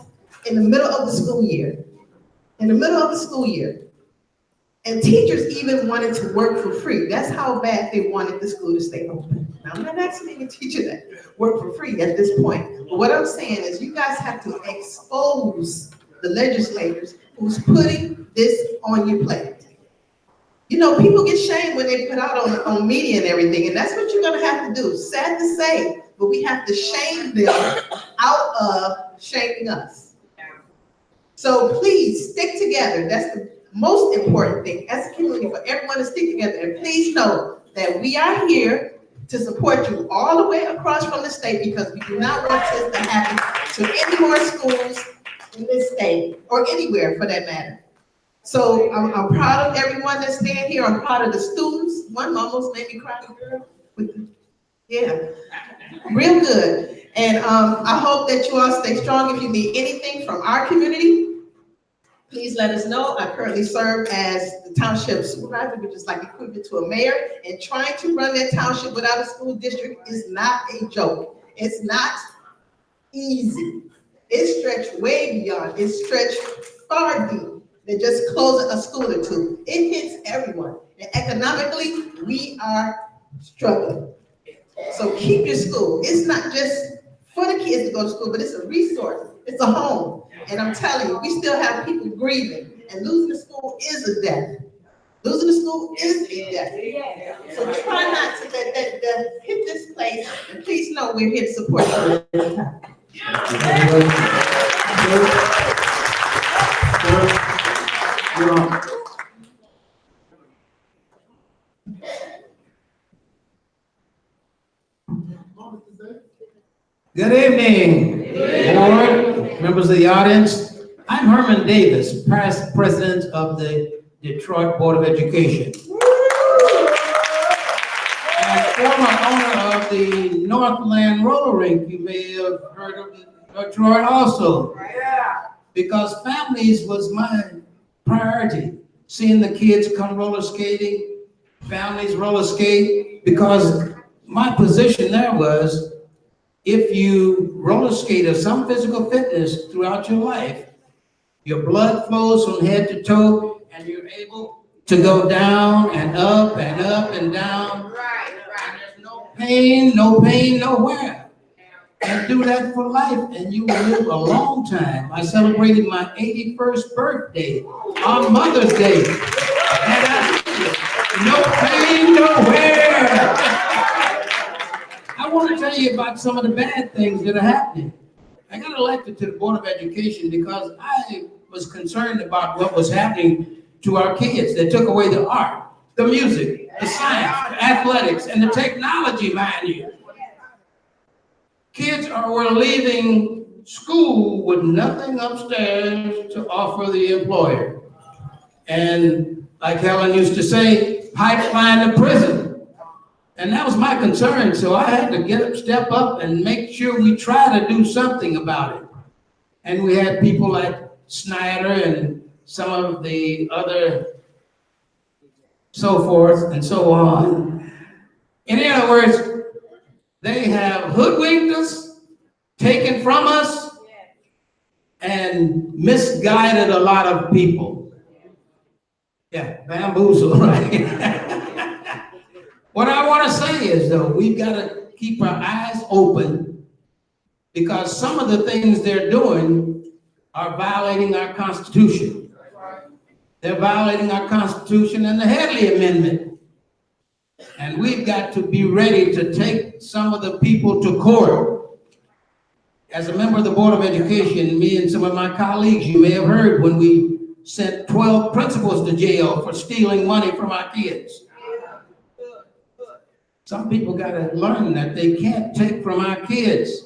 in the middle of the school year. And teachers even wanted to work for free. That's how bad they wanted the school to stay open. Now, I'm not asking any teacher that work for free at this point. But what I'm saying is you guys have to expose the legislators who's putting this on your plate. You know, people get shamed when they put out on media and everything, and that's what you're gonna have to do. Sad to say, but we have to shame them out of shaming us. So please stick together. That's the most important thing as a community, for everyone to stick together. And please know that we are here to support you all the way across from the state because we do not want this to happen to any more schools in this state or anywhere for that matter. So I'm proud of everyone that's standing here. I'm proud of the students. One almost made me cry, girl. Yeah, real good. And I hope that you all stay strong. If you need anything from our community, please let us know. I currently serve as the township supervisor, which is like equivalent to a mayor. And trying to run that township without a school district is not a joke. It's not easy. It stretched way beyond. It stretched far deep than just closing a school or two. It hits everyone. And economically, we are struggling. So keep your school. It's not just for the kids to go to school, but it's a resource. It's a home. And I'm telling you, we still have people grieving. And losing the school is a death. Losing the school is a death. So try not to let that death hit this place. And please know we're here to support you. Good evening, board, members of the audience. I'm Herman Davis, past president of the Detroit Board of Education. And former owner of the Northland roller rink. You may have heard of Detroit also. Because families was my priority. Seeing the kids come roller skating, families roller skate, because my position there was, if you roller skate or some physical fitness throughout your life, your blood flows from head to toe, and you're able to go down and up and up and down. And there's no pain, nowhere. And do that for life, and you will live a long time. I celebrated my 81st birthday on Mother's Day. And no pain, nowhere. I want to tell you about some of the bad things that are happening. I got elected to the Board of Education because I was concerned about what was happening to our kids. They took away the art, the music, the science, the athletics, and the technology, mind you. Kids were leaving school with nothing upstairs to offer the employer. And like Helen used to say, pipeline to prison. And that was my concern, so I had to step up and make sure we try to do something about it. And we had people like Snyder and some of the other so forth and so on. In other words, they have hoodwinked us, taken from us, and misguided a lot of people. Yeah, bamboozled, right? What I want to say is, though, we've got to keep our eyes open because some of the things they're doing are violating our Constitution. They're violating our Constitution and the Headley Amendment. And we've got to be ready to take some of the people to court. As a member of the Board of Education, me and some of my colleagues, you may have heard when we sent 12 principals to jail for stealing money from our kids. Some people got to learn that they can't take from our kids.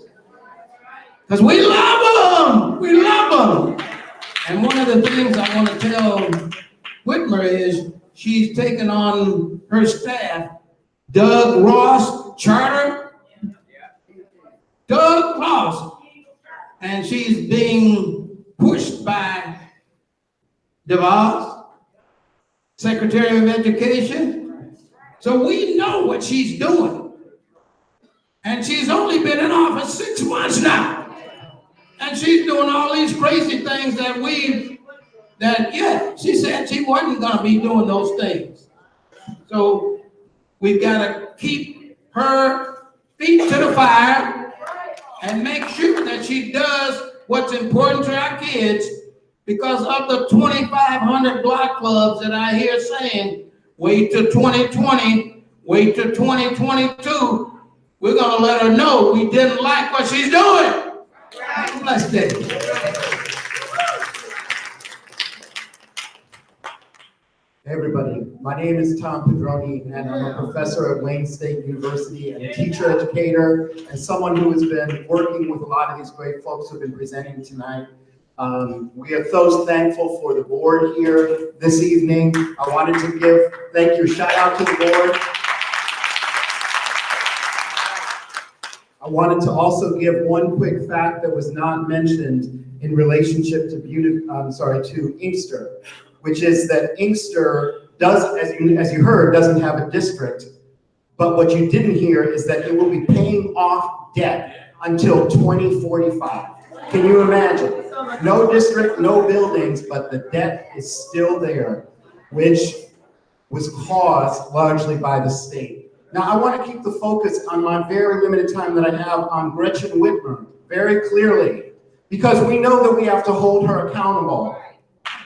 Because we love them. We love them. And one of the things I want to tell Whitmer is she's taken on her staff, Doug Ross Charter. Doug Ross. And she's being pushed by DeVos, Secretary of Education. So we know what she's doing. And she's only been in office 6 months now. And she's doing all these crazy things she said she wasn't going to be doing those things. So we've got to keep her feet to the fire and make sure that she does what's important to our kids, because of the 2,500 block clubs that I hear saying, wait till 2020, wait till 2022. We're going to let her know we didn't like what she's doing. Have a blessed day. Everybody, My name is Tom Pedroni, and I'm a professor at Wayne State University and a teacher educator, and someone who has been working with a lot of these great folks who have been presenting tonight. We are so thankful for the board here this evening. I wanted to give thank you, shout out to the board. I wanted to also give one quick fact that was not mentioned in relationship to Inkster, which is that Inkster does, as you heard, doesn't have a district. But what you didn't hear is that it will be paying off debt until 2045. Can you imagine? No district, no buildings, but the debt is still there, which was caused largely by the state. Now, I want to keep the focus on my very limited time that I have on Gretchen Whitmer very clearly, because we know that we have to hold her accountable.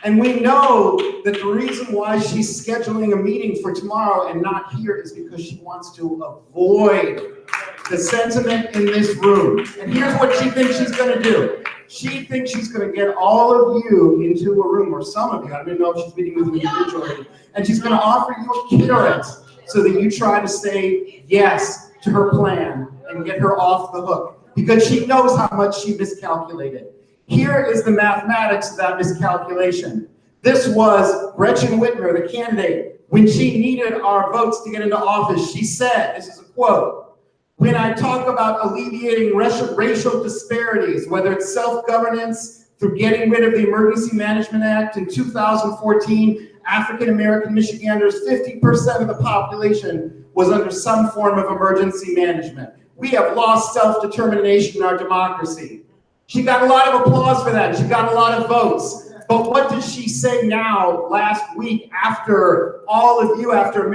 And we know that the reason why she's scheduling a meeting for tomorrow and not here is because she wants to avoid the sentiment in this room. And here's what she thinks she's going to do. She thinks she's going to get all of you into a room, or some of you, I don't even know if she's meeting with you individually, and she's going to offer you a carrot so that you try to say yes to her plan and get her off the hook, because she knows how much she miscalculated. Here is the mathematics of that miscalculation. This was Gretchen Whitmer, the candidate. When she needed our votes to get into office, she said, this is a quote, "When I talk about alleviating racial disparities, whether it's self-governance, through getting rid of the Emergency Management Act in 2014, African-American Michiganders, 50% of the population was under some form of emergency management. We have lost self-determination in our democracy." She got a lot of applause for that. She got a lot of votes. But what did she say now last week after all of you, after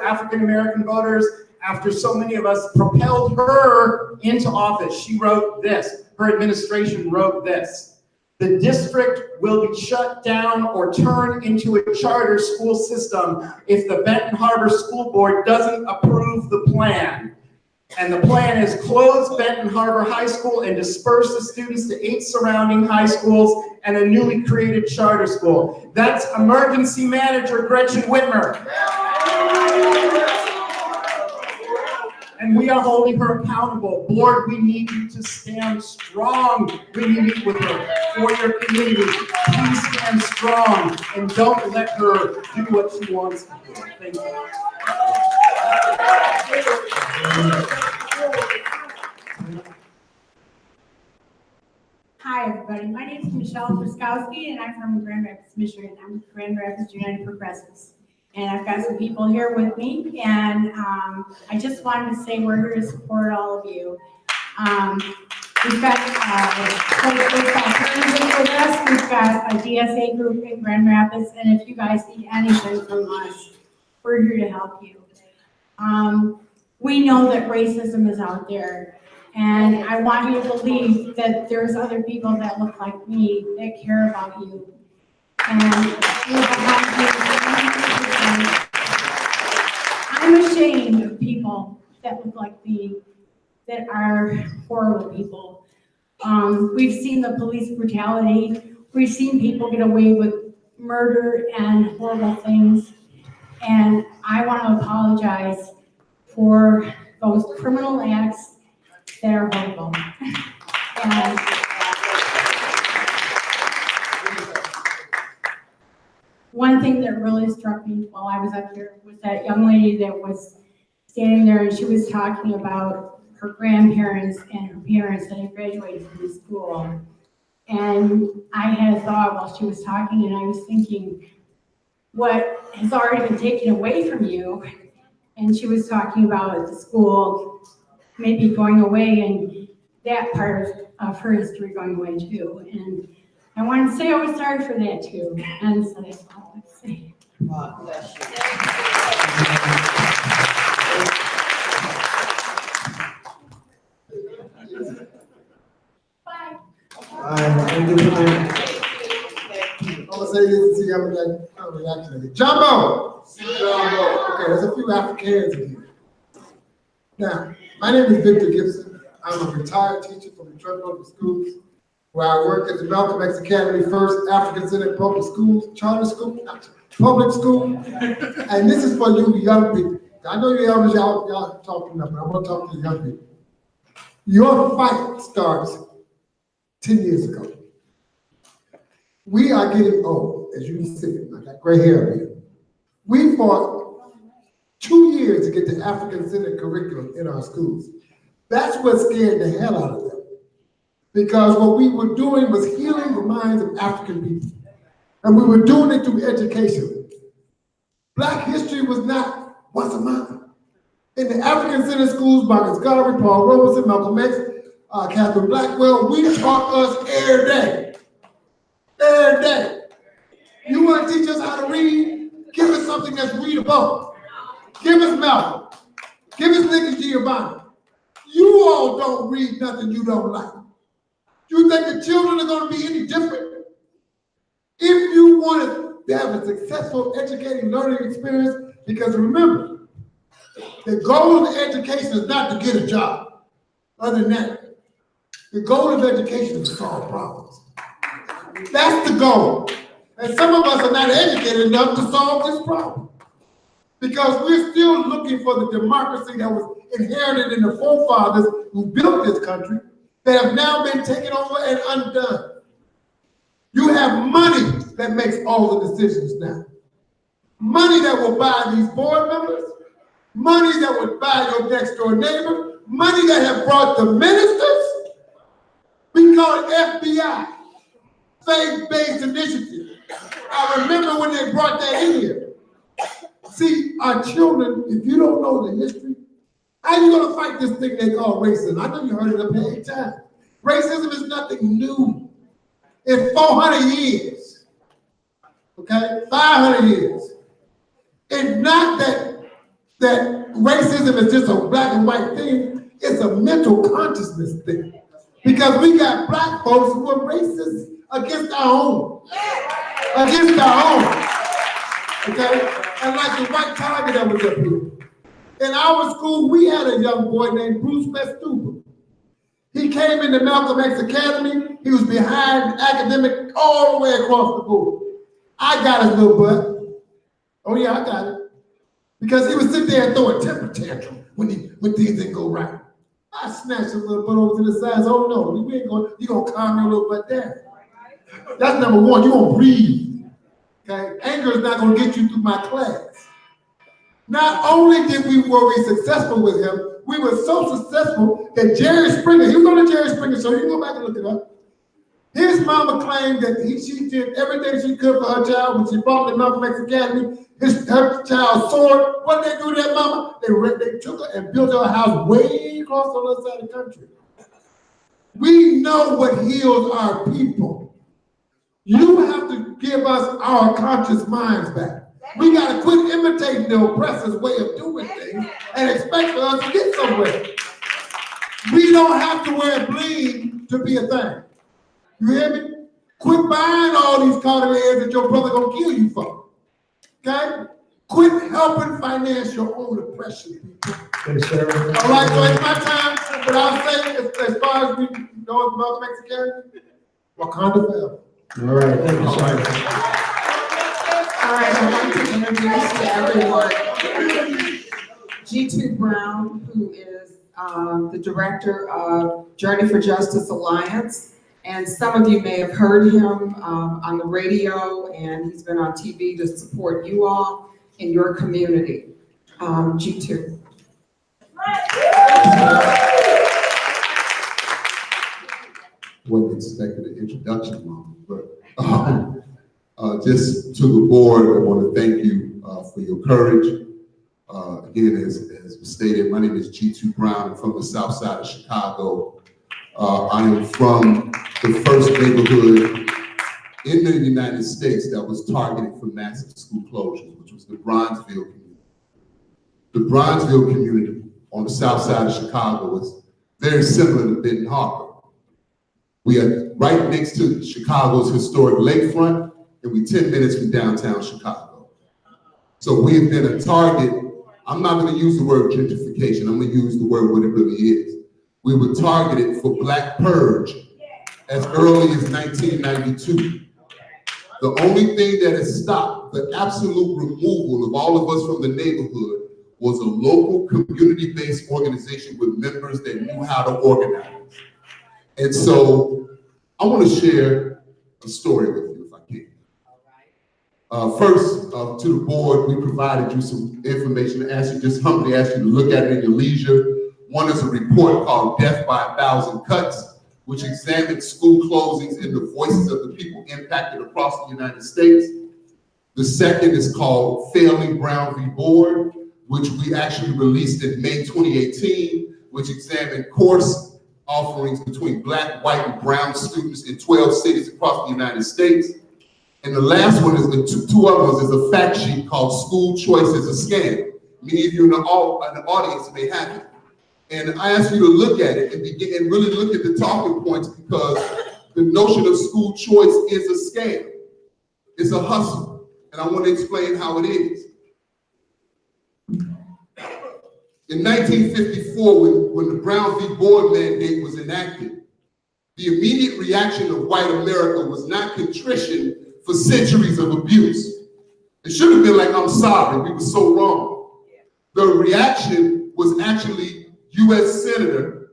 African-American voters, after so many of us propelled her into office? She wrote this. Her administration wrote this. "The district will be shut down or turned into a charter school system if the Benton Harbor School Board doesn't approve the plan. And the plan is close Benton Harbor High School and disperse the students to 8 surrounding high schools and a newly created charter school." That's Emergency Manager Gretchen Whitmer. And we are holding her accountable. Board, we need you to stand strong when you meet with her for your community. Please stand strong and don't let her do what she wants to do. Thank you. Hi, everybody. My name is Michelle Bruskowski, and I'm from Grand Rapids, Michigan. I'm with Grand Rapids United Progressives. And I've got some people here with me, and I just wanted to say we're here to support all of you. We've got alternatives with us. We've got a DSA group in Grand Rapids, and if you guys need anything from us, we're here to help you. We know that racism is out there, and I want you to believe that there's other people that look like me that care about you. And I'm ashamed of people that look like me, that are horrible people. We've seen the police brutality. We've seen people get away with murder and horrible things. And I want to apologize for those criminal acts that are horrible. And one thing that really struck me while I was up here was that young lady that was standing there, and she was talking about her grandparents and her parents that had graduated from the school. And I had a thought while she was talking, and I was thinking, what has already been taken away from you? And she was talking about the school maybe going away, and that part of her history going away too. And I wanted to say I was sorry for that too. And so that's all I would say. God bless you. Bye. I'm gonna say this and see how we reaction. Jumbo! Jumbo. Okay, there's a few Africans in here. Now, my name is Victor Gibson. I'm a retired teacher from Detroit Public Schools, where I work at the Malcolm X Academy First African Centered Public Schools, charter school, public school, and this is for you, the young people. I know you elders, y'all talking about, but I want to talk to the young people. Your fight starts 10 years ago. We are getting old, as you can see. I got gray hair here. We fought 2 years to get the African-centered curriculum in our schools. That's what scared the hell out of them. Because what we were doing was healing the minds of African people. And we were doing it through education. Black history was not once a month. In the African-centered schools, by Montgomery, Paul Robeson, Malcolm X, Catherine Blackwell, we taught us every day. Every day. You want to teach us how to read? Give us something that's readable. Give us Malcolm. Give us Nicky Giovanni. You all don't read nothing you don't like. You think the children are going to be any different? If you want to have a successful educating learning experience, because remember, the goal of education is not to get a job. Other than that, the goal of education is to solve problems. That's the goal. And some of us are not educated enough to solve this problem. Because we're still looking for the democracy that was inherited in the forefathers who built this country that have now been taken over and undone. You have money that makes all the decisions now. Money that will buy these board members, money that would buy your next door neighbor, money that have brought the ministers. We call it FBI, faith-based initiative. I remember when they brought that in here. See, our children, if you don't know the history, how are you going to fight this thing they call racism? I know you heard it up here 8 times. Racism is nothing new. It's 400 years, okay? 500 years. It's not that racism is just a black and white thing. It's a mental consciousness thing. Because we got black folks who are racist against our own. Against our own. Okay? And like the white tiger that was up here. In our school, we had a young boy named Bruce Festuba. He came into Malcolm X Academy. He was behind academic all the way across the board. I got his little butt. Oh yeah, I got it. Because he would sit there and throw a temper tantrum when things didn't go right. I snatched his little butt over to the side. Oh no, you're gonna calm your little butt down. That's number one, you're gonna breathe. Okay? Anger is not gonna get you through my class. Not only were we successful with him, we were so successful that Jerry Springer, he was on the Jerry Springer show, you can go back and look it up. His mama claimed that she did everything she could for her child when she brought the Malcolm X Academy. Her child soared. What did they do to that mama? They took her and built her a house way across the other side of the country. We know what heals our people. You have to give us our conscious minds back. We got to quit imitating the oppressor's way of doing things and expect for us to get somewhere. We don't have to wear bling to be a thing. You hear me? Quit buying all these cartilage that your brother gonna kill you for. Okay? Quit helping finance your own oppression, people. Yes, sir. All right, so it's my time. But I'll say, as far as we know about Malcolm X Academy, Wakanda forever. All right, thank you, sir. All right, I'd like to introduce to everyone G2 Brown, who is the director of Journey for Justice Alliance. And some of you may have heard him on the radio, and he's been on TV to support you all in your community. G2. Wasn't expecting an introduction, Mom, but just to the board, I want to thank you for your courage. Again, as stated, my name is G2 Brown. I'm from the south side of Chicago. I am from the first neighborhood in the United States that was targeted for massive school closures, which was the Bronzeville community. The Bronzeville community on the south side of Chicago was very similar to Benton Harbor. We are right next to Chicago's historic lakefront, and we're 10 minutes from downtown Chicago. So we have been a target. I'm not going to use the word gentrification. I'm going to use the word what it really is. We were targeted for Black Purge as early as 1992. The only thing that has stopped stop the absolute removal of all of us from the neighborhood was a local community-based organization with members that knew how to organize. And so I want to share a story with you if I can. First, to the board, we provided you some information, just humbly ask you to look at it in your leisure. One is a report called Death by 1,000 Cuts, which examines school closings and the voices of the people impacted across the United States. The second is called Failing Brown v. Board, which we actually released in May 2018, which examined course offerings between Black, white, and brown students in 12 cities across the United States. And the last one is, two other ones, is a fact sheet called School Choice is a Scam. Many of you in the audience may have it. And I ask you to look at it and really look at the talking points, because the notion of school choice is a scam. It's a hustle. And I want to explain how it is. In 1954, when the Brown v. Board mandate was enacted, the immediate reaction of white America was not contrition for centuries of abuse. It should have been like, I'm sorry, we were so wrong. The reaction was actually U.S. Senator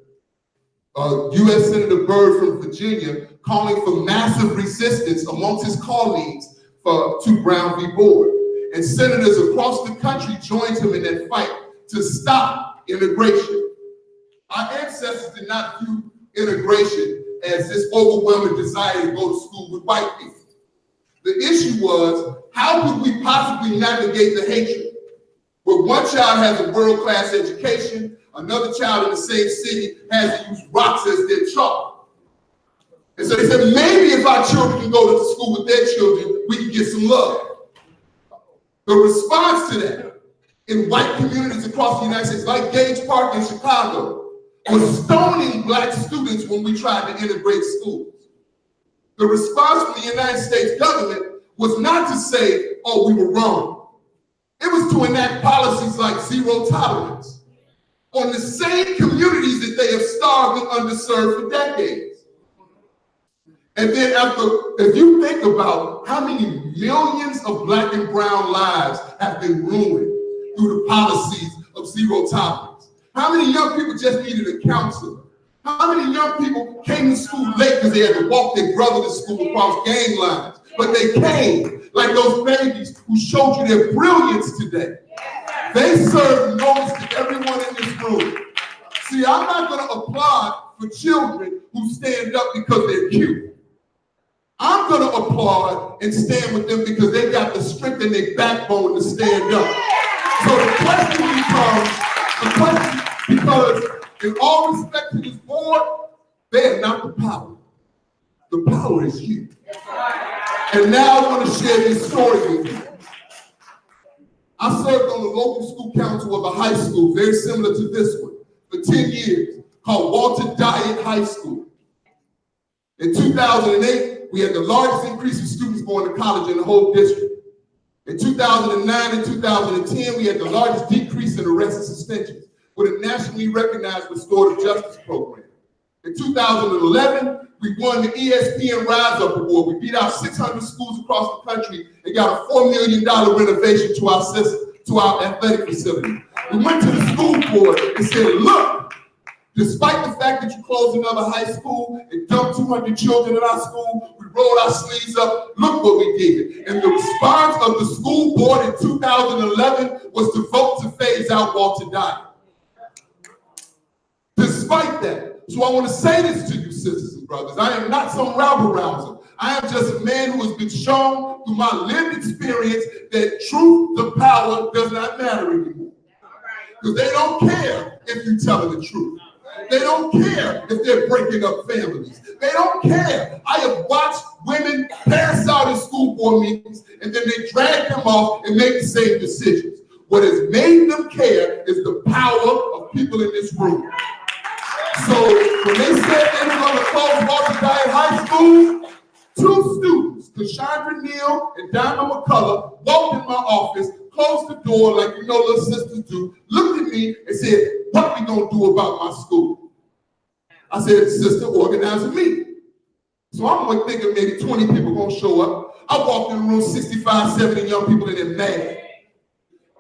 Byrd from Virginia calling for massive resistance amongst his colleagues to Brown v. Board. And senators across the country joined him in that fight to stop immigration. Our ancestors did not view immigration as this overwhelming desire to go to school with white people. The issue was, how could we possibly navigate the hatred where one child has a world-class education, another child in the same city has to use rocks as their chalk? And so they said, maybe if our children can go to school with their children, we can get some love. The response to that in white communities across the United States, like Gage Park in Chicago, was stoning Black students when we tried to integrate schools. The response from the United States government was not to say, oh, we were wrong. It was to enact policies like zero tolerance on the same communities that they have starved and underserved for decades. And then if you think about how many millions of Black and brown lives have been ruined through the policies of zero tolerance. How many young people just needed a counselor? How many young people came to school late because they had to walk their brother to school across gang lines? But they came like those babies who showed you their brilliance today. They serve notice to everyone in this room. See, I'm not going to applaud for children who stand up because they're cute. I'm going to applaud and stand with them because they got the strength in their backbone to stand up. So the question because in all respect to this board, they are not the power. The power is you. And now I want to share this story with you. I served on the local school council of a high school very similar to this one for 10 years called Walter Diet High School. In 2008, we had the largest increase of students going to college in the whole district. In 2009 and 2010, we had the largest decrease in arrests and suspensions with a nationally recognized restorative justice program. In 2011, we won the ESPN Rise Up Award. We beat out 600 schools across the country and got a $4 million renovation to our system, to our athletic facility. We went to the school board and said, look, despite the fact that you closed another high school and dumped 200 children in our school, we rolled our sleeves up, look what we did. And the response of the school board in 2011 was to vote to phase out Walter Diet. Despite that, so I want to say this to you, sisters and brothers, I am not some rabble-rouser. I am just a man who has been shown through my lived experience that truth to power does not matter anymore. Because they don't care if you're telling the truth. They don't care if they're breaking up families. They don't care. I have watched women pass out in school board meetings and then they drag them off and make the same decisions. What has made them care is the power of people in this room. So when they said they were going to close Walter Diet High School, two students, Kashandra Neal and Diamond McCullough, walked in my office, closed the door like you know little sisters do, looked at me and said, what are we going to do about my school? I said, sister, organize a meeting. So I'm like thinking maybe 20 people gonna show up. I walked in the room, 65, 70 young people, and they're mad.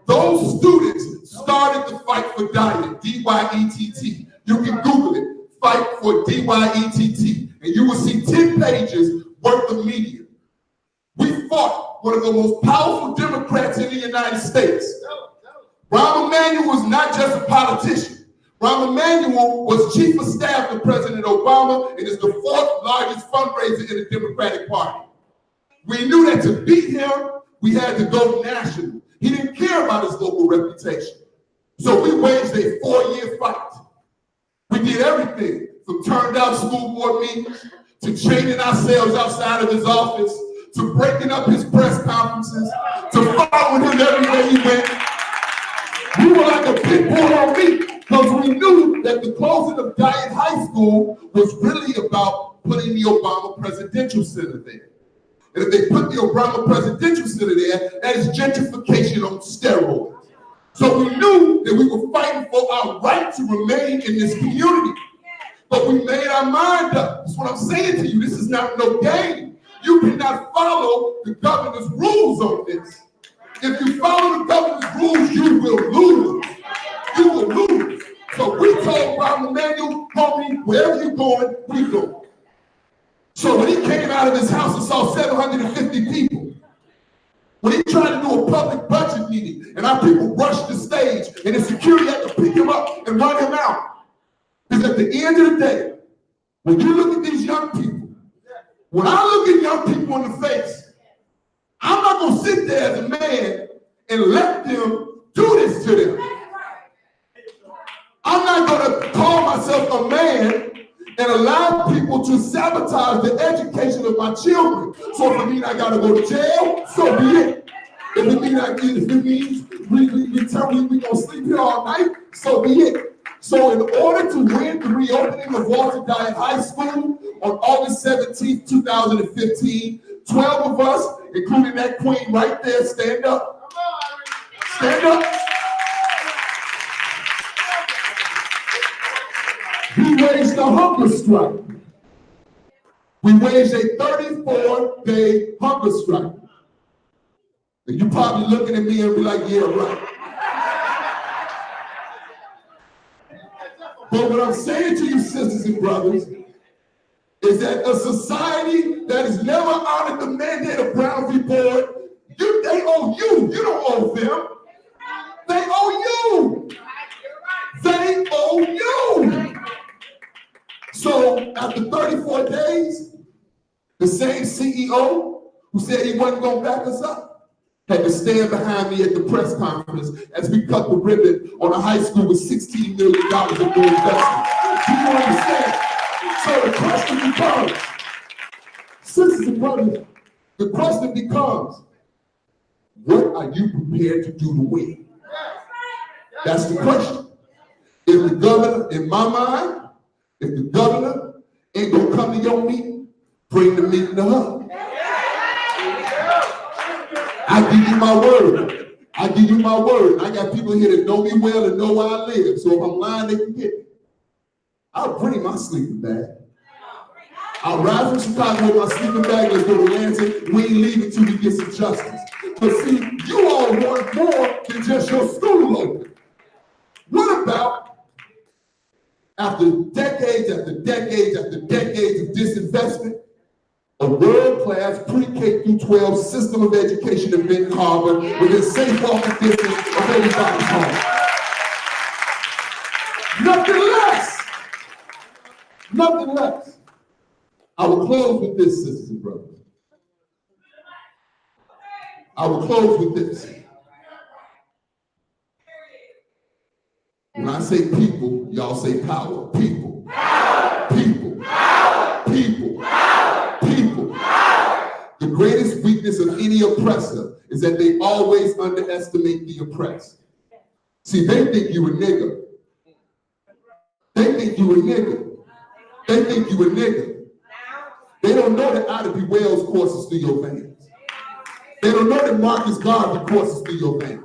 Those students started the Fight for Diet, D-Y-E-T-T. You can Google it, Fight for D-Y-E-T-T, and you will see 10 pages worth of media. We fought one of the most powerful Democrats in the United States. Rahm Emanuel was not just a politician. Rahm Emanuel was chief of staff to President Obama and is the 4th largest fundraiser in the Democratic Party. We knew that to beat him, we had to go national. He didn't care about his local reputation. So we waged a 4-year fight. We did everything from turned out school board meetings, to chaining ourselves outside of his office, to breaking up his press conferences, to following him everywhere he went. We were like a pit bull on meat because we knew that the closing of Diet High School was really about putting the Obama Presidential Center there. And if they put the Obama Presidential Center there, that is gentrification on steroids. So we knew that we were fighting for our right to remain in this community. But we made our mind up. That's what I'm saying to you. This is not no game. You cannot follow the governor's rules on this. If you follow the governor's rules, you will lose. You will lose. So we told Rahm Emanuel, homie, wherever you're going, we go. So when he came out of his house and saw 750 people, when he tried to do a public budget meeting and our people rushed the stage and the security had to pick him up and run him out. Because at the end of the day, when you look at these young people, when I look at young people in the face, I'm not going to sit there as a man and let them do this to them. I'm not going to call myself a man and allow people to sabotage the education of my children. So if it means I got to go to jail, so be it. If it means we going to sleep here all night, so be it. So in order to win the reopening of Walter Diet High School on August 17th, 2015, 12 of us, including that queen right there, stand up. Stand up. We waged a hunger strike. We waged a 34-day hunger strike. And you're probably looking at me and be like, yeah, right. But what I'm saying to you, sisters and brothers, is that a society that has never honored the mandate of Brown v. Board, they owe you. You don't owe them. They owe you. They owe you. So after 34 days, the same CEO who said he wasn't going to back us up had to stand behind me at the press conference as we cut the ribbon on a high school with $16 million of new investment. Do you understand? So the question becomes, sisters and brothers, the question becomes, what are you prepared to do to win? That's the question. If the governor, in my mind, if the governor ain't gonna come to your meeting, bring the meeting to her. I give you my word. I give you my word. I got people here that know me well and know where I live. So if I'm lying, they can get me. I'll bring my sleeping bag. I'll ride from Chicago with my sleeping bag. Let's go to Lansing. We ain't leaving till we get some justice. But see, you all want more than just your school open. What about after decades after decades after decades of disinvestment, a world-class pre-K through 12 system of education in Benton Harbor within safe walking distance of everybody's home? Nothing less. Nothing less. I will close with this, sisters and brothers. I will close with this. When I say people, y'all say power. People. People. People. People. The greatest weakness of any oppressor is that they always underestimate the oppressed. See, they think you a nigger. They think you a nigger. They think you a nigger. They don't know that Ida B. Wells courses through your veins. They don't know that Marcus Garvey courses through your veins.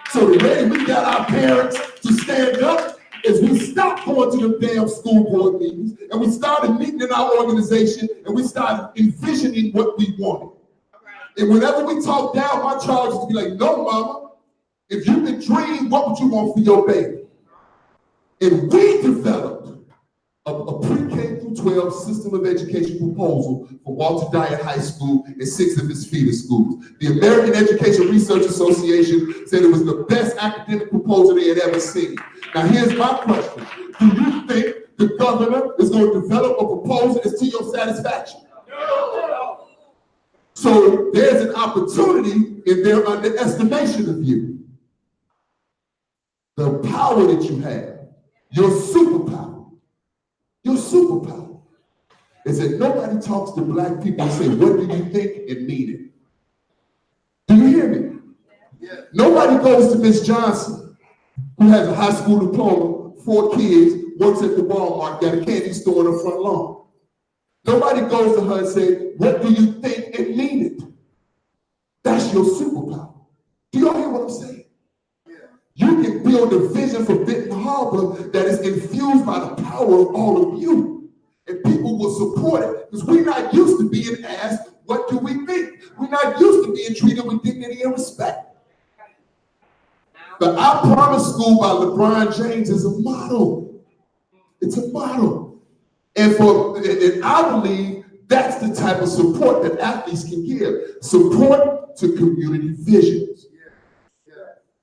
So the way we got our parents to stand up is we stopped going to the damn school board meetings and we started meeting in our organization and we started envisioning what we wanted. And whenever we talk down, my charge is to be like, no, mama, if you could dream, what would you want for your baby? And we developed a pre-K through 12 system of education proposal for Walter Dyer High School and 6 of its feeder schools. The American Education Research Association said it was the best academic proposal they had ever seen. Now here's my question. Do you think the governor is going to develop a proposal that's to your satisfaction? No. So there's an opportunity in their underestimation of you. The power that you have, your superpower is that nobody talks to black people and say, what do you think, and mean it. Do you hear me? Yeah. Nobody goes to Miss Johnson, who has a high school diploma, 4 kids, works at the Walmart, got a candy store on the front lawn. Nobody goes to her and say, what do you think, and mean it. That's your superpower. Do y'all hear what I'm saying? You can build a vision for Benton Harbor that is infused by the power of all of you. And people will support it because we're not used to being asked, what do we think? We're not used to being treated with dignity and respect. The I Promise School by LeBron James is a model. It's a model. And I believe that's the type of support that athletes can give. Support to community visions.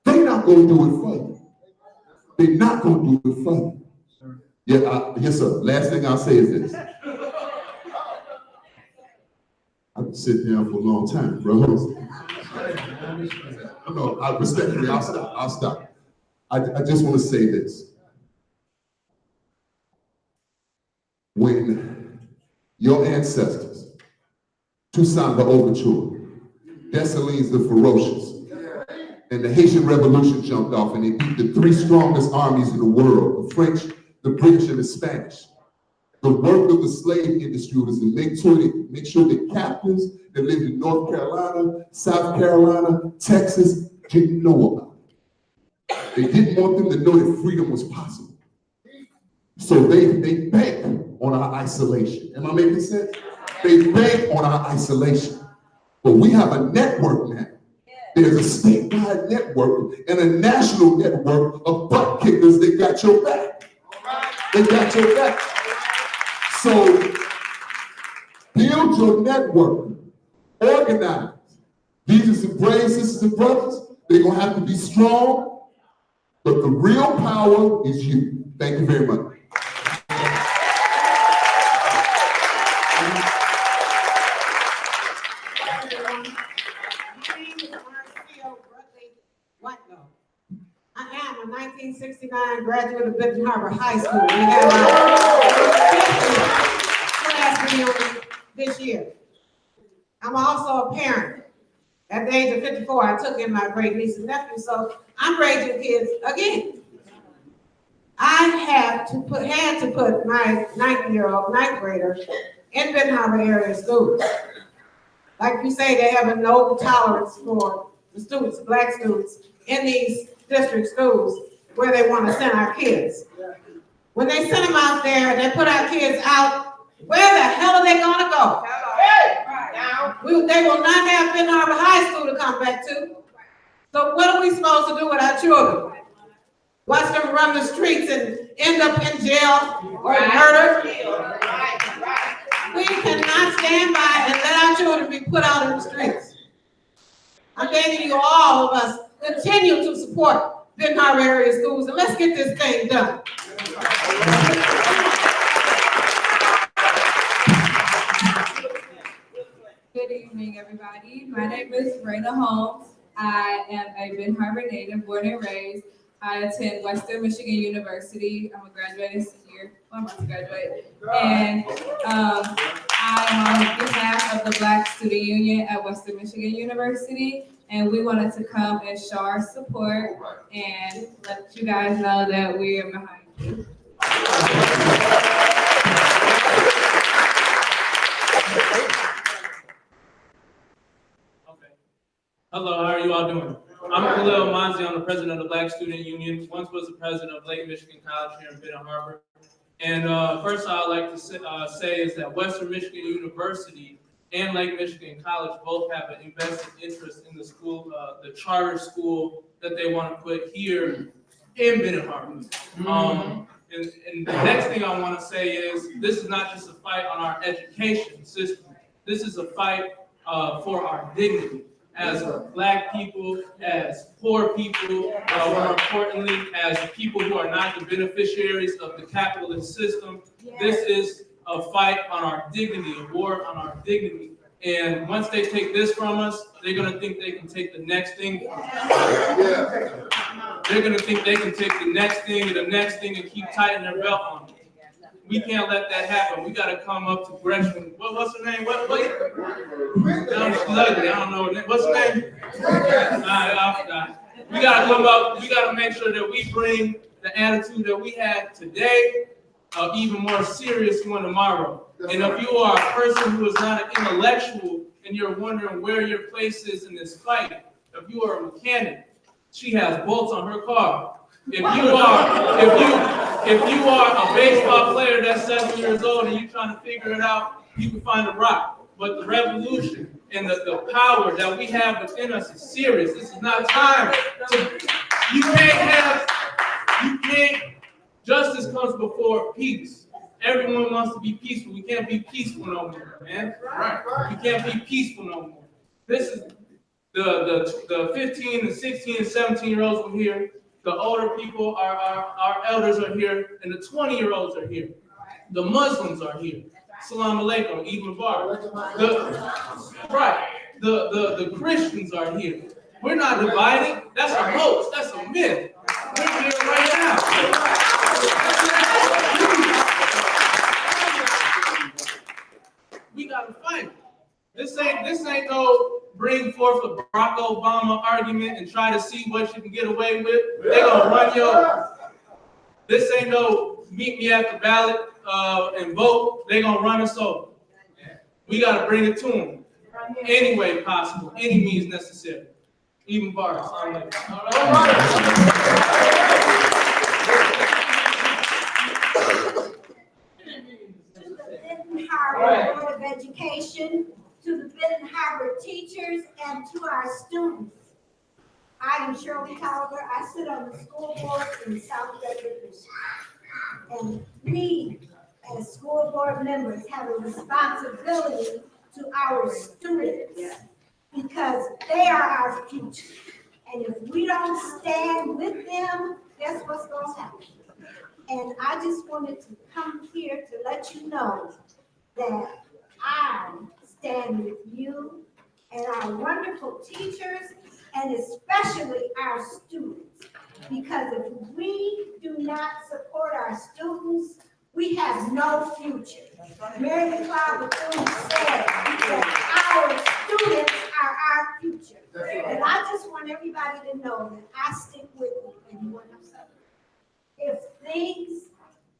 They're not going to do it for you. They're not going to do it for you. Yeah, yes, sir. Last thing I'll say is this. I've been sitting down for a long time, bro. No, respectfully, I'll stop. I just want to say this. When your ancestors, Toussaint the Overture, Dessalines the Ferocious, and the Haitian Revolution jumped off and they beat the 3 strongest armies in the world, the French, the British, and the Spanish. The work of the slave industry was to make sure that captives that lived in North Carolina, South Carolina, Texas, didn't know about it. They didn't want them to know that freedom was possible. So they banked on our isolation. Am I making sense? They banked on our isolation. But we have a network now. There's a statewide network and a national network of butt kickers that got your back. They got your back. So build your network, organize. These are some brave sisters and brothers. They're going to have to be strong, but the real power is you. Thank you very much. I am a 1969 graduate of Benton Harbor High School. We have our class reunion this year. I'm also a parent. At the age of 54, I took in my great niece and nephew, so I'm raising kids again. I had to put my 9-year-old ninth grader in Benton Harbor area schools. Like you say, they have a no tolerance for the students, black students, in these district schools where they want to send our kids. When they send them out there and they put our kids out, where the hell are they gonna go? They will not have Benton Harbor High School to come back to. So what are we supposed to do with our children? Watch them run the streets and end up in jail or murdered? We cannot stand by and let our children be put out in the streets. I'm begging you, all of us, continue to support Benton Harbor area schools and let's get this thing done. Good evening, everybody. My name is Raina Holmes. I am a Benton Harbor native, born and raised. I attend Western Michigan University. I'm a graduating senior. Well, I'm about to graduate. And I'm on behalf of the Black Student Union at Western Michigan University. And we wanted to come and show our support and let you guys know that we are behind you. Hello, how are you all doing? I'm Khalil Manzi. I'm the president of the Black Student Union. Once was the president of Lake Michigan College here in Benton Harbor. And first I'd like to say is that Western Michigan University and Lake Michigan College both have an invested interest in the school, the charter school that they want to put here in Benton Harbor. And the next thing I want to say is this is not just a fight on our education system. This is a fight for our dignity as Black people, as poor people, more importantly, as people who are not the beneficiaries of the capitalist system. This is a fight on our dignity, a war on our dignity. And once they take this from us, they're going to think they can take the next thing from us. They're going to think they can take the next thing and the next thing and keep tightening their belt on it. We can't let that happen. We got to come up to Gresham. What's her name? She's ugly. I don't know. What's her name? I forgot. We got to come up. We got to make sure that we bring the attitude that we had today, even more serious one tomorrow. And if you are a person who is not an intellectual and you're wondering where your place is in this fight, if you are a mechanic, she has bolts on her car. If you are a baseball player that's 7 years old and you're trying to figure it out, you can find a rock. But the revolution and the power that we have within us is serious. This is not time to, justice comes before peace. Everyone wants to be peaceful. We can't be peaceful no more, man. We can't be peaceful no more. This is the 15 and 16 and 17-year-olds are here. The older people, our elders are here, and the 20-year-olds are here. The Muslims are here. Salam alaikum, Eid Mubarak. The Christians are here. We're not divided. That's a hoax. That's a myth. We're here right now. We gotta fight. This ain't no bring forth a Barack Obama argument and try to see what you can get away with. They gonna run your. This ain't no meet me at the ballot and vote. They gonna run us over. We gotta bring it to them any way possible, any means necessary. Even bars. Harbor Board of Education, to the Benton Harbor teachers, and to our students. I am Shirley Tolliver. I sit on the school board in South Redwood, Michigan. And we, as school board members, have a responsibility to our students because they are our future. And if we don't stand with them, guess what's going to happen? And I just wanted to come here to let you know that I stand with you and our wonderful teachers and especially our students. Because if we do not support our students, we have no future. Mary McLeod Bethune said that our students are our future. And I just want everybody to know that I stick with you and you want to say. If things,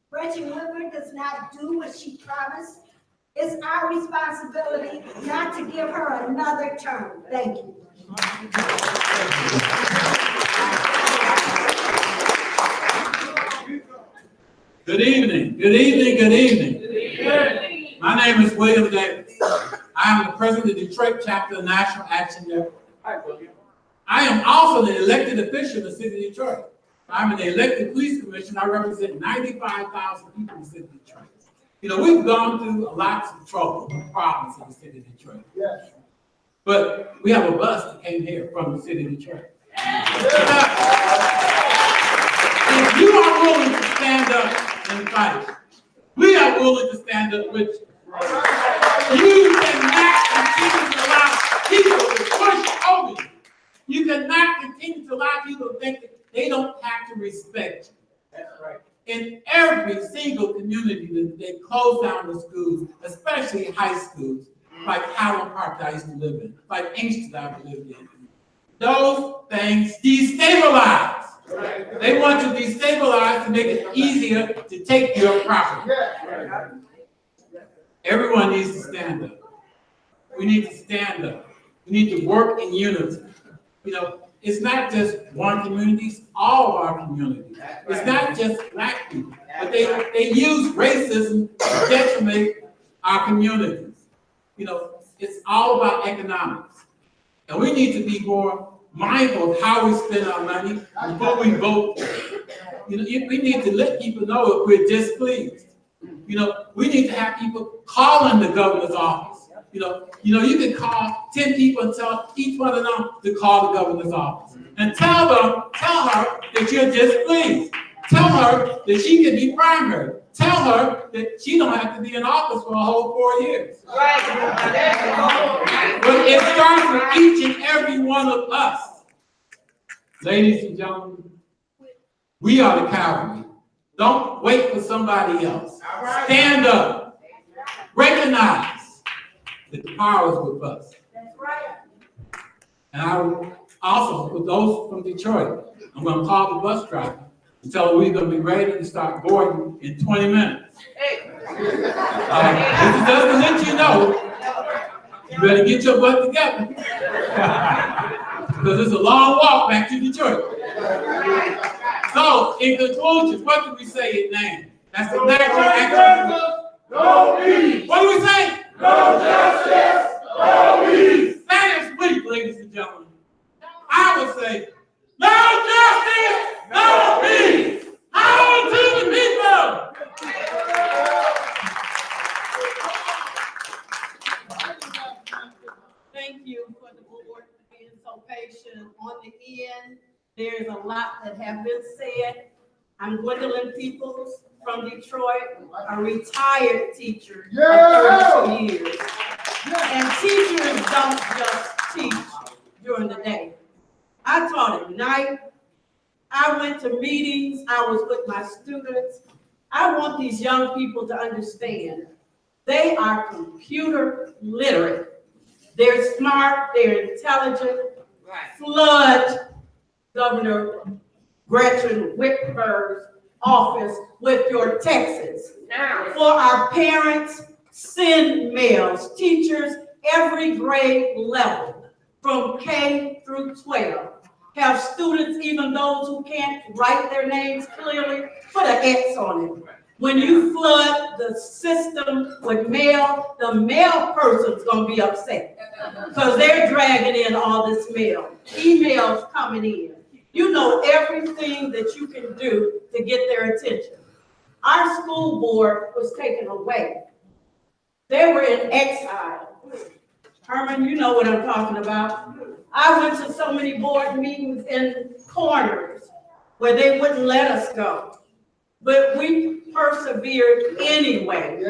Gretchen Whitmer does not do what she promised, it's our responsibility not to give her another term. Thank you. Good evening. Good evening. Good evening. Good evening. My name is William Davis. I am the president of the Detroit chapter of National Action Network. I am also the elected official of the city of Detroit. I'm an elected police commissioner. I represent 95,000 people in the city of Detroit. You know, we've gone through lots of trouble and problems in the city of Detroit. Yes. But we have a bus that came here from the city of Detroit. If you are willing to stand up and fight, we are willing to stand up with you. You cannot continue to allow people to push over you. You cannot continue to allow people to think that they don't have to respect you. That's right. In every single community that they close down the schools, especially high schools, like Highland Park that I used to live in, like Inkster that I lived in. Those things destabilize. Right. They want to destabilize to make it easier to take your property. Right. Everyone needs to stand up. We need to stand up. We need to work in unity. You know, it's not just one community, it's all of our communities. It's not just black people, but they use racism to detriment our communities. You know, it's all about economics. And we need to be more mindful of how we spend our money before we vote. You know, we need to let people know if we're displeased. You know, we need to have people calling the governor's office. You know, you can call 10 people and tell each one of them to call the governor's office and tell her that you're displeased. Tell her that she can be primary. Tell her that she don't have to be in office for a whole 4 years. Right. But it starts with each and every one of us. Ladies and gentlemen, we are the cavalry. Don't wait for somebody else. Stand up. Recognize that the power is with us. That's right. And I also, for those from Detroit, I'm going to call the bus driver and tell them we're going to be ready to start boarding in 20 minutes. Hey. This is just to let you know, you better get your butt together. Because it's a long walk back to Detroit. So, in conclusion, what do we say in name? That's the national action. No peace. What do we say? No justice, no peace. That is weak, ladies and gentlemen. I would say, no justice, no peace. Power to the people. Thank you for the board being so patient. On the end, there's a lot that have been said. I'm Gwendolyn Peoples from Detroit, a retired teacher of 32 years. And teachers don't just teach during the day. I taught at night. I went to meetings. I was with my students. I want these young people to understand they are computer literate. They're smart, they're intelligent. Right. Flood Governor Gretchen Whitmer's office with your texts. For our parents, send mails. Teachers, every grade level, from K through 12. Have students, even those who can't write their names clearly, put an X on it. When you flood the system with mail, the mail person's gonna be upset because they're dragging in all this mail, emails coming in. You know everything that you can do to get their attention. Our school board was taken away. They were in exile. Herman, you know what I'm talking about. I went to so many board meetings in corners where they wouldn't let us go. But we persevered anyway.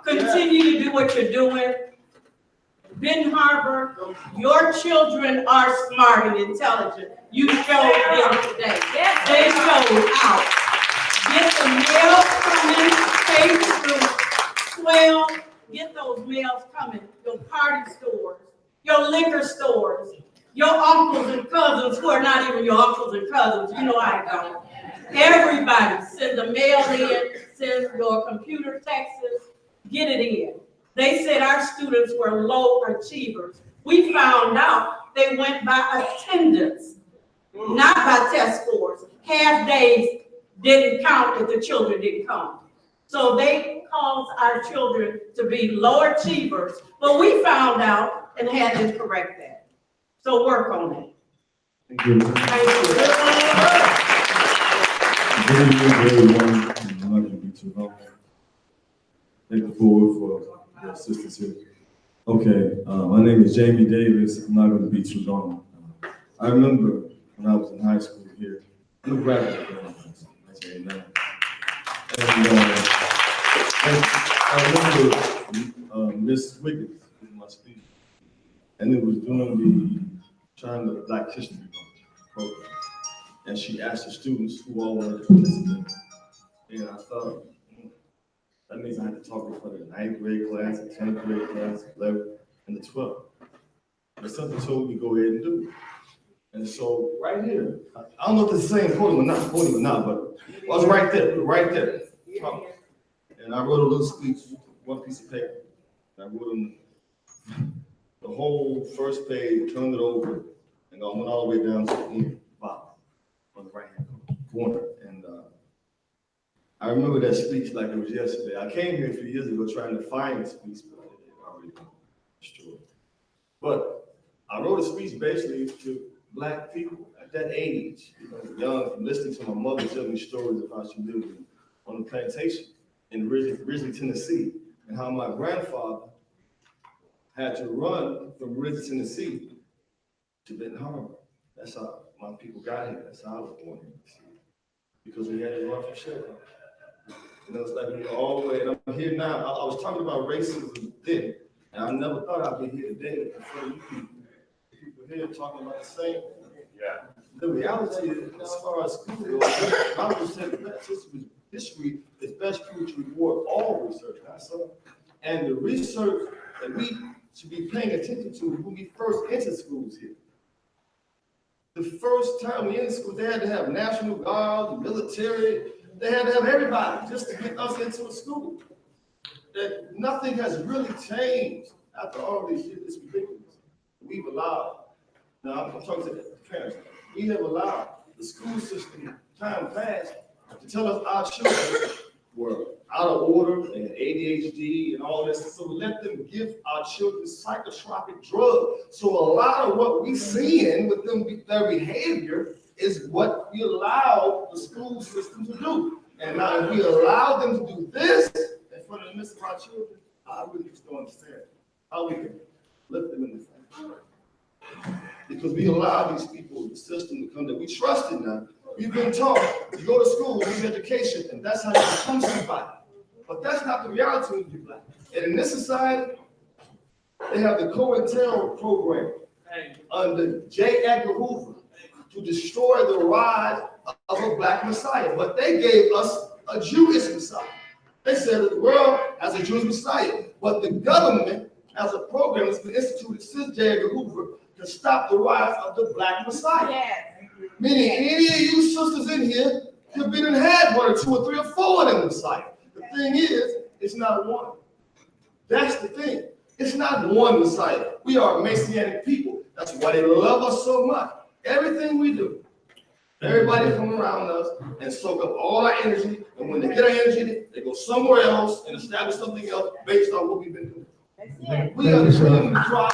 Continue to do what you're doing. Ben Harbor, your children are smart and intelligent. You showed them today. They showed out. Get the mail coming, K through 12. Get those mails coming. Your party stores, your liquor stores, your uncles and cousins who are not even your uncles and cousins. You know I don't. Everybody send the mail in, send your computer texts, get it in. They said our students were low achievers. We found out they went by attendance, not by test scores. Half days didn't count if the children didn't come. So they caused our children to be low achievers, but we found out and had to correct that. So work on it. Thank you. Thank you. Good evening, everyone. I'm not going to be too long. Thank the board for your assistance here. Okay, my name is Jamie Davis. I'm not going to be too long. I remember when I was in high school here. I'm a graduate of 1989. And I remember Miss Wiggins was my speaker. And it was during the China Black History program. And she asked the students who all wanted to participate. And I thought, that means I had to talk in front of the 9th grade class, the 10th grade class, 11th, and the 12th. But something told me go ahead and do it. And so right here, I don't know if it's the same podium or not, but I was right there. And I wrote a little speech, one piece of paper. I wrote them the whole first page, turned it over, And I went all the way down to the end, bottom, on the right-hand corner. And I remember that speech like it was yesterday. I came here a few years ago trying to find a speech, but it had already been destroyed. But I wrote a speech basically to Black people at that age, young, from listening to my mother tell me stories of how she lived on the plantation in Ridgely, Tennessee, and how my grandfather had to run from Ridgely, Tennessee to Benton Harbor. That's how my people got here. That's how I was born here, because we had to run from shelter. It's like all the way, and I'm here now. I was talking about racism then, and I never thought I'd be here today in front of you people here talking about the same thing. Yeah. The reality is, as far as school goes, Bible said history is best proof to reward all research, not some. And the research that we should be paying attention to when we first entered schools here. The first time we entered school, they had to have National Guard, the military, they had to have everybody just to get us into a school. That nothing has really changed after all these years. It's ridiculous. We've allowed, now I'm talking to the parents, we have allowed the school system, time past, to tell us our children were out of order and ADHD and all this. So let them give our children psychotropic drugs. So a lot of what we seeing with them, their behavior, is what we allow the school system to do. And now if we allow them to do this in front of the midst of our children, I really just don't understand how we can lift them in the family. Because we allow these people, the system to come that we trust in now. We've been taught to go to school, get education, and that's how you become somebody. But that's not the reality when you're Black. And in this society, they have the COINTEL program under J. Edgar Hoover to destroy the rise of a Black Messiah. But they gave us a Jewish Messiah. They said that the world has a Jewish Messiah, but the government has a program that's been instituted since J. Edgar Hoover to stop the rise of the Black Messiah. Yes. Meaning any of you sisters in here have been and had one or two or three or four of them Messiah. The thing is, it's not one. That's the thing. It's not one Messiah. We are a Messianic people. That's why they love us so much. Everything we do, everybody come around us and soak up all our energy, and when they get our energy, they go somewhere else and establish something else based on what we've been doing. We are the cream drop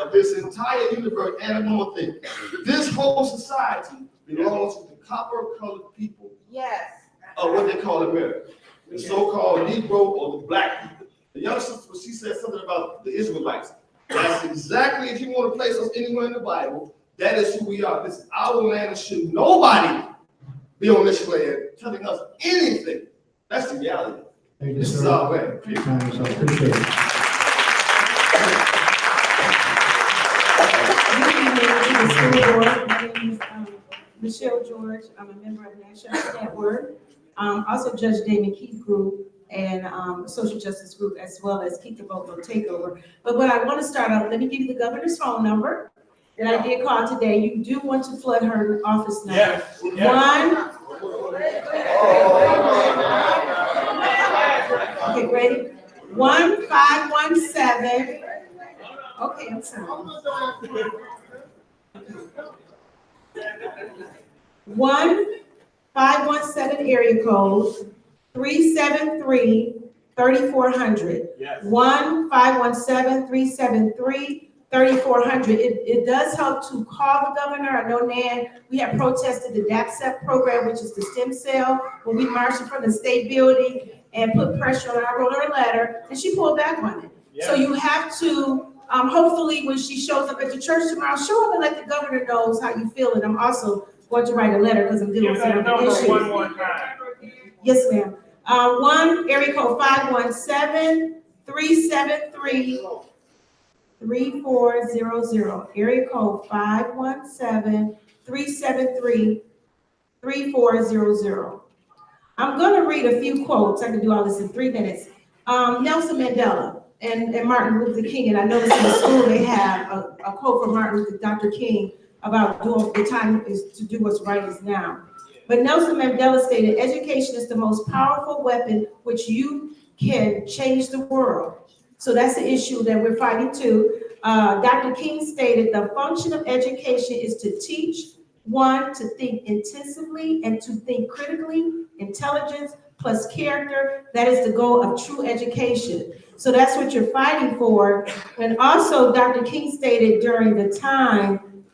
of this entire universe. And one more thing, this whole society belongs to the copper-colored people. Yes. Of what they call America, the so-called Negro or the Black people. The young sister, she said something about the Israelites. That's exactly, if you want to place us anywhere in the Bible, that is who we are. This is our land, and should nobody be on this land telling us anything. That's the reality. Thank you, this sir. is our land. I appreciate it. My name is Michelle George. I'm a member of National Network. Also Judge Damon Keith Group and Social Justice Group, as well as Keep the Vote No Takeover. But what I want to start out, let me give you the governor's phone number that I did call today. You do want to flood her office number. Yes. Okay, ready? 1517. Okay, I'm sorry. 1517 area code 373-3400. Yes. 1517-373-3400. It does help to call the governor. I know, Nan, we have protested the DAPSEP program, which is the stem cell, when we marched in front of the state building and put pressure on her. I wrote her a letter and she pulled back on it. Yes. So you have to, hopefully when she shows up at the church tomorrow, show up and let the governor knows how you feel. And I'm also going to write a letter because I'm dealing with some issues. One more time. Yes, ma'am. Area code 517-373-3400. Area code 517-373-3400. I'm going to read a few quotes. I can do all this in 3 minutes. Nelson Mandela and Martin Luther King, and I noticed in the school they have a quote from Dr. King about doing the time is to do what's right is now. But Nelson Mandela stated, education is the most powerful weapon which you can change the world. So that's the issue that we're fighting too. Dr. King stated, the function of education is to teach, one, to think intensively and to think critically, intelligence plus character. That is the goal of true education. So that's what you're fighting for. And also, Dr. King stated during the time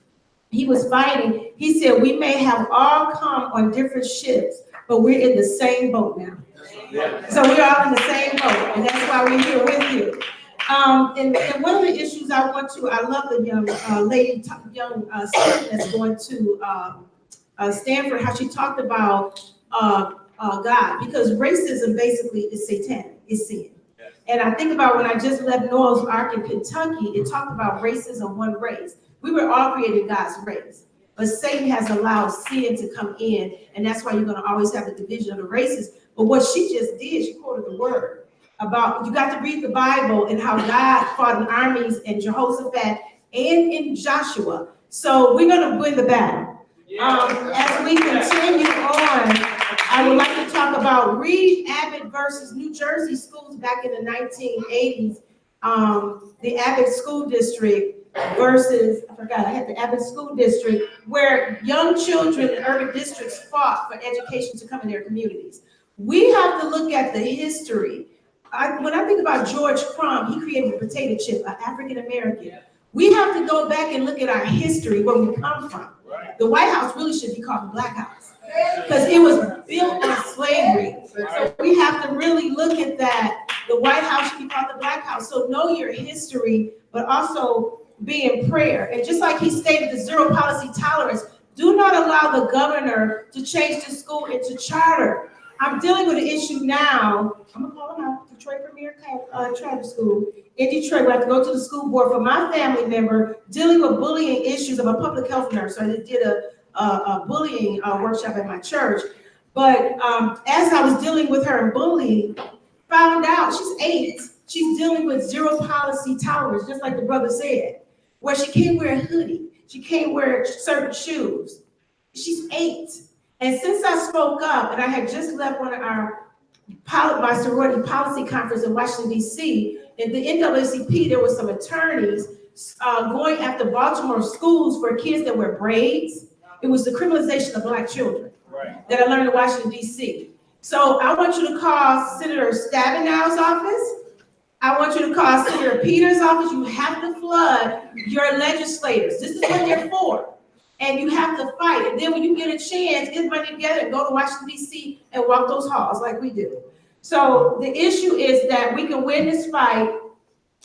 he was fighting, he said, we may have all come on different ships, but we're in the same boat now. So we're all in the same boat, and that's why we're here with you. And one of the issues I love the young student that's going to Stanford, how she talked about God, because racism basically is satanic, is sin. And I think about when I just left Noah's Ark in Kentucky, it talked about racism, one race. We were all created in God's race, but Satan has allowed sin to come in, and that's why you're going to always have the division of the races. But what she just did, she quoted the word about, you got to read the Bible and how God fought in armies in Jehoshaphat and in Joshua. So we're going to win the battle. As we continue on, I would like to talk about Reed Abbott versus New Jersey schools back in the 1980s. The Abbott School District versus, I had the Abbott School District, where young children in urban districts fought for education to come in their communities. We have to look at the history. When I think about George Crumb, he created the potato chip, an African American. We have to go back and look at our history, where we come from. The White House really should be called the Black House, because it was built on slavery. So we have to really look at that. The White House should be called the Black House. So know your history, but also be in prayer. And just like he stated, the zero policy tolerance, do not allow the governor to change the school into charter. I'm dealing with an issue now. I'm gonna call them out, Detroit Premier Charter School in Detroit. We have to go to the school board for my family member dealing with bullying issues. I'm a public health nurse, so I did a bullying workshop at my church. But as I was dealing with her and bullying, found out she's 8. She's dealing with zero policy tolerance, just like the brother said, where she can't wear a hoodie, she can't wear certain shoes. She's 8. And since I spoke up, and I had just left one of my sorority policy conference in Washington, D.C., in the NAACP, there was some attorneys going after Baltimore schools for kids that wear braids. It was the criminalization of Black children that I learned in Washington, D.C. So I want you to call Senator Stabenow's office. I want you to call Senator Peters' office. You have to flood your legislators. This is what they're for. And you have to fight. And then when you get a chance, get money together and go to Washington, D.C. and walk those halls like we do. So the issue is that we can win this fight.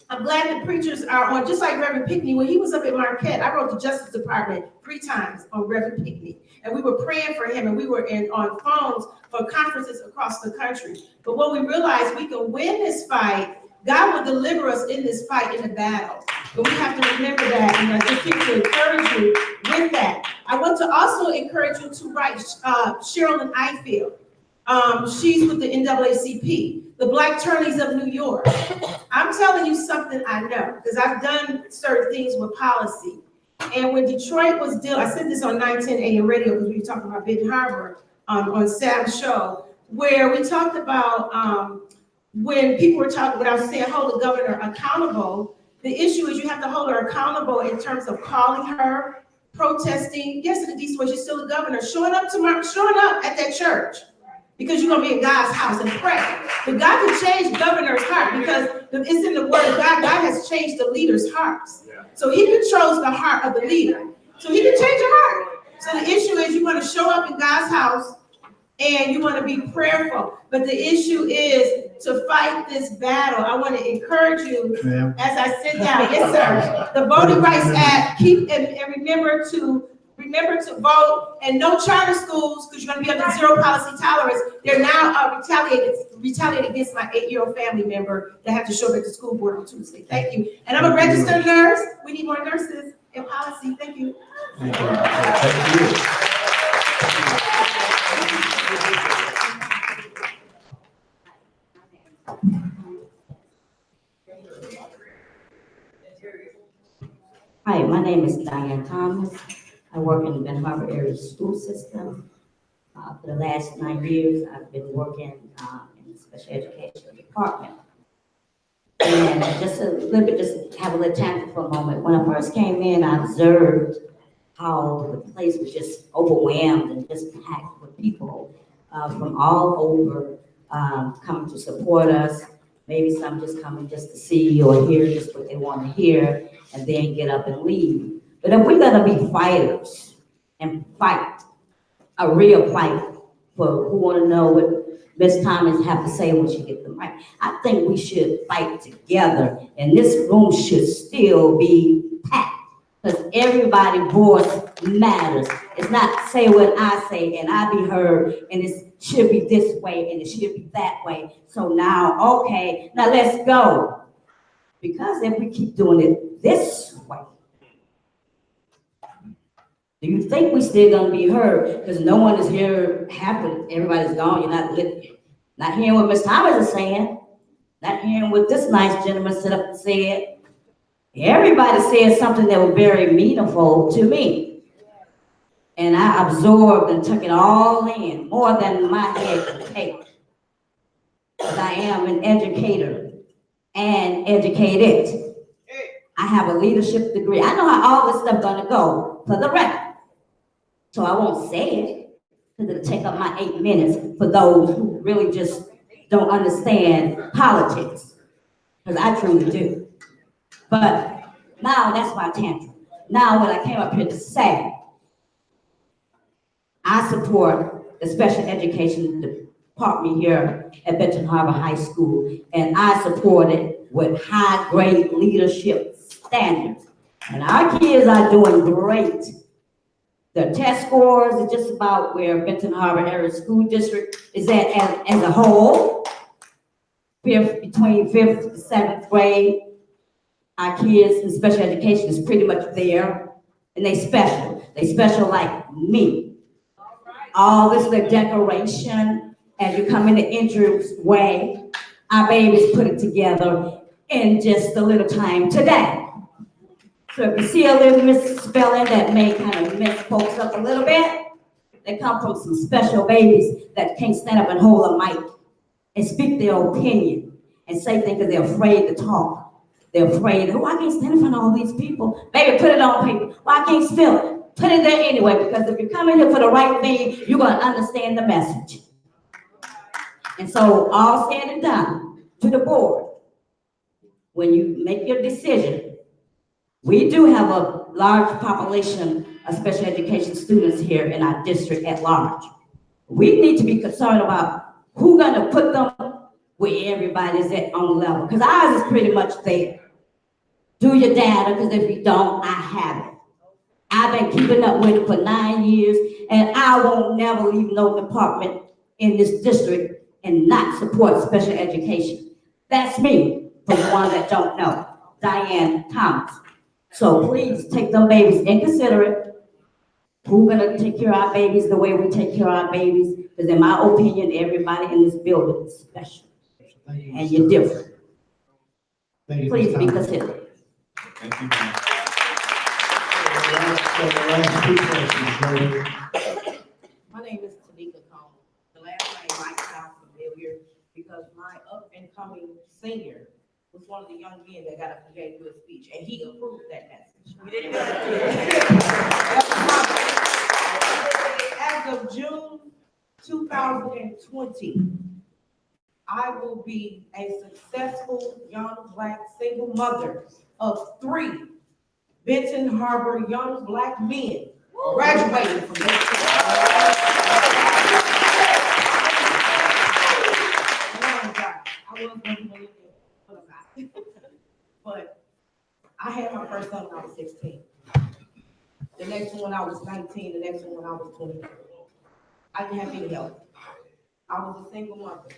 I'm glad the preachers are on, just like Reverend Pinckney. When he was up at Marquette, I wrote the Justice Department 3 times on Reverend Pinckney. And we were praying for him, and we were on phones for conferences across the country. But when we realized we can win this fight, God will deliver us in this fight, in the battle. But we have to remember that, and I just need to encourage you with that. I want to also encourage you to write Sherilyn Ifield. She's with the NAACP, the Black Attorneys of New York. I'm telling you something I know, because I've done certain things with policy. And when Detroit was I said this on 910 AM radio, because we were talking about Benton Harbor on Sam's show, where we talked about when people were talking, when I was saying hold the governor accountable, the issue is you have to hold her accountable in terms of calling her, protesting. Yes, in the DC, she's still a governor, showing up at that church, because you're gonna be in God's house and pray. But God can change governor's heart, because it's in the word of God. God has changed the leader's hearts. So he controls the heart of the leader. So he can change your heart. So the issue is you want to show up in God's house and you want to be prayerful. But the issue is to fight this battle. I want to encourage you as I sit down. Yes, sir. The Voting Rights Act, keep and remember to vote, and no charter schools, because you're going to be under zero policy tolerance. They're now retaliating against my 8-year-old family member that had to show up at the school board on Tuesday. Thank you. And I'm a registered nurse. We need more nurses in policy. Thank you. Thank you. Thank you. Hi, my name is Diane Thomas. I work in the Benton Harbor area school system. For the last 9 years, I've been working in the special education department. And just a little bit, just have a little tangent for a moment. When I first came in, I observed how the place was just overwhelmed and just packed with people from all over coming to support us. Maybe some just coming just to see or hear just what they want to hear and then get up and leave. But if we're gonna be fighters and fight, a real fight for who wanna know what Ms. Thomas have to say when she gets the mic, I think we should fight together and this room should still be packed. Because everybody's voice matters. It's not say what I say and I be heard and it should be this way and it should be that way. So now, okay, now let's go. Because if we keep doing it this way, do you think we still gonna be heard? Because no one is here happy, everybody's gone, you're not hearing what Ms. Thomas is saying, not hearing what this nice gentleman stood up and said. Everybody said something that was very meaningful to me. And I absorbed and took it all in, more than my head could take. Because I am an educator and educated. I have a leadership degree. I know how all this stuff gonna go for the record. So I won't say it, because it'll take up my 8 minutes for those who really just don't understand politics. Because I truly do. But now that's my tantrum. Now what I came up here to say, I support the special education department here at Benton Harbor High School, and I support it with high grade leadership standards. And our kids are doing great. The test scores are just about where Benton Harbor Area School District is at as a whole. Between 5th to 7th grade, our kids in special education is pretty much there, and they special. They special like me. All this the decoration, as you come in the entrance way, our babies put it together in just a little time today. So if you see a little misspelling that may kind of mess folks up a little bit, they come from some special babies that can't stand up and hold a mic and speak their opinion and say things because they're afraid to talk. They're afraid, oh, I can't stand in front of all these people. Baby, put it on paper. Well, I can't spell it. Put it there anyway, because if you come in here for the right thing, you're going to understand the message. And so, all said and done, to the board, when you make your decision, we do have a large population of special education students here in our district at large. We need to be concerned about who's going to put them where everybody's at on level, because ours is pretty much there. Do your data, because if you don't, I have it. I've been keeping up with it for 9 years, and I won't never leave no department in this district and not support special education. That's me, for the ones that don't know, Diane Thomas. So please take them babies and consider it. Who's gonna take care of our babies the way we take care of our babies? Because in my opinion, everybody in this building is special. And you're different. Please be considerate. Thank you. My name is Tanika Combs. The last name might sound familiar because my up-and-coming senior was one of the young men that got up and gave you a speech, and he approved that message. We didn't As of June 2020, I will be a successful young Black single mother of 3 Benton Harbor young Black men graduating from this. But I had my first son when I was 16. The next one when I was 19, the next one when I was 20. I didn't have any help. I was a single mother.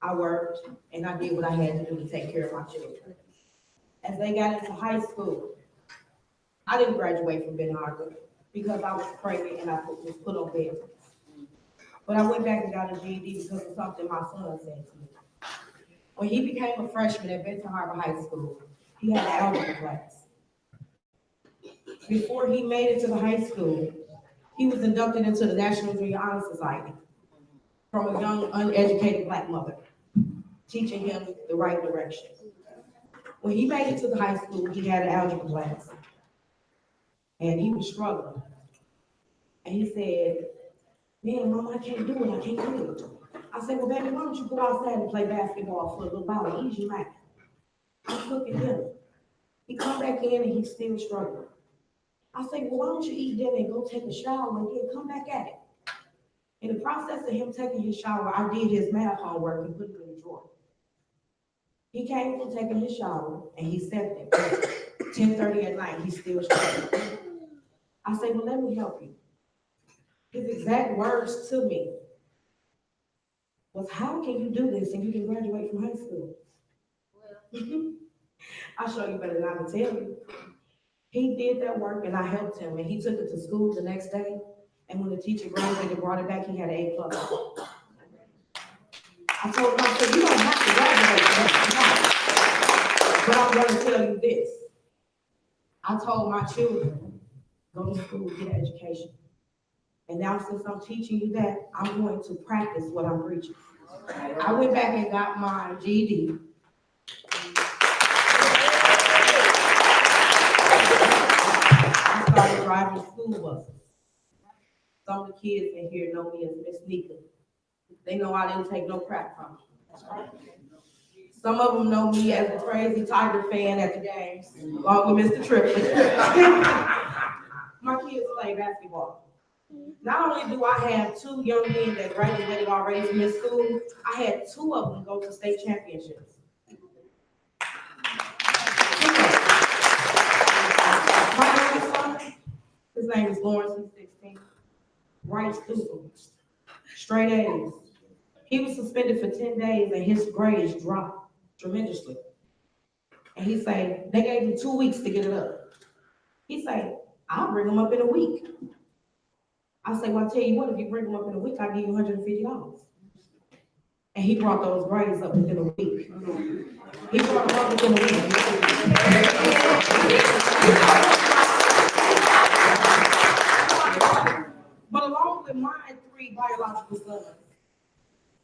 I worked and I did what I had to do to take care of my children. As they got into high school, I didn't graduate from Ben Harbor because I was pregnant and I was put on bed. But I went back and got a GED because of something my son said to me. When he became a freshman at Benton Harbor High School, he had an algebra class. Before he made it to the high school, he was inducted into the National Junior Honor Society from a young, uneducated Black mother, teaching him the right direction. When he made it to the high school, he had an algebra class. And he was struggling. And he said, man, Mama, I can't do it, I can't do it. I said, well, baby, why don't you go outside and play basketball for a little while and ease your mind? I'm cooking dinner. He come back in and he's still struggling. I said, well, why don't you eat dinner and go take a shower and then come back at it? In the process of him taking his shower, I did his math homework and put it in the drawer. He came from taking his shower and he sat there. 10:30 at night, he's still struggling. I said, well, let me help you. His exact words to me was, how can you do this and you can graduate from high school? I'll show you better than I can tell you. He did that work and I helped him and he took it to school the next day. And when the teacher graduated and brought it back, he had an A+. I told him, I said, you don't have to graduate from that. But I'm going to tell you this. I told my children, go to school, get an education. And now since I'm teaching you that, I'm going to practice what I'm preaching. I went back and got my GED. I started driving school buses. Some of the kids in here know me as Miss Nika. They know I didn't take no crap from them. Some of them know me as a crazy Tiger fan at the games, along with Mr. Triplett. My kids play basketball. Not only do I have 2 young men that graduated already from this school, I had 2 of them go to state championships. My youngest son, his name is Lawrence, he's 16. Right student, straight A's. He was suspended for 10 days and his grades dropped tremendously. And he said, they gave him 2 weeks to get it up. He said, I'll bring him up in a week. I say, well, I'll tell you what, if you bring him up in a week, I'll give you $150. And he brought those grades up within a week. He brought them up within a week. But along with my 3 biological sons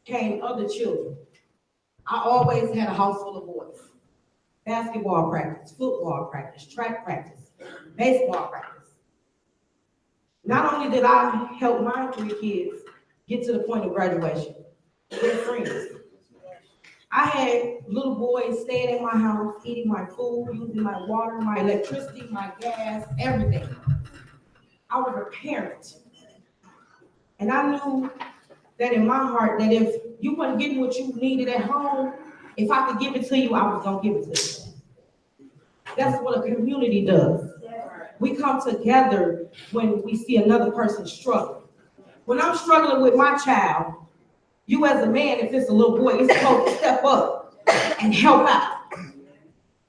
came other children. I always had a house full of boys. Basketball practice, football practice, track practice, baseball practice. Not only did I help my 3 kids get to the point of graduation, they're friends. I had little boys staying in my house, eating my food, using my water, my electricity, my gas, everything. I was a parent. And I knew that in my heart, that if you weren't getting what you needed at home, if I could give it to you, I was gonna give it to you. That's what a community does. We come together when we see another person struggling. When I'm struggling with my child, you as a man, if it's a little boy, you're supposed to step up and help out.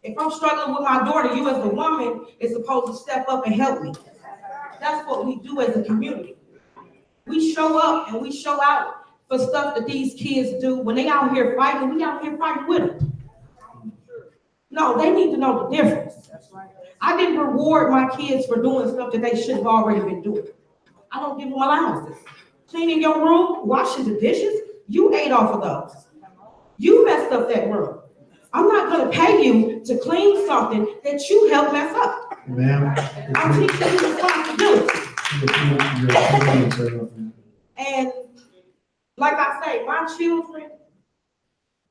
If I'm struggling with my daughter, you as a woman is supposed to step up and help me. That's what we do as a community. We show up and we show out for stuff that these kids do. When they out here fighting, we out here fighting with them. No, they need to know the difference. I didn't reward my kids for doing stuff that they should have already been doing. I don't give them allowances. Cleaning your room, washing the dishes, you ate off of those. You messed up that room. I'm not gonna pay you to clean something that you helped mess up. Ma'am. I'm teaching you responsibility. And like I say, my children,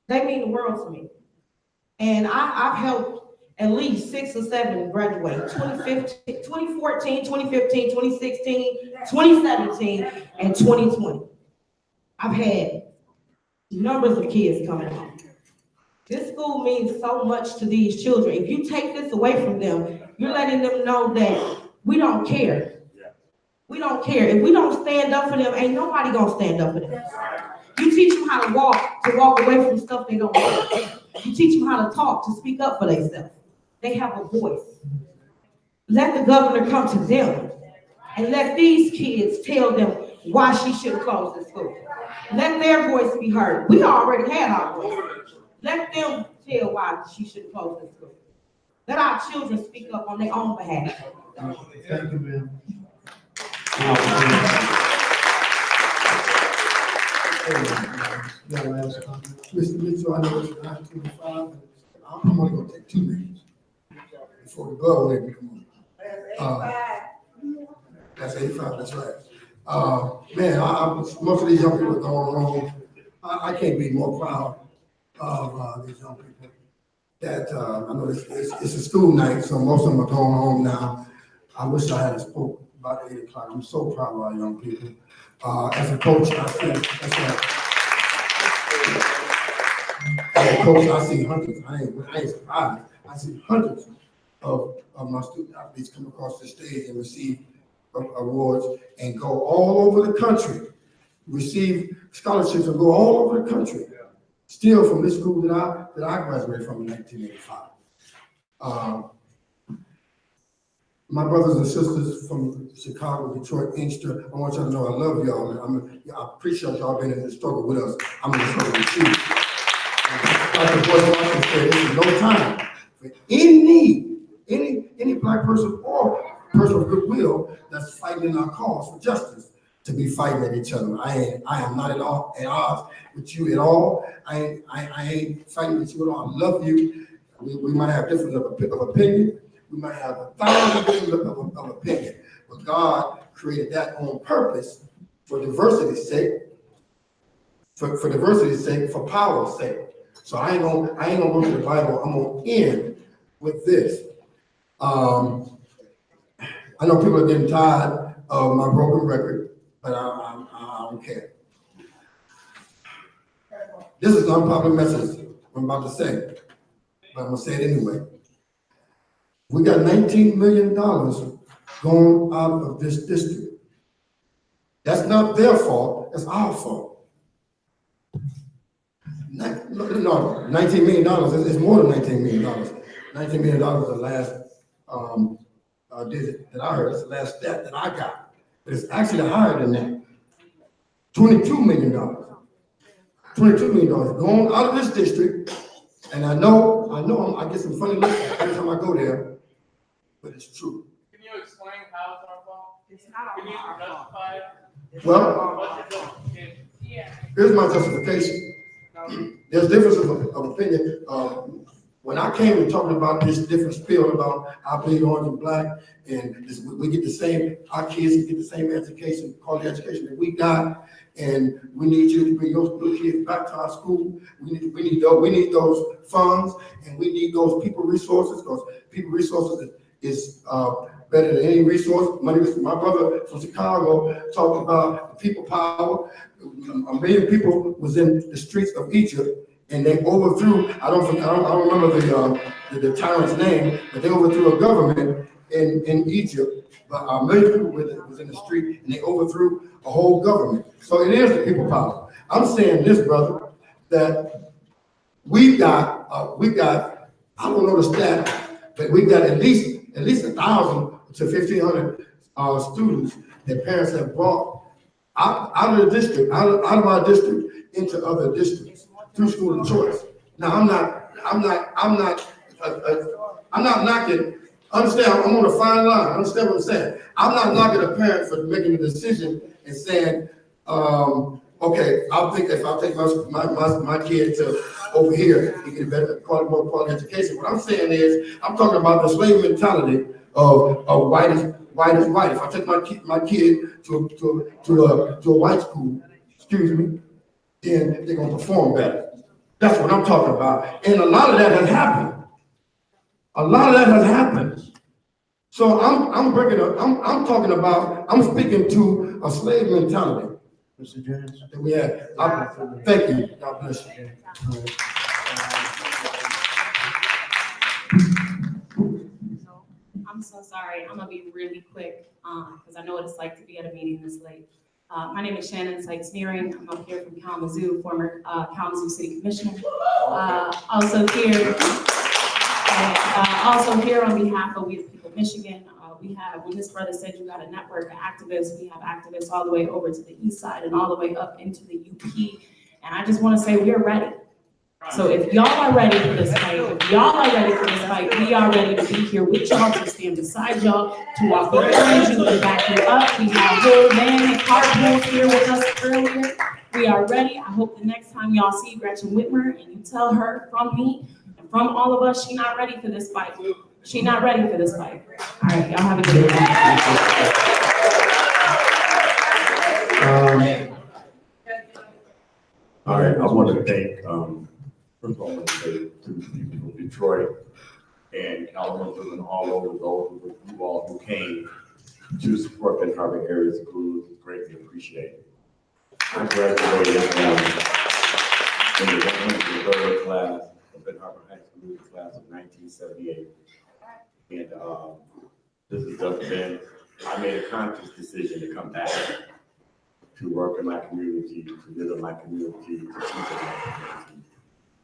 they mean the world to me. And I've helped at least 6 or 7 graduate, 2015, 2014, 2015, 2016, 2017, and 2020. I've had numbers of kids coming home. This school means so much to these children. If you take this away from them, you're letting them know that we don't care. We don't care. If we don't stand up for them, ain't nobody gonna stand up for them. You teach them how to walk away from stuff they don't want. You teach them how to talk, to speak up for themselves. They have a voice. Let the governor come to them and let these kids tell them why she should close the school. Let their voice be heard. We already had our voice. Let them tell why she should close the school. Let our children speak up on their own behalf. Thank you, ma'am. Mr. Mitchell, I know it's 9:25. I'm only gonna take 2 minutes before the bell let me come on. That's 85, that's right. Man, most of these young people are going home. I can't be more proud of these young people. That I know it's a school night, so most of them are going home now. I wish I had spoke about 8 o'clock. I'm so proud of our young people. As a coach, I see that's right. As a coach, I see hundreds. I ain't surprised. I see hundreds of my student athletes come across the stage and receive awards and go all over the country, receive scholarships and go all over the country. Still from this school that I graduated from in 1985. My brothers and sisters from Chicago, Detroit, Inkster, I want y'all to know I love y'all. And I appreciate y'all being in the struggle with us. I'm in the struggle with you. Like the voice of Washington said, this is no time for any need, any black person or person of goodwill that's fighting in our cause for justice to be fighting at each other. I am not at all at odds with you at all. I ain't fighting with you at all. I love you. We might have different of opinion. We might have 1,000 different of opinion, but God created that on purpose for diversity's sake, for diversity's sake, for power's sake. So I ain't gonna go to the Bible. I'm gonna end with this. I know people are getting tired of my broken record, but I don't care. This is an unpopular message I'm about to say, but I'm gonna say it anyway. We got $19 million going out of this district. That's not their fault, that's our fault. No, $19 million is more than $19 million. $19 million is the last digit that I heard, it's the last stat that I got. But it's actually higher than that. $22 million. $22 million going out of this district. And I know I get some funny looks every time I go there, but it's true. Can you explain how it's our fault? It's not Can you justify it? Well, here's my justification. There's differences of opinion. When I came and talking about this different spiel about I bleed orange and black, and we get the same, our kids get the same education, quality education that we got, and we need you to bring your kids back to our school. We need those funds, and we need those people resources, because people resources is better than any resource. Money. My brother from Chicago talked about people power. 1 million people was in the streets of Egypt, and they overthrew. I don't remember the tyrant's name, but they overthrew a government in Egypt. But 1 million people was in the street, and they overthrew a whole government. So it is the people power. I'm saying this, brother, that we got. I don't know the stat, but we got at least 1,000 to 1,500 students that parents have brought out of the district, out of our district into other districts through school of choice. Now I'm not knocking. Understand? I'm on a fine line. Understand what I'm saying? I'm not knocking a parent for making a decision and saying, okay, if I'll take my kid to over here, he get a better more quality education. What I'm saying is, I'm talking about the slave mentality of white is white. If I take my kid to a white school, excuse me, then they're gonna perform better. That's what I'm talking about. And a lot of that has happened. A lot of that has happened. So I'm talking about, I'm speaking to a slave mentality. Mr. Jones, that we had. Thank you. God bless you. I'm so sorry. I'm gonna be really quick because I know what it's like to be at a meeting this late. My name is Shannon Sykes-Nearing. I'm up here from Kalamazoo, former Kalamazoo City Commissioner. Also here on behalf of We the People of Michigan. We have, when this brother said you got a network of activists, we have activists all the way over to the east side and all the way up into the UP. And I just want to say we are ready. So if y'all are ready for this fight, we are ready to be here with y'all, to stand beside y'all, to walk behind you, to back you up. We have Will Man and Carpool here with us earlier. We are ready. I hope the next time y'all see Gretchen Whitmer and you tell her from me and from all of us, she's not ready for this fight. She's not ready for this fight. All right, y'all have a good day. All right, I want to thank, first of all, I want to say to the people of Detroit and Kalamazoo and all over those of you all who came to support Ben Harbor Area Schools, greatly appreciated. I graduated in the 103rd class of Ben Harbor High School, the class of 1978. And this has just been, I made a conscious decision to come back, to work in my community, to live in my community, to teach in my community,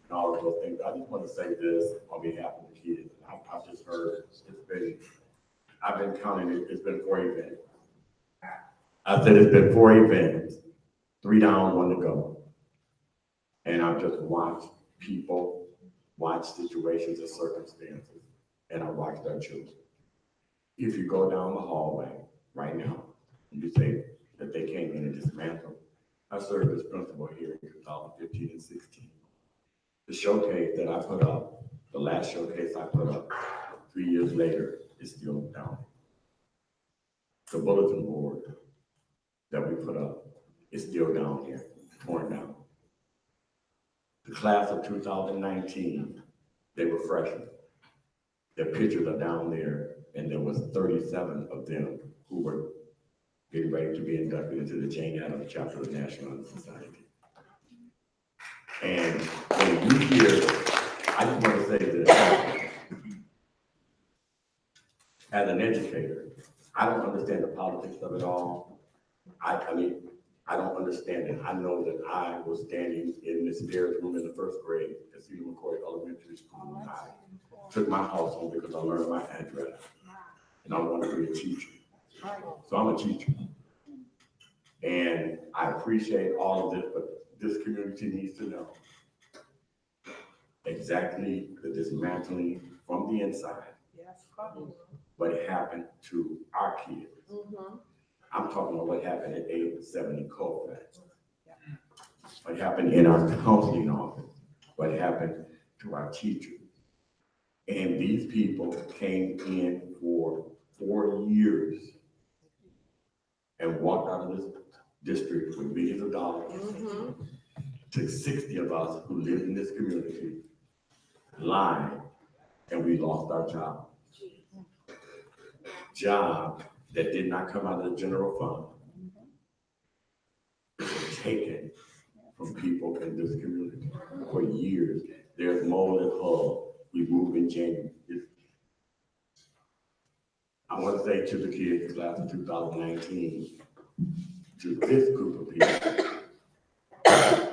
and all of those things. I just want to say this on behalf of the kids. I've just heard, I've been counting it, it's been 4 events. I said it's been 4 events, 3 down, 1 to go. And I've just watched people, watched situations and circumstances, and I watched our children. If you go down the hallway right now, and you say that they came in and dismantled, I served as principal here in 2015 and 16. The showcase that I put up, the last showcase I put up 3 years later is still down. The bulletin board that we put up is still down here, torn down. The class of 2019, they were freshmen. Their pictures are down there, and there was 37 of them who were getting ready to be inducted into the Jane Addams chapter of the National Honor Society. And when you hear, I just want to say this, as an educator, I don't understand the politics of it all. I mean, I don't understand it. I know that I was standing in this stairs room in the 1st grade at Cedar McCoy Elementary School, and I took my house home because I learned my address, and I wanted to be a teacher. So I'm a teacher. And I appreciate all of this, but this community needs to know exactly the dismantling from the inside, what happened to our kids. I'm talking about what happened at 870 Colfax, what happened in our counseling office, what happened to our teachers. And these people came in for 4 years and walked out of this district with millions of dollars. Took 60 of us who lived in this community, lied, and we lost our job. Job that did not come out of the general fund was taken from people in this community for years. There's mold at Hull. We moved in January. I want to say to the kids, class of 2019, to this group of people,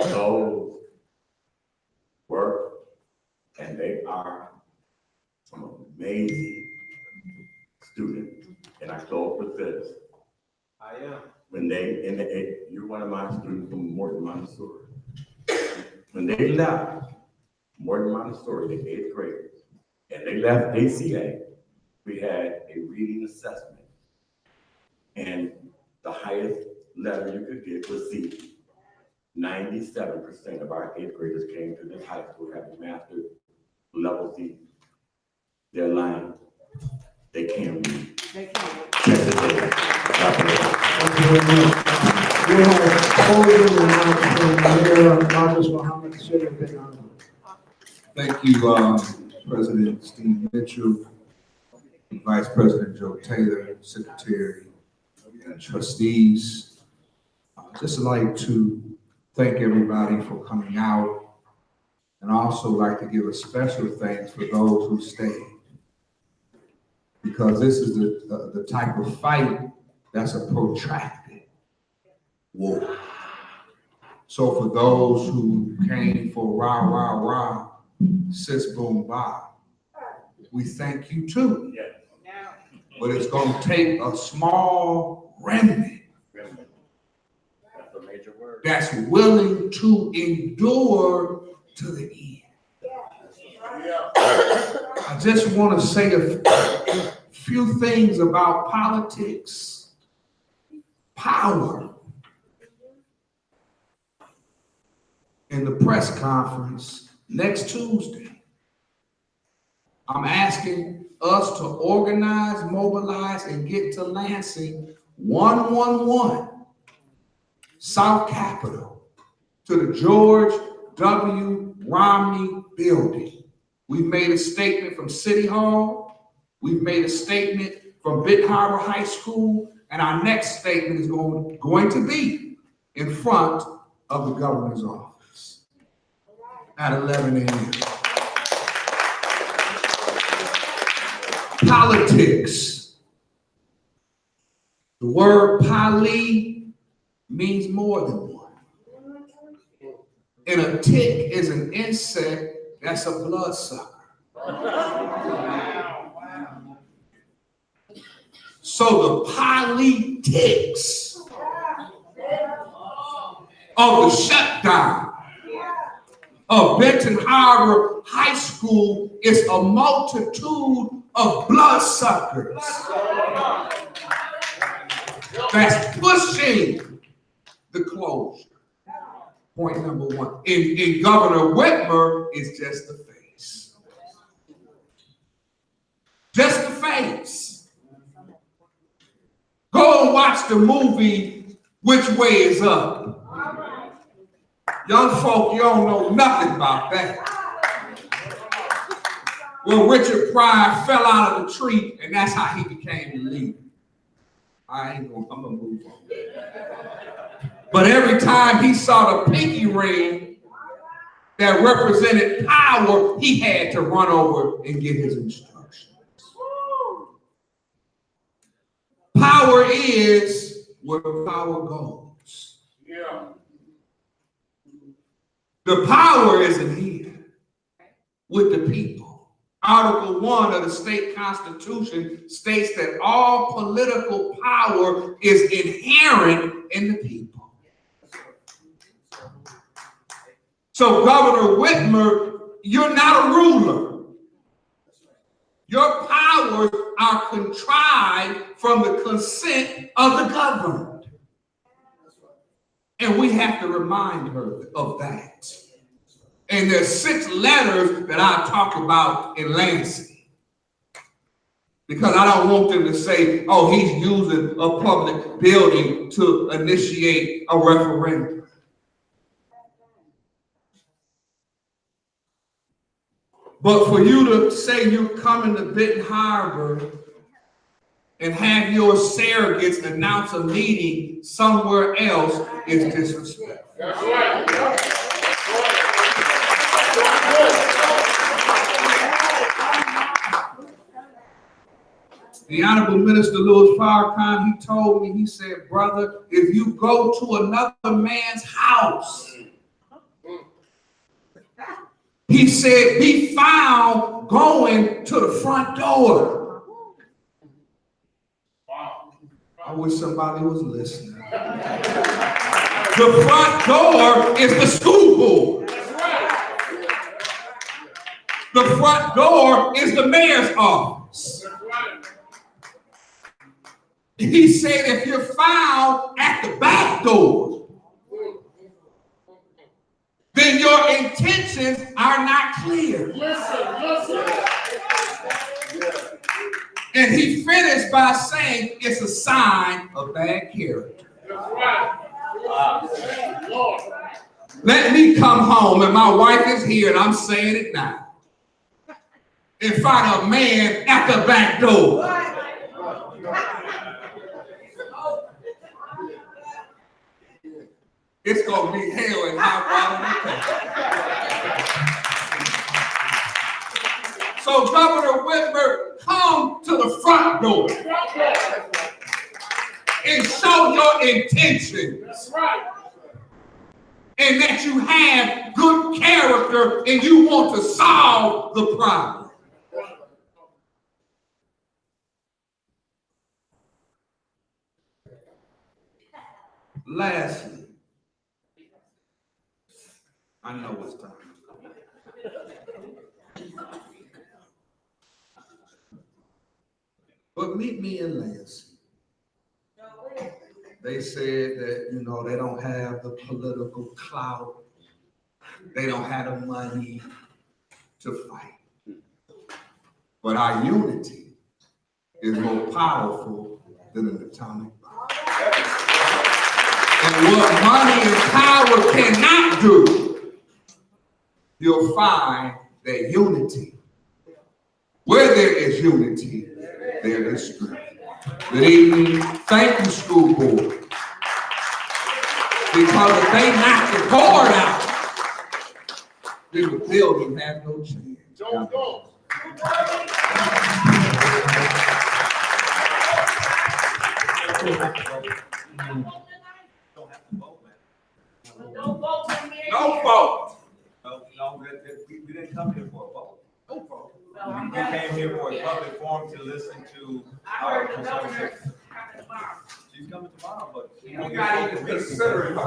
those work, and they are some amazing students. And I close with this. I am. When they, in the 8th, you're one of my students from Morton Montessori. When they left Morton Montessori, the 8th grade, and they left ACA, we had a reading assessment. And the highest letter you could get was C. 97% of our 8th graders came to this high school having mastered level C. They're lying. They can't read. They can't. Check the data. Thank you very much. We have closing remarks from Mayor Marcus Muhammad, City of Ben Harbor. Thank you, President Steve Mitchell, Vice President Joe Taylor, Secretary and trustees. Just like to thank everybody for coming out, and also like to give a special thanks for those who stayed, because this is the type of fight that's a protracted war. So for those who came for rah, rah, rah, sis, boom, bah, we thank you too. But it's going to take a small remnant that's willing to endure to the end. I just want to say a few things about politics, power. In the press conference next Tuesday, I'm asking us to organize, mobilize, and get to Lansing 111 South Capitol to the George W. Romney Building. We've made a statement from City Hall. We've made a statement from Benton Harbor High School. And our next statement is going to be in front of the governor's office at 11 a.m. Politics. The word pali means more than one. And a tick is an insect that's a bloodsucker. So the politics of the shutdown of Benton Harbor High School is a multitude of bloodsuckers that's pushing the closure. Point number one. And Governor Whitmer is just the face. Just the face. Go and watch the movie Which Way Is Up. Young folk, you don't know nothing about that. Well, Richard Pryor fell out of the tree, and that's how he became the leader. I'm gonna move on. But every time he saw the pinky ring that represented power, he had to run over and get his instructions. Power is where power goes. Yeah. The power isn't here with the people. Article 1 of the state constitution states that all political power is inherent in the people. So Governor Whitmer, you're not a ruler. Your powers are contrived from the consent of the governed. And we have to remind her of that. And there's 6 letters that I talk about in Lansing. Because I don't want them to say, oh, he's using a public building to initiate a referendum. But for you to say you're coming to Benton Harbor and have your surrogates announce a meeting somewhere else is disrespectful. That's right. The Honorable Minister Louis Farrakhan, he told me, he said, brother, if you go to another man's house, he said, be found going to the front door. I wish somebody was listening. The front door is the school board. The front door is the mayor's office. He said, if you're found at the back door, then your intentions are not clear. And he finished by saying it's a sign of bad character. Let me come home, and my wife is here, and I'm saying it now, and find a man at the back door. It's going to be hell and high water. So Governor Whitmer, come to the front door and show your intentions. And that you have good character and you want to solve the problem. Lastly, I know it's time. But meet me in Lansing. They said that, you know, they don't have the political clout. They don't have the money to fight. but our unity is more powerful than an atomic bomb. And what money and power cannot do, you'll find that unity, where there is unity, there is strength. Good evening. Thank you, school board. Because if they knock the board out, then the building has no chance. Don't go. No vote. No vote. No, we didn't come here for a vote. No vote. We came here for a public forum to listen to our concerns. She's coming tomorrow, but she won't Not get even voted. considering her.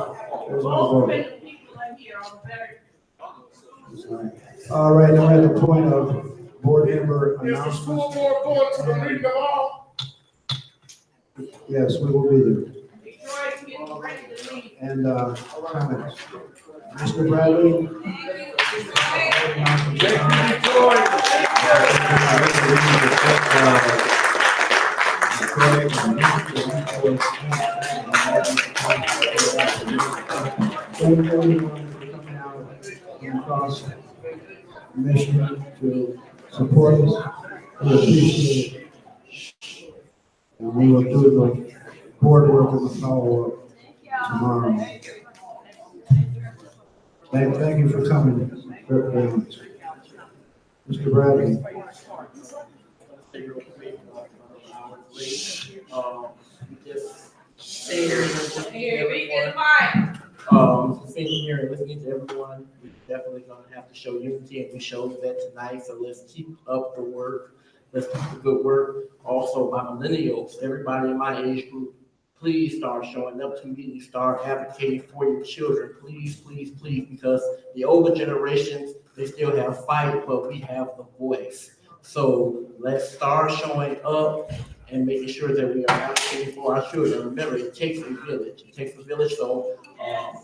All right, now we're at the point of board member Is the school announcements. board going to the League of All? Yes, we will be there. And comments. Mr. Bradley? Thank everyone for coming out and across Michigan to support us. We appreciate it. And we will do the board work and the follow-up tomorrow. Thank you for coming very much. Mr. Bradley? Sitting here and listening to everyone, we're definitely gonna have to show unity, and we showed that tonight, so let's keep up the work. Let's keep the good work. Also, my millennials, everybody in my age group, please start showing up to me, start advocating for your children, please, please, please, because the older generations, they still have fight, but we have the voice. So let's start showing up and making sure that we are advocating for our children. Remember, it takes a village. It takes a village, so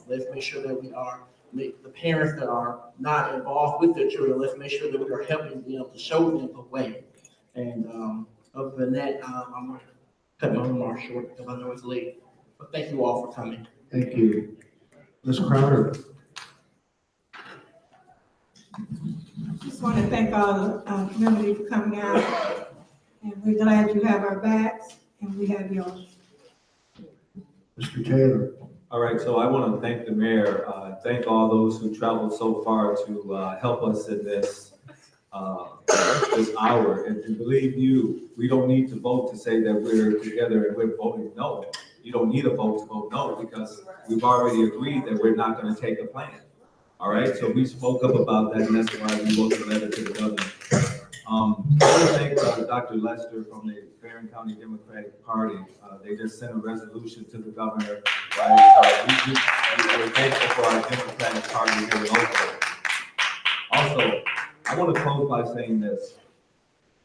let's make sure that we are, the parents that are not involved with their children, let's make sure that we are helping them to show them the way. And other than that, I'm going to cut my remarks short because I know it's late. But thank you all for coming. Thank you. Ms. Crowder? Just want to thank all the community for coming out. And we're glad you have our backs and we have yours. Mr. Taylor? All right, so I want to thank the mayor, thank all those who traveled so far to help us in this hour. And to believe you, we don't need to vote to say that we're together and we're voting no. You don't need a vote to vote no, because we've already agreed that we're not going to take a plan. All right, so we spoke up about that, and that's why we wrote the letter to the governor. I want to thank Dr. Lester from the Barron County Democratic Party. They just sent a resolution to the governor, right? So we're thankful for our Democratic Party here in Oakland. Also, I want to close by saying this.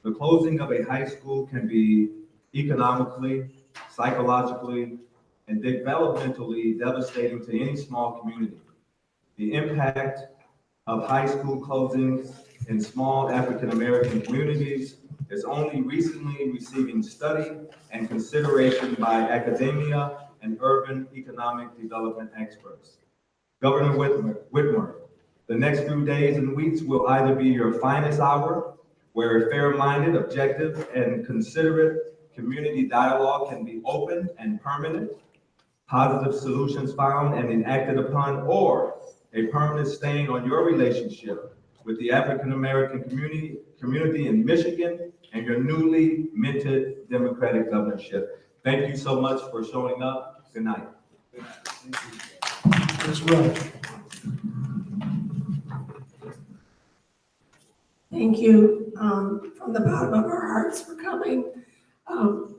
The closing of a high school can be economically, psychologically, and developmentally devastating to any small community. The impact of high school closings in small African-American communities is only recently receiving study and consideration by academia and urban economic development experts. Governor Whitmer, the next few days and weeks will either be your finest hour, where a fair-minded, objective, and considerate community dialogue can be open and permanent, positive solutions found and enacted upon, or a permanent stain on your relationship with the African-American community in Michigan and your newly minted Democratic governorship. Thank you so much for showing up. Good night. Ms. Rush? Thank you from the bottom of our hearts for coming.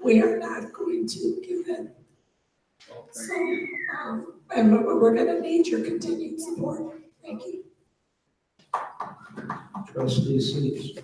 We are not going to give in. So, and we're going to need your continued support. Thank you. Trustee Seats?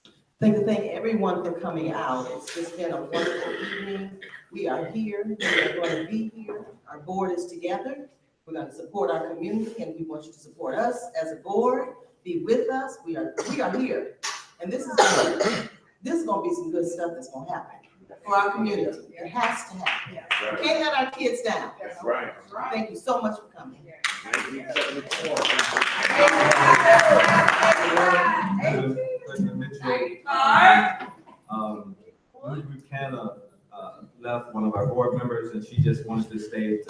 I'd like to thank everyone for coming out. It's just been a wonderful evening. We are here. We are going to be here. Our board is together. We're going to support our community, and we want you to support us as a board. Be with us. We are here. And this is good. this is gonna be some good stuff that's gonna happen for our community. It has to happen. We can't let our kids down. That's right. Thank you so much for coming. President Mitchell. Ruth Buchanan left, one of our board members, and she just wanted to say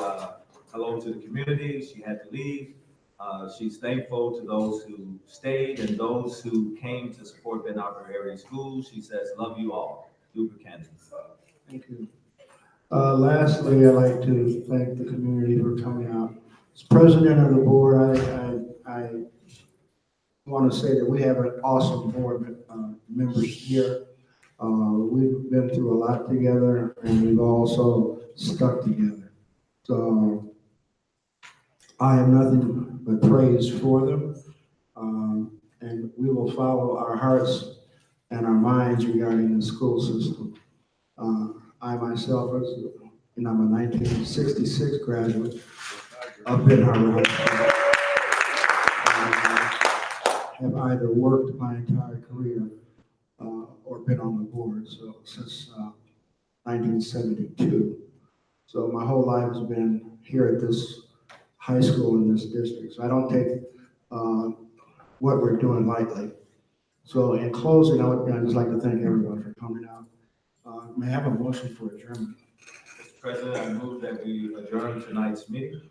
hello to the community. She had to leave. She's thankful to those who stayed and those who came to support Ben Arbor Area Schools. She says, love you all. Ruth Buchanan. Thank you. Lastly, I'd like to thank the community for coming out. As president of the board, I want to say that we have an awesome board members here. We've been through a lot together, and we've also stuck together. So I have nothing but praise for them, and we will follow our hearts and our minds regarding the school system. I myself, I'm a 1966 graduate of Ben Harbor High School. Have either worked my entire career or been on the board since 1972. So my whole life has been here at this high school in this district. So I don't take what we're doing lightly. So in closing, I'd just like to thank everyone for coming out. May I have a motion for adjournment? Mr. President, I move that we adjourn tonight's meeting.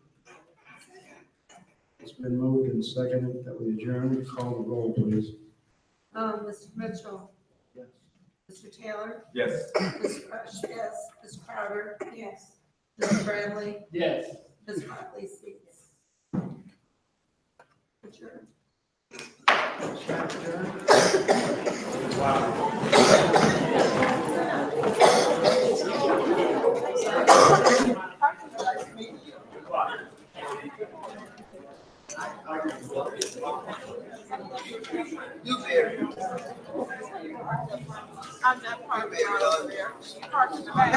It's been moved and seconded that we adjourn. Call the roll, please. Mr. Mitchell. Yes. Mr. Taylor. Yes. Ms. Rush, yes. Ms. Carter. Yes. Mr. Bradley. Yes. Ms. Hartley, seats. Adjourned. I'm not part of there. She parked in the back.